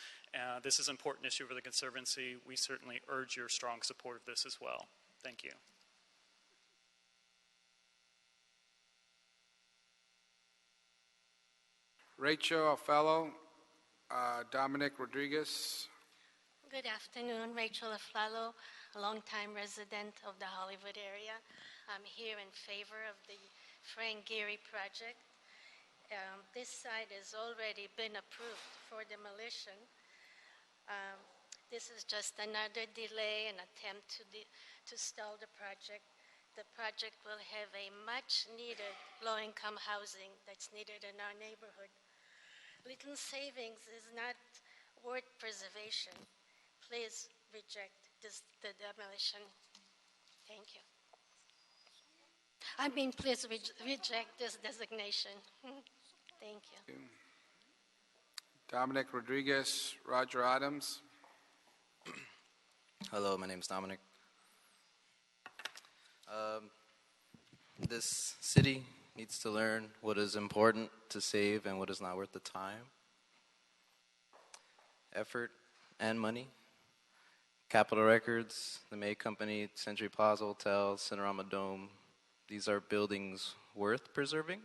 S22: This is an important issue for the Conservancy. We certainly urge your strong support of this as well. Thank you.
S1: Rachel Affello, Dominic Rodriguez.
S9: Good afternoon, Rachel Aflalo, a longtime resident of the Hollywood area. I'm here in favor of the Frank Gehry project. This site has already been approved for demolition. This is just another delay, an attempt to stall the project. The project will have a much needed low-income housing that's needed in our neighborhood. Lytton Savings is not worth preservation. Please reject the demolition. Thank you. I mean, please reject this designation. Thank you.
S1: Dominic Rodriguez, Roger Adams.
S10: Hello, my name is Dominic. This city needs to learn what is important to save and what is not worth the time, effort, and money. Capitol Records, the May Company, Century Plaza Hotel, Cinerama Dome, these are buildings worth preserving.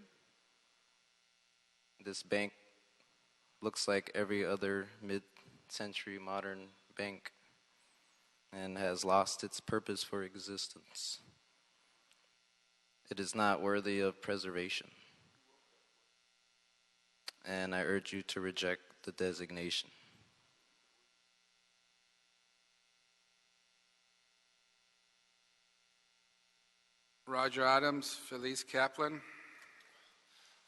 S10: This bank looks like every other mid-century modern bank and has lost its purpose for existence. It is not worthy of preservation. And I urge you to reject the designation.
S1: Roger Adams, Felice Kaplan.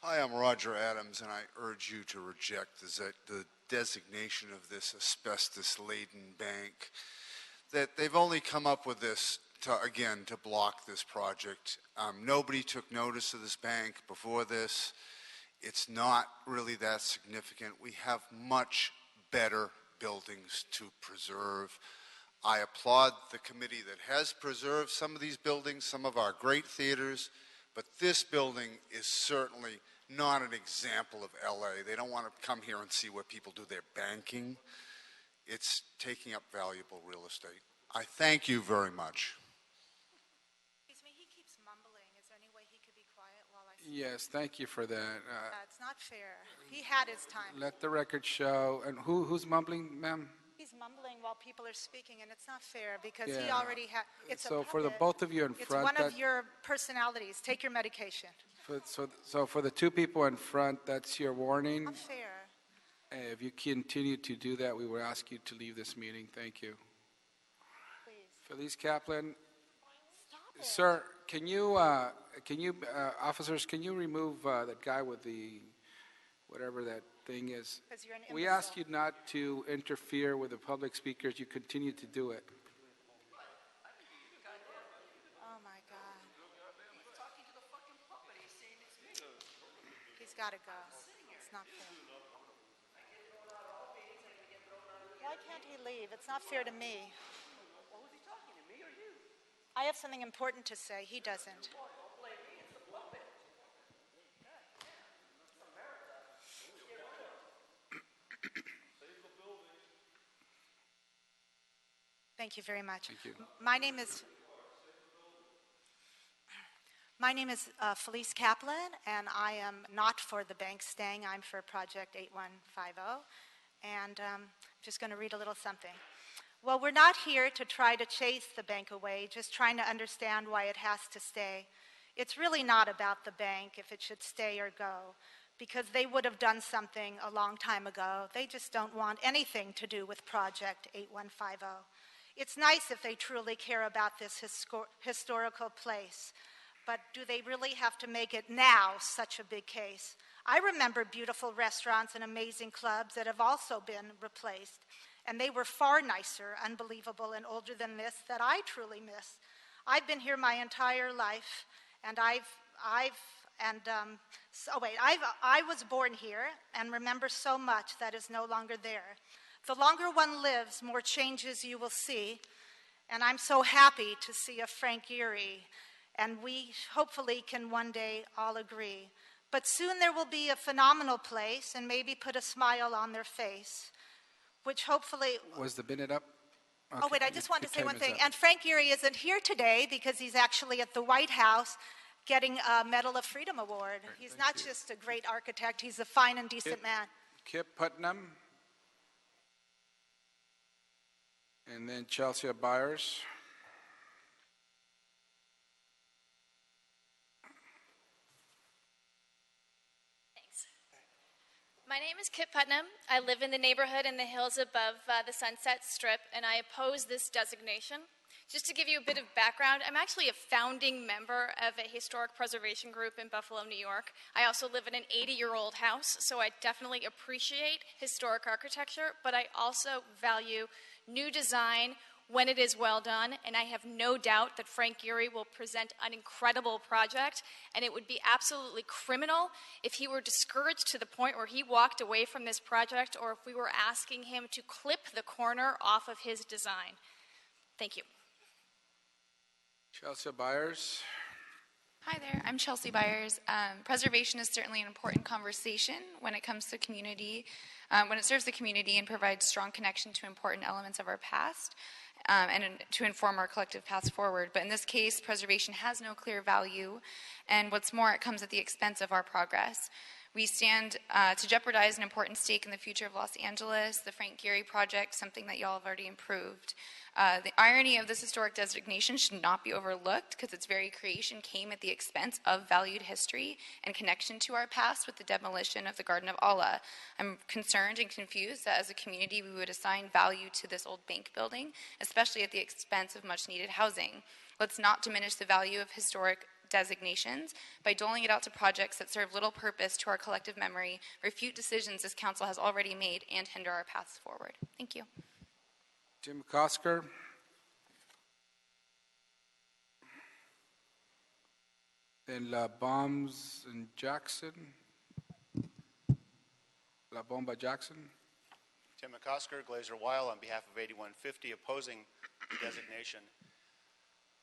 S23: Hi, I'm Roger Adams, and I urge you to reject the designation of this asbestos-laden bank. That they've only come up with this to block this project. Nobody took notice of this bank before this. It's not really that significant. We have much better buildings to preserve. I applaud the committee that has preserved some of these buildings, some of our great theaters, but this building is certainly not an example of LA. They don't want to come here and see where people do their banking. It's taking up valuable real estate. I thank you very much.
S24: Excuse me, he keeps mumbling. Is there any way he could be quiet while I speak?
S1: Yes, thank you for that.
S24: It's not fair. He had his time.
S1: Let the record show. And who's mumbling, ma'am?
S24: He's mumbling while people are speaking, and it's not fair because he
S1: Yeah.
S24: already had. It's
S1: So
S24: a
S1: for the
S24: puppet.
S1: both of you in
S24: It's
S1: front,
S24: one of
S1: that-
S24: your personalities. Take your medication.
S1: So for the two people in front, that's your warning.
S24: Not fair.
S1: If you continue to do that, we will ask you to leave this meeting. Thank you.
S24: Please.
S1: Felice Kaplan. Sir, can you, officers, can you remove that guy with the, whatever that thing is?
S24: 'Cause you're an
S1: We
S24: imbecile.
S1: ask you not to interfere with the public speakers. You continue to do it.
S24: Oh my God. He's got to go. It's not fair. Why can't he leave? It's not fair to me. I have something important to say. He doesn't. Thank you very much.
S1: Thank you.
S24: My name is Felice Kaplan, and I am not for the bank staying. I'm for Project 8150, and I'm just going to read a little something. Well, we're not here to try to chase the bank away, just trying to understand why it has to stay. It's really not about the bank, if it should stay or go, because they would have done something a long time ago. They just don't want anything to do with Project 8150. It's nice if they truly care about this historical place, but do they really have to make it now such a big case? I remember beautiful restaurants and amazing clubs that have also been replaced, and they were far nicer, unbelievable, and older than this that I truly miss. I've been here my entire life, and I was born here and remember so much that is no longer there. The longer one lives, more changes you will see, And I'm so happy to see a Frank Gehry, and we hopefully can one day all agree. But soon there will be a phenomenal place and maybe put a smile on their face, which hopefully...
S1: Was the minute up?
S24: Oh, wait, I
S1: Okay,
S24: just want to
S1: your
S24: say one
S1: time is
S24: thing.
S1: up.
S24: And Frank Gehry isn't here today because he's actually at the White House getting a Medal of Freedom Award. He's not just a great architect, he's a fine and decent man.
S1: Kip Putnam. And then Chelsea Byers.
S11: My name is Kip Putnam. I live in the neighborhood in the hills above the Sunset Strip, and I oppose this designation. Just to give you a bit of background, I'm actually a founding member of a historic preservation group in Buffalo, New York. I also live in an 80-year-old house, so I definitely appreciate historic architecture, but I also value new design when it is well done, and I have no doubt that Frank Gehry will present an incredible project, and it would be absolutely criminal if he were discouraged to the point where he walked away from this project, or if we were asking him to clip the corner off of his design. Thank you.
S1: Chelsea Byers.
S13: Hi there, I'm Chelsea Byers. Preservation is certainly an important conversation when it comes to community, when it serves the community and provides strong connection to important elements of our past. And to inform our collective paths forward. But in this case, preservation has no clear value, and what's more, it comes at the expense of our progress. We stand to jeopardize an important stake in the future of Los Angeles, the Frank Gehry project, something that y'all have already improved. The irony of this historic designation should not be overlooked because its very creation came at the expense of valued history and connection to our past with the demolition of the Garden of Allah. I'm concerned and confused that as a community we would assign value to this old bank building, especially at the expense of much needed housing. Let's not diminish the value of historic designations by doling it out to projects that serve little purpose to our collective memory, refute decisions this council has already made, and hinder our paths forward. Thank you.
S1: Jim Kosker. Then La Bombs and Jackson. La Bomba Jackson.
S14: Tim McCosker, Glazer Weil, on behalf of 8150, opposing the designation.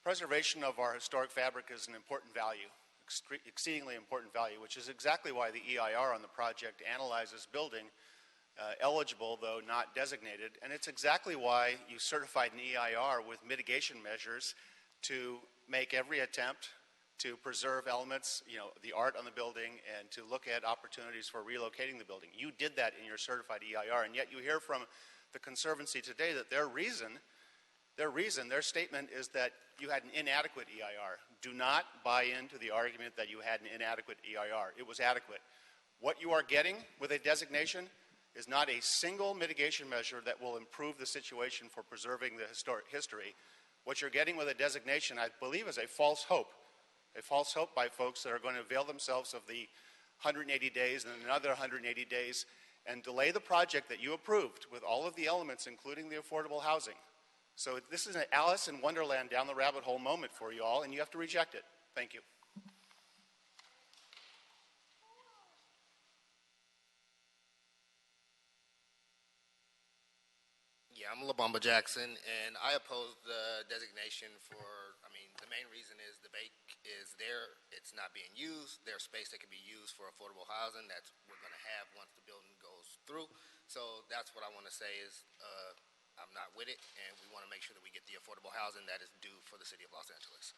S14: Preservation of our historic fabric is an important value, exceedingly important value, which is exactly why the EIR on the project analyzes building eligible, though not designated, and it's exactly why you certified an EIR with mitigation measures to make every attempt to preserve elements, the art on the building, and to look at opportunities for relocating the building. You did that in your certified EIR, and yet you hear from the Conservancy today that their statement is that you had an inadequate EIR. Do not buy into the argument that you had an inadequate EIR. It was adequate. What you are getting with a designation is not a single mitigation measure that will improve the situation for preserving the historic history. What you're getting with a designation, I believe, is a false hope by folks that are going to avail themselves of the 180 days and another 180 days and delay the project that you approved with all of the elements, including the affordable housing. So this is an Alice in Wonderland down the rabbit hole moment for you all, and you have to reject it. Thank you.
S15: Yeah, I'm La Bomba Jackson, and I oppose the designation for, the main reason is the bank is there, it's not being used, there's space that can be used for affordable housing that we're going to have once the building goes through. So that's what I want to say is I'm not with it, and we want to make sure that we get the affordable housing that is due for the city of Los Angeles.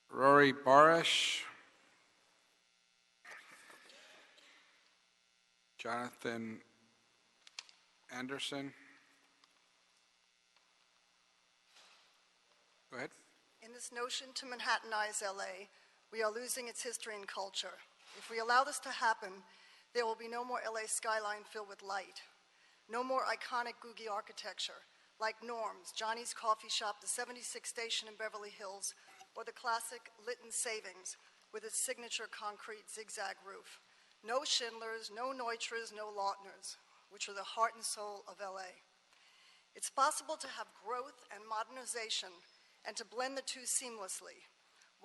S1: Rory Barish. Jonathan Anderson. Go ahead.
S25: In this notion to Manhattanize LA, we are losing its history and culture. If we allow this to happen, there will be no more LA skyline filled with light. No more iconic Googie architecture like Norm's, Johnny's Coffee Shop, the 76 Station in Beverly Hills, or the classic Lytton Savings with its signature concrete zigzag roof. No Schindlers, no Neutras, no Lautners, which are the heart and soul of LA. It's possible to have growth and modernization and to blend the two seamlessly.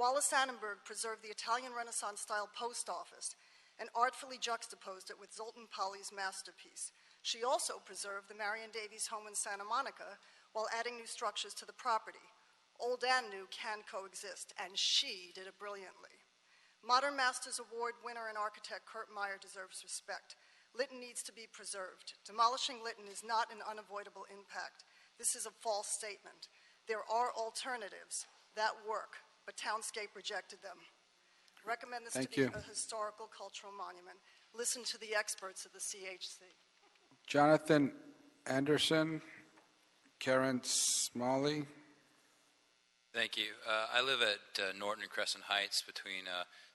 S25: Wallace Annenberg preserved the Italian Renaissance-style post office and artfully juxtaposed it with Zoltan Poly's masterpiece. She also preserved the Marion Davies home in Santa Monica, while adding new structures to the property. Old and new can coexist, and she did it brilliantly. Modern Masters Award winner and architect Kurt Meyer deserves respect. Lytton needs to be preserved. Demolishing Lytton is not an unavoidable impact. This is a false statement. There are alternatives that work, but Townscape rejected them. Recommend this to be a historical cultural monument. Listen to the experts of the CHC.
S1: Jonathan Anderson, Karen Smalley.
S2: Thank you. I live at Norton and Crescent Heights between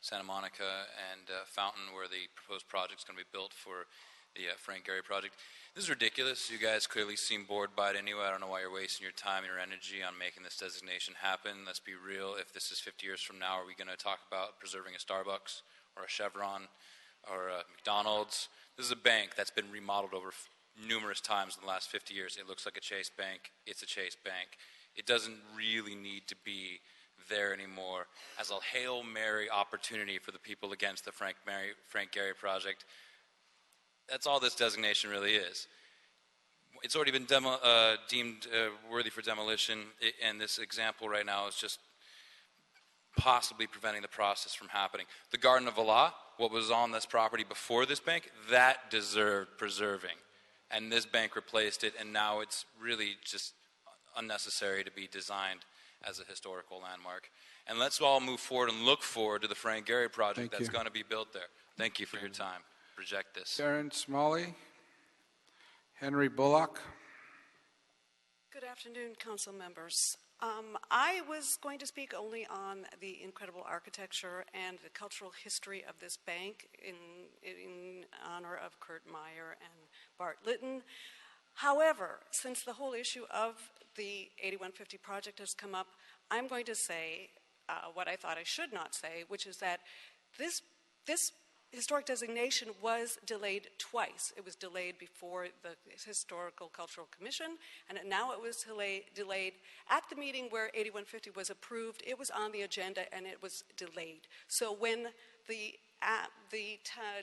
S2: Santa Monica and Fountain, where the proposed project is going to be built for the Frank Gehry project. This is ridiculous. You guys clearly seem bored by it anyway. I don't know why you're wasting your time and your energy on making this designation happen. Let's be real. If this is 50 years from now, are we going to talk about preserving a Starbucks or a Chevron or a McDonald's? This is a bank that's been remodeled over numerous times in the last 50 years. It looks like a Chase Bank. It's a Chase Bank. It doesn't really need to be there anymore as a Hail Mary opportunity for the people against the Frank Gehry project. That's all this designation really is. It's already been deemed worthy for demolition, and this example right now is just possibly preventing the process from happening. The Garden of Allah, what was on this property before this bank, that deserved preserving. And this bank replaced it, and now it's really just unnecessary to be designed as a historical landmark. And let's all move forward and look forward to the Frank Gehry project that's going to be built there. Thank you for your time. Reject this.
S1: Karen Smalley, Henry Bullock.
S16: Good afternoon, council members. I was going to speak only on the incredible architecture and the cultural history of this bank in honor of Kurt Meyer and Bart Lytton. However, since the whole issue of the 8150 project has come up, I'm going to say what I thought I should not say, which is that this historic designation was delayed twice. It was delayed before the Historical Cultural Commission, and now it was delayed at the meeting where 8150 was approved. It was on the agenda, and it was delayed. So when the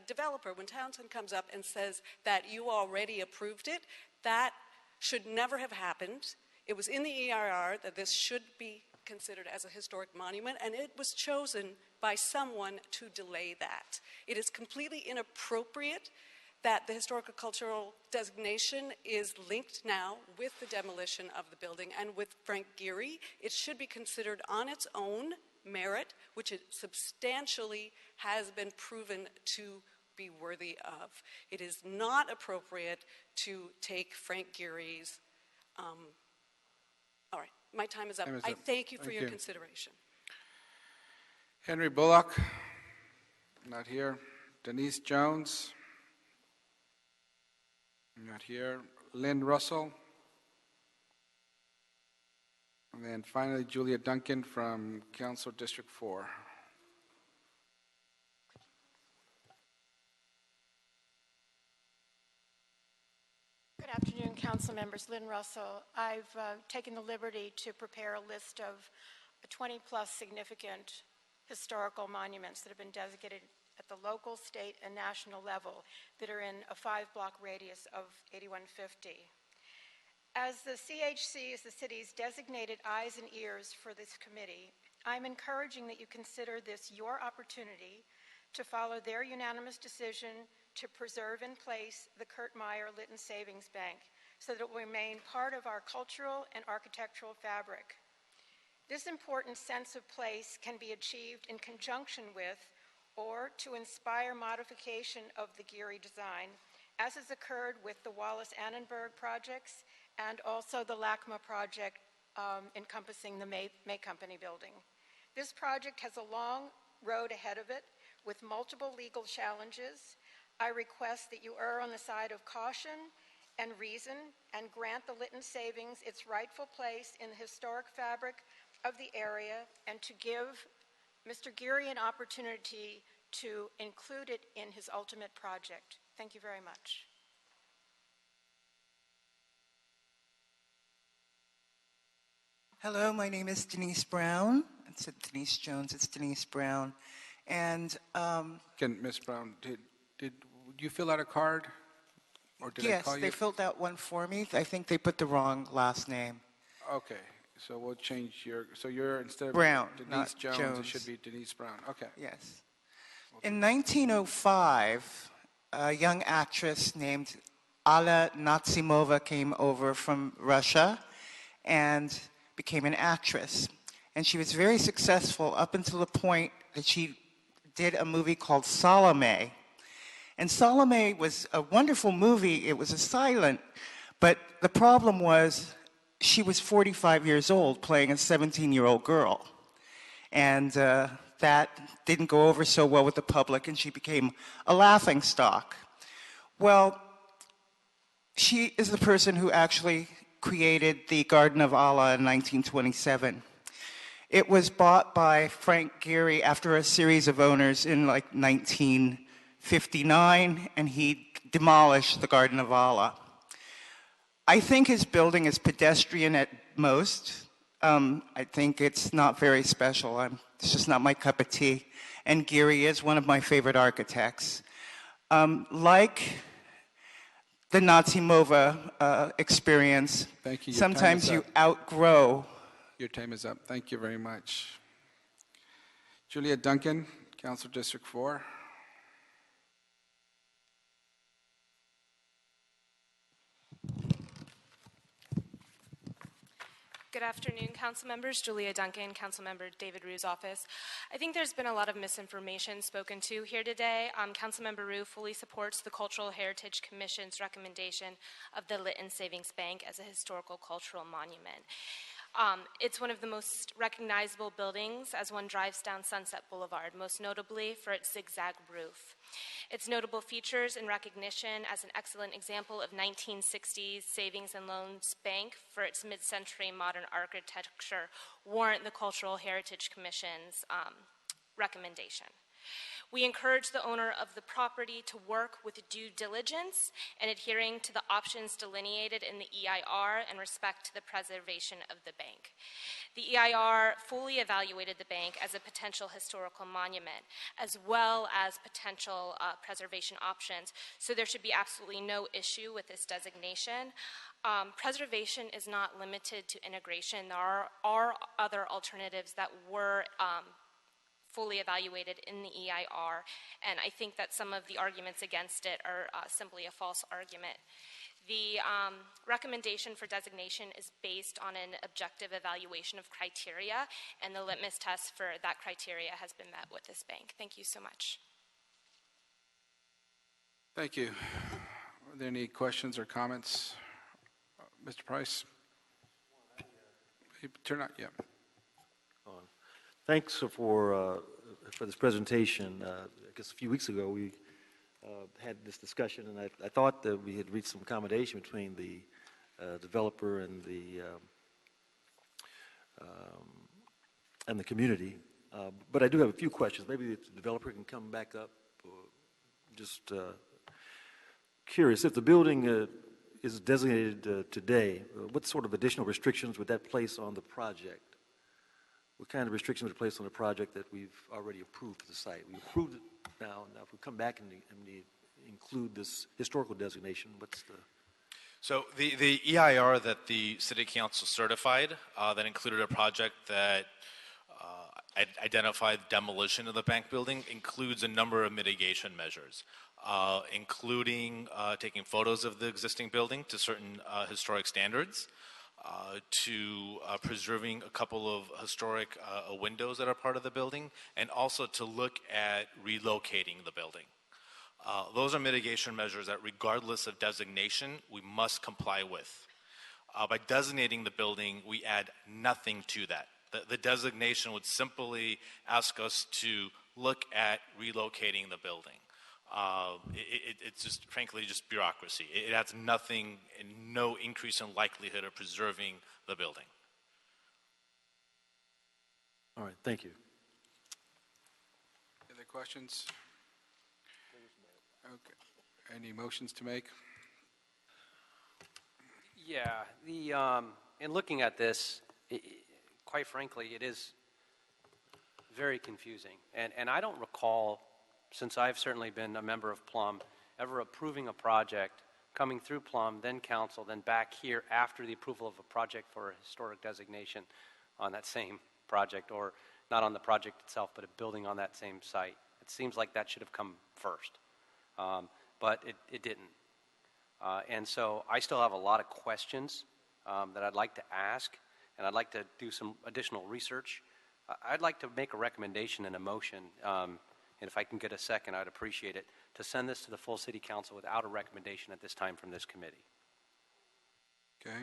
S16: developer, when Townsend comes up and says that you already approved it, that should never have happened. It was in the EIR that this should be considered as a historic monument, and it was chosen by someone to delay that. It is completely inappropriate that the historical cultural designation is linked now with the demolition of the building and with Frank Gehry. It should be considered on its own merit, which it substantially has been proven to be worthy of. It is not appropriate to take Frank Gehry's. All right, my time is up. I thank you for your consideration.
S1: Henry Bullock, not here. Denise Jones, not here. Lynn Russell. And then finally, Julia Duncan from Council District 4.
S17: Good afternoon, council members. Lynn Russell. I've taken the liberty to prepare a list of 20-plus significant historical monuments that have been designated at the local, state, and national level that are in a 5-block radius of 8150. As the CHC is the city's designated eyes and ears for this committee, I'm encouraging that you consider this your opportunity to follow their unanimous decision to preserve in place the Kurt Meyer Lytton Savings Bank so that it will remain part of our cultural and architectural fabric. This important sense of place can be achieved in conjunction with or to inspire modification of the Gehry design, as has occurred with the Wallace-Annenberg projects and also the LACMA project encompassing the May Company building. This project has a long road ahead of it with multiple legal challenges. I request that you err on the side of caution and reason and grant the Lytton Savings its rightful place in the historic fabric of the area and to give Mr. Gehry an opportunity to include it in his ultimate project. Thank you very much.
S18: Hello, my name is Denise Brown. It's Denise Jones, it's Denise Brown. And
S1: Ms. Brown, did you fill out a card? Or did I call you?
S18: Yes, they filled out one for me. I think they put the wrong last name.
S1: Okay, so we'll change so you're, instead of
S18: Brown,
S1: Denise
S18: not
S1: Jones, it should
S18: Jones.
S1: be Denise Brown. Okay.
S18: Yes. In 1905, a young actress named Alla Natsimova came over from Russia and became an actress. And she was very successful up until the point that she did a movie called Salome. And Salome was a wonderful movie. It was a silent, but the problem was she was 45 years old playing a 17-year-old girl. And that didn't go over so well with the public, and she became a laughingstock. Well, she is the person who actually created the Garden of Allah in 1927. It was bought by Frank Gehry after a series of owners in like 1959, and he demolished the Garden of Allah. I think his building is pedestrian at most. I think it's not very special. It's just not my cup of tea. And Gehry is one of my favorite architects. Like the Natsimova experience,
S1: Thank you.
S18: sometimes you outgrow.
S1: Your time is up. Thank you very much. Julia Duncan, Council District 4.
S3: Good afternoon, council members. Julia Duncan, council member David Rue's office. I think there's been a lot of misinformation spoken to here today. Council member Rue fully supports the Cultural Heritage Commission's recommendation of the Lytton Savings Bank as a historical cultural monument. It's one of the most recognizable buildings as one drives down Sunset Boulevard, most notably for its zigzag roof. Its notable features and recognition as an excellent example of 1960s savings and loans bank for its mid-century modern architecture warrant the Cultural Heritage Commission's recommendation. We encourage the owner of the property to work with due diligence and adhering to the options delineated in the EIR and respect to the preservation of the bank. The EIR fully evaluated the bank as a potential historical monument, as well as potential preservation options, so there should be absolutely no issue with this designation. Preservation is not limited to integration. There are other alternatives that were fully evaluated in the EIR, and I think that some of the arguments against it are simply a false argument. The recommendation for designation is based on an objective evaluation of criteria, and the litmus test for that criteria has been met with this bank. Thank you so much.
S1: Thank you. Are there any questions or comments? Mr. Price? Turn on, yeah.
S8: Thanks for this presentation. I guess a few weeks ago we had this discussion, and I thought that we had reached some accommodation between the developer and the community. But I do have a few questions. Maybe the developer can come back up. Just curious, if the building is designated today, what sort of additional restrictions would that place on the project? What kind of restrictions would it place on the project that we've already approved for the site? We approved it now. Now, if we come back and include this historical designation, what's the...
S6: So the EIR that the City Council certified, that included a project that identified demolition of the bank building, includes a number of mitigation measures, including taking photos of the existing building to certain historic standards, to preserving a couple of historic windows that are part of the building, and also to look at relocating the building. Those are mitigation measures that, regardless of designation, we must comply with. By designating the building, we add nothing to that. The designation would simply ask us to look at relocating the building. It's just, frankly, just bureaucracy. It adds nothing and no increase in likelihood of preserving the building.
S8: All right, thank you.
S1: Other questions? Okay. Any motions to make?
S12: Yeah, in looking at this, quite frankly, it is very confusing. And I don't recall, since I've certainly been a member of Plum, ever approving a project coming through Plum, then council, then back here after the approval of a project for a historic designation on that same project, or not on the project itself, but a building on that same site. It seems like that should have come first, but it didn't. And so I still have a lot of questions that I'd like to ask, and I'd like to do some additional research. I'd like to make a recommendation and a motion, and if I can get a second, I'd appreciate it, to send this to the full city council without a recommendation at this time from this committee.
S1: Okay.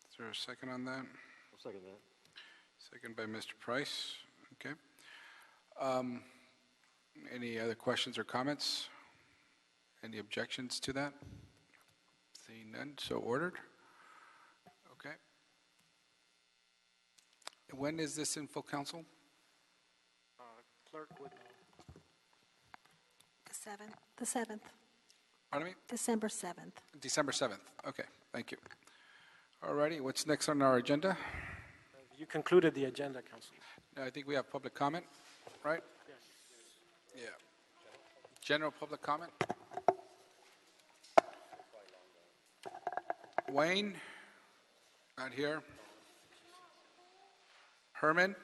S1: Is there a second on that?
S8: I'll second that.
S1: Second by Mr. Price. Okay. Any other questions or comments? Any objections to that? Seeing none, so ordered. Okay. When is this in full council?
S12: Clerk would.
S4: The 7th.
S1: Pardon me?
S4: December 7th.
S1: December 7th. Okay, thank you. All righty, what's next on our agenda?
S5: You concluded the agenda, Council.
S1: No, I think we have public comment, right?
S5: Yes.
S1: Yeah. General public comment? Wayne? Not here. Herman?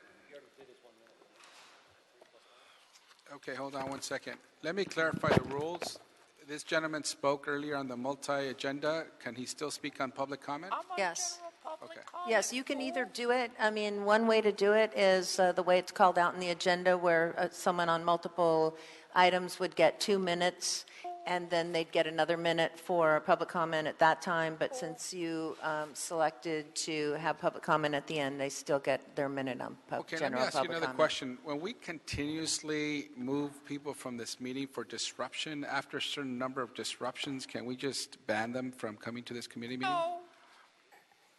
S1: Okay, hold on one second. Let me clarify the rules. This gentleman spoke earlier on the multi-agenda. Can he still speak on public comment?
S7: Yes.
S1: Okay.
S7: Yes, you can either do it, I mean, one way to do it is the way it's called out in the agenda, where someone on multiple items would get 2 minutes, and then they'd get another minute for public comment at that time. But since you selected to have public comment at the end, they still get their minute on
S1: Okay, let me
S7: general
S1: ask you
S7: public
S1: another
S7: comment.
S1: question. When we continuously move people from this meeting for disruption, after a certain number of disruptions, can we just ban them from coming to this committee meeting?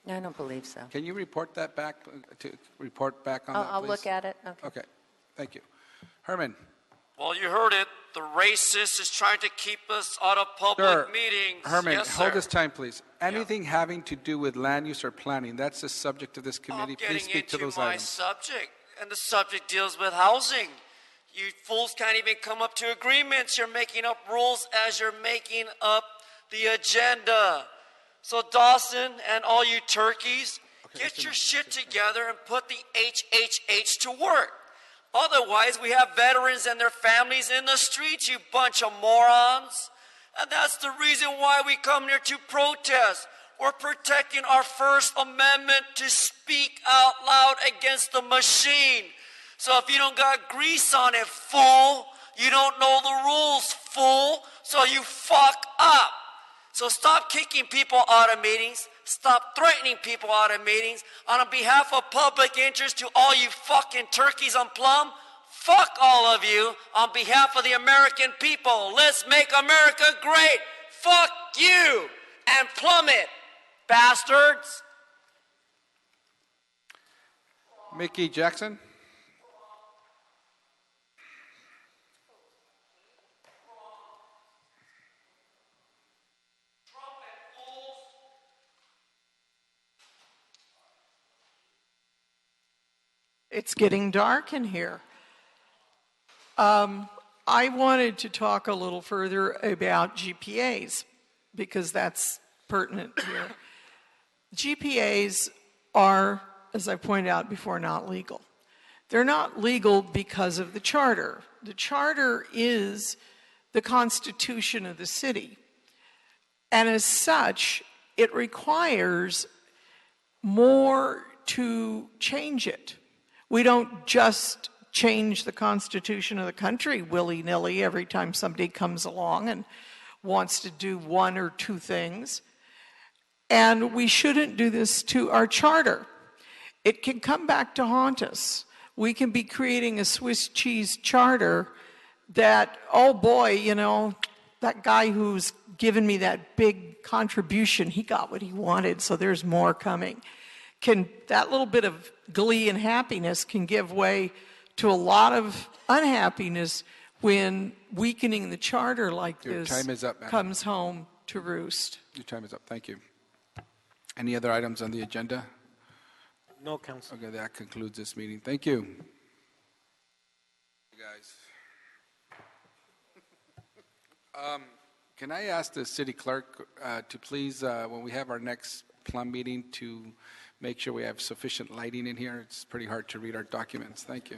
S7: I don't believe so.
S1: Can you report that back, on that,
S7: I'll
S1: please?
S7: look at it.
S1: Okay, thank you. Herman?
S19: Well, you heard it. The racist is trying to keep us out of public
S1: Sir,
S19: meetings.
S1: Herman,
S19: yes,
S1: hold
S19: sir.
S1: this time, please. Anything having to do with land use or planning, that's the subject of this
S19: I'm
S1: committee.
S19: getting
S1: Please speak to
S19: into
S1: those
S19: my
S1: items.
S19: subject, and the subject deals with housing. You fools can't even come up to agreements. You're making up rules as you're making up the agenda. So Dawson and all you turkeys, get your shit together and put the HHH to work. Otherwise, we have veterans and their families in the streets, you bunch of morons. And that's the reason why we come here to protest. We're protecting our First Amendment to speak out loud against the machine. So if you don't got grease on it, fool, you don't know the rules, fool, so you fuck up. So stop kicking people out of meetings. Stop threatening people out of meetings. On behalf of public interest to all you fucking turkeys on Plum, fuck all of you. On behalf of the American people, let's make America great. Fuck you and plummet, bastards.
S1: Mickey Jackson?
S20: It's getting dark in here. I wanted to talk a little further about GPAs because that's pertinent here. GPAs are, as I pointed out before, not legal. They're not legal because of the charter. The charter is the constitution of the city. And as such, it requires more to change it. We don't just change the constitution of the country willy-nilly every time somebody comes along and wants to do one or two things. And we shouldn't do this to our charter. It can come back to haunt us. We can be creating a Swiss cheese charter that, oh boy, you know, that guy who's given me that big contribution, he got what he wanted, so there's more coming. That little bit of glee and happiness can give way to a lot of unhappiness when weakening the charter like
S1: Your
S20: this
S1: time is up, madam.
S20: comes home to roost.
S1: Your time is up. Thank you. Any other items on the agenda?
S5: No, Council.
S1: Okay, that concludes this meeting. Thank you. You guys. Can I ask the city clerk to please, when we have our next plum meeting, to make sure we have sufficient lighting in here? It's pretty hard to read our documents. Thank you.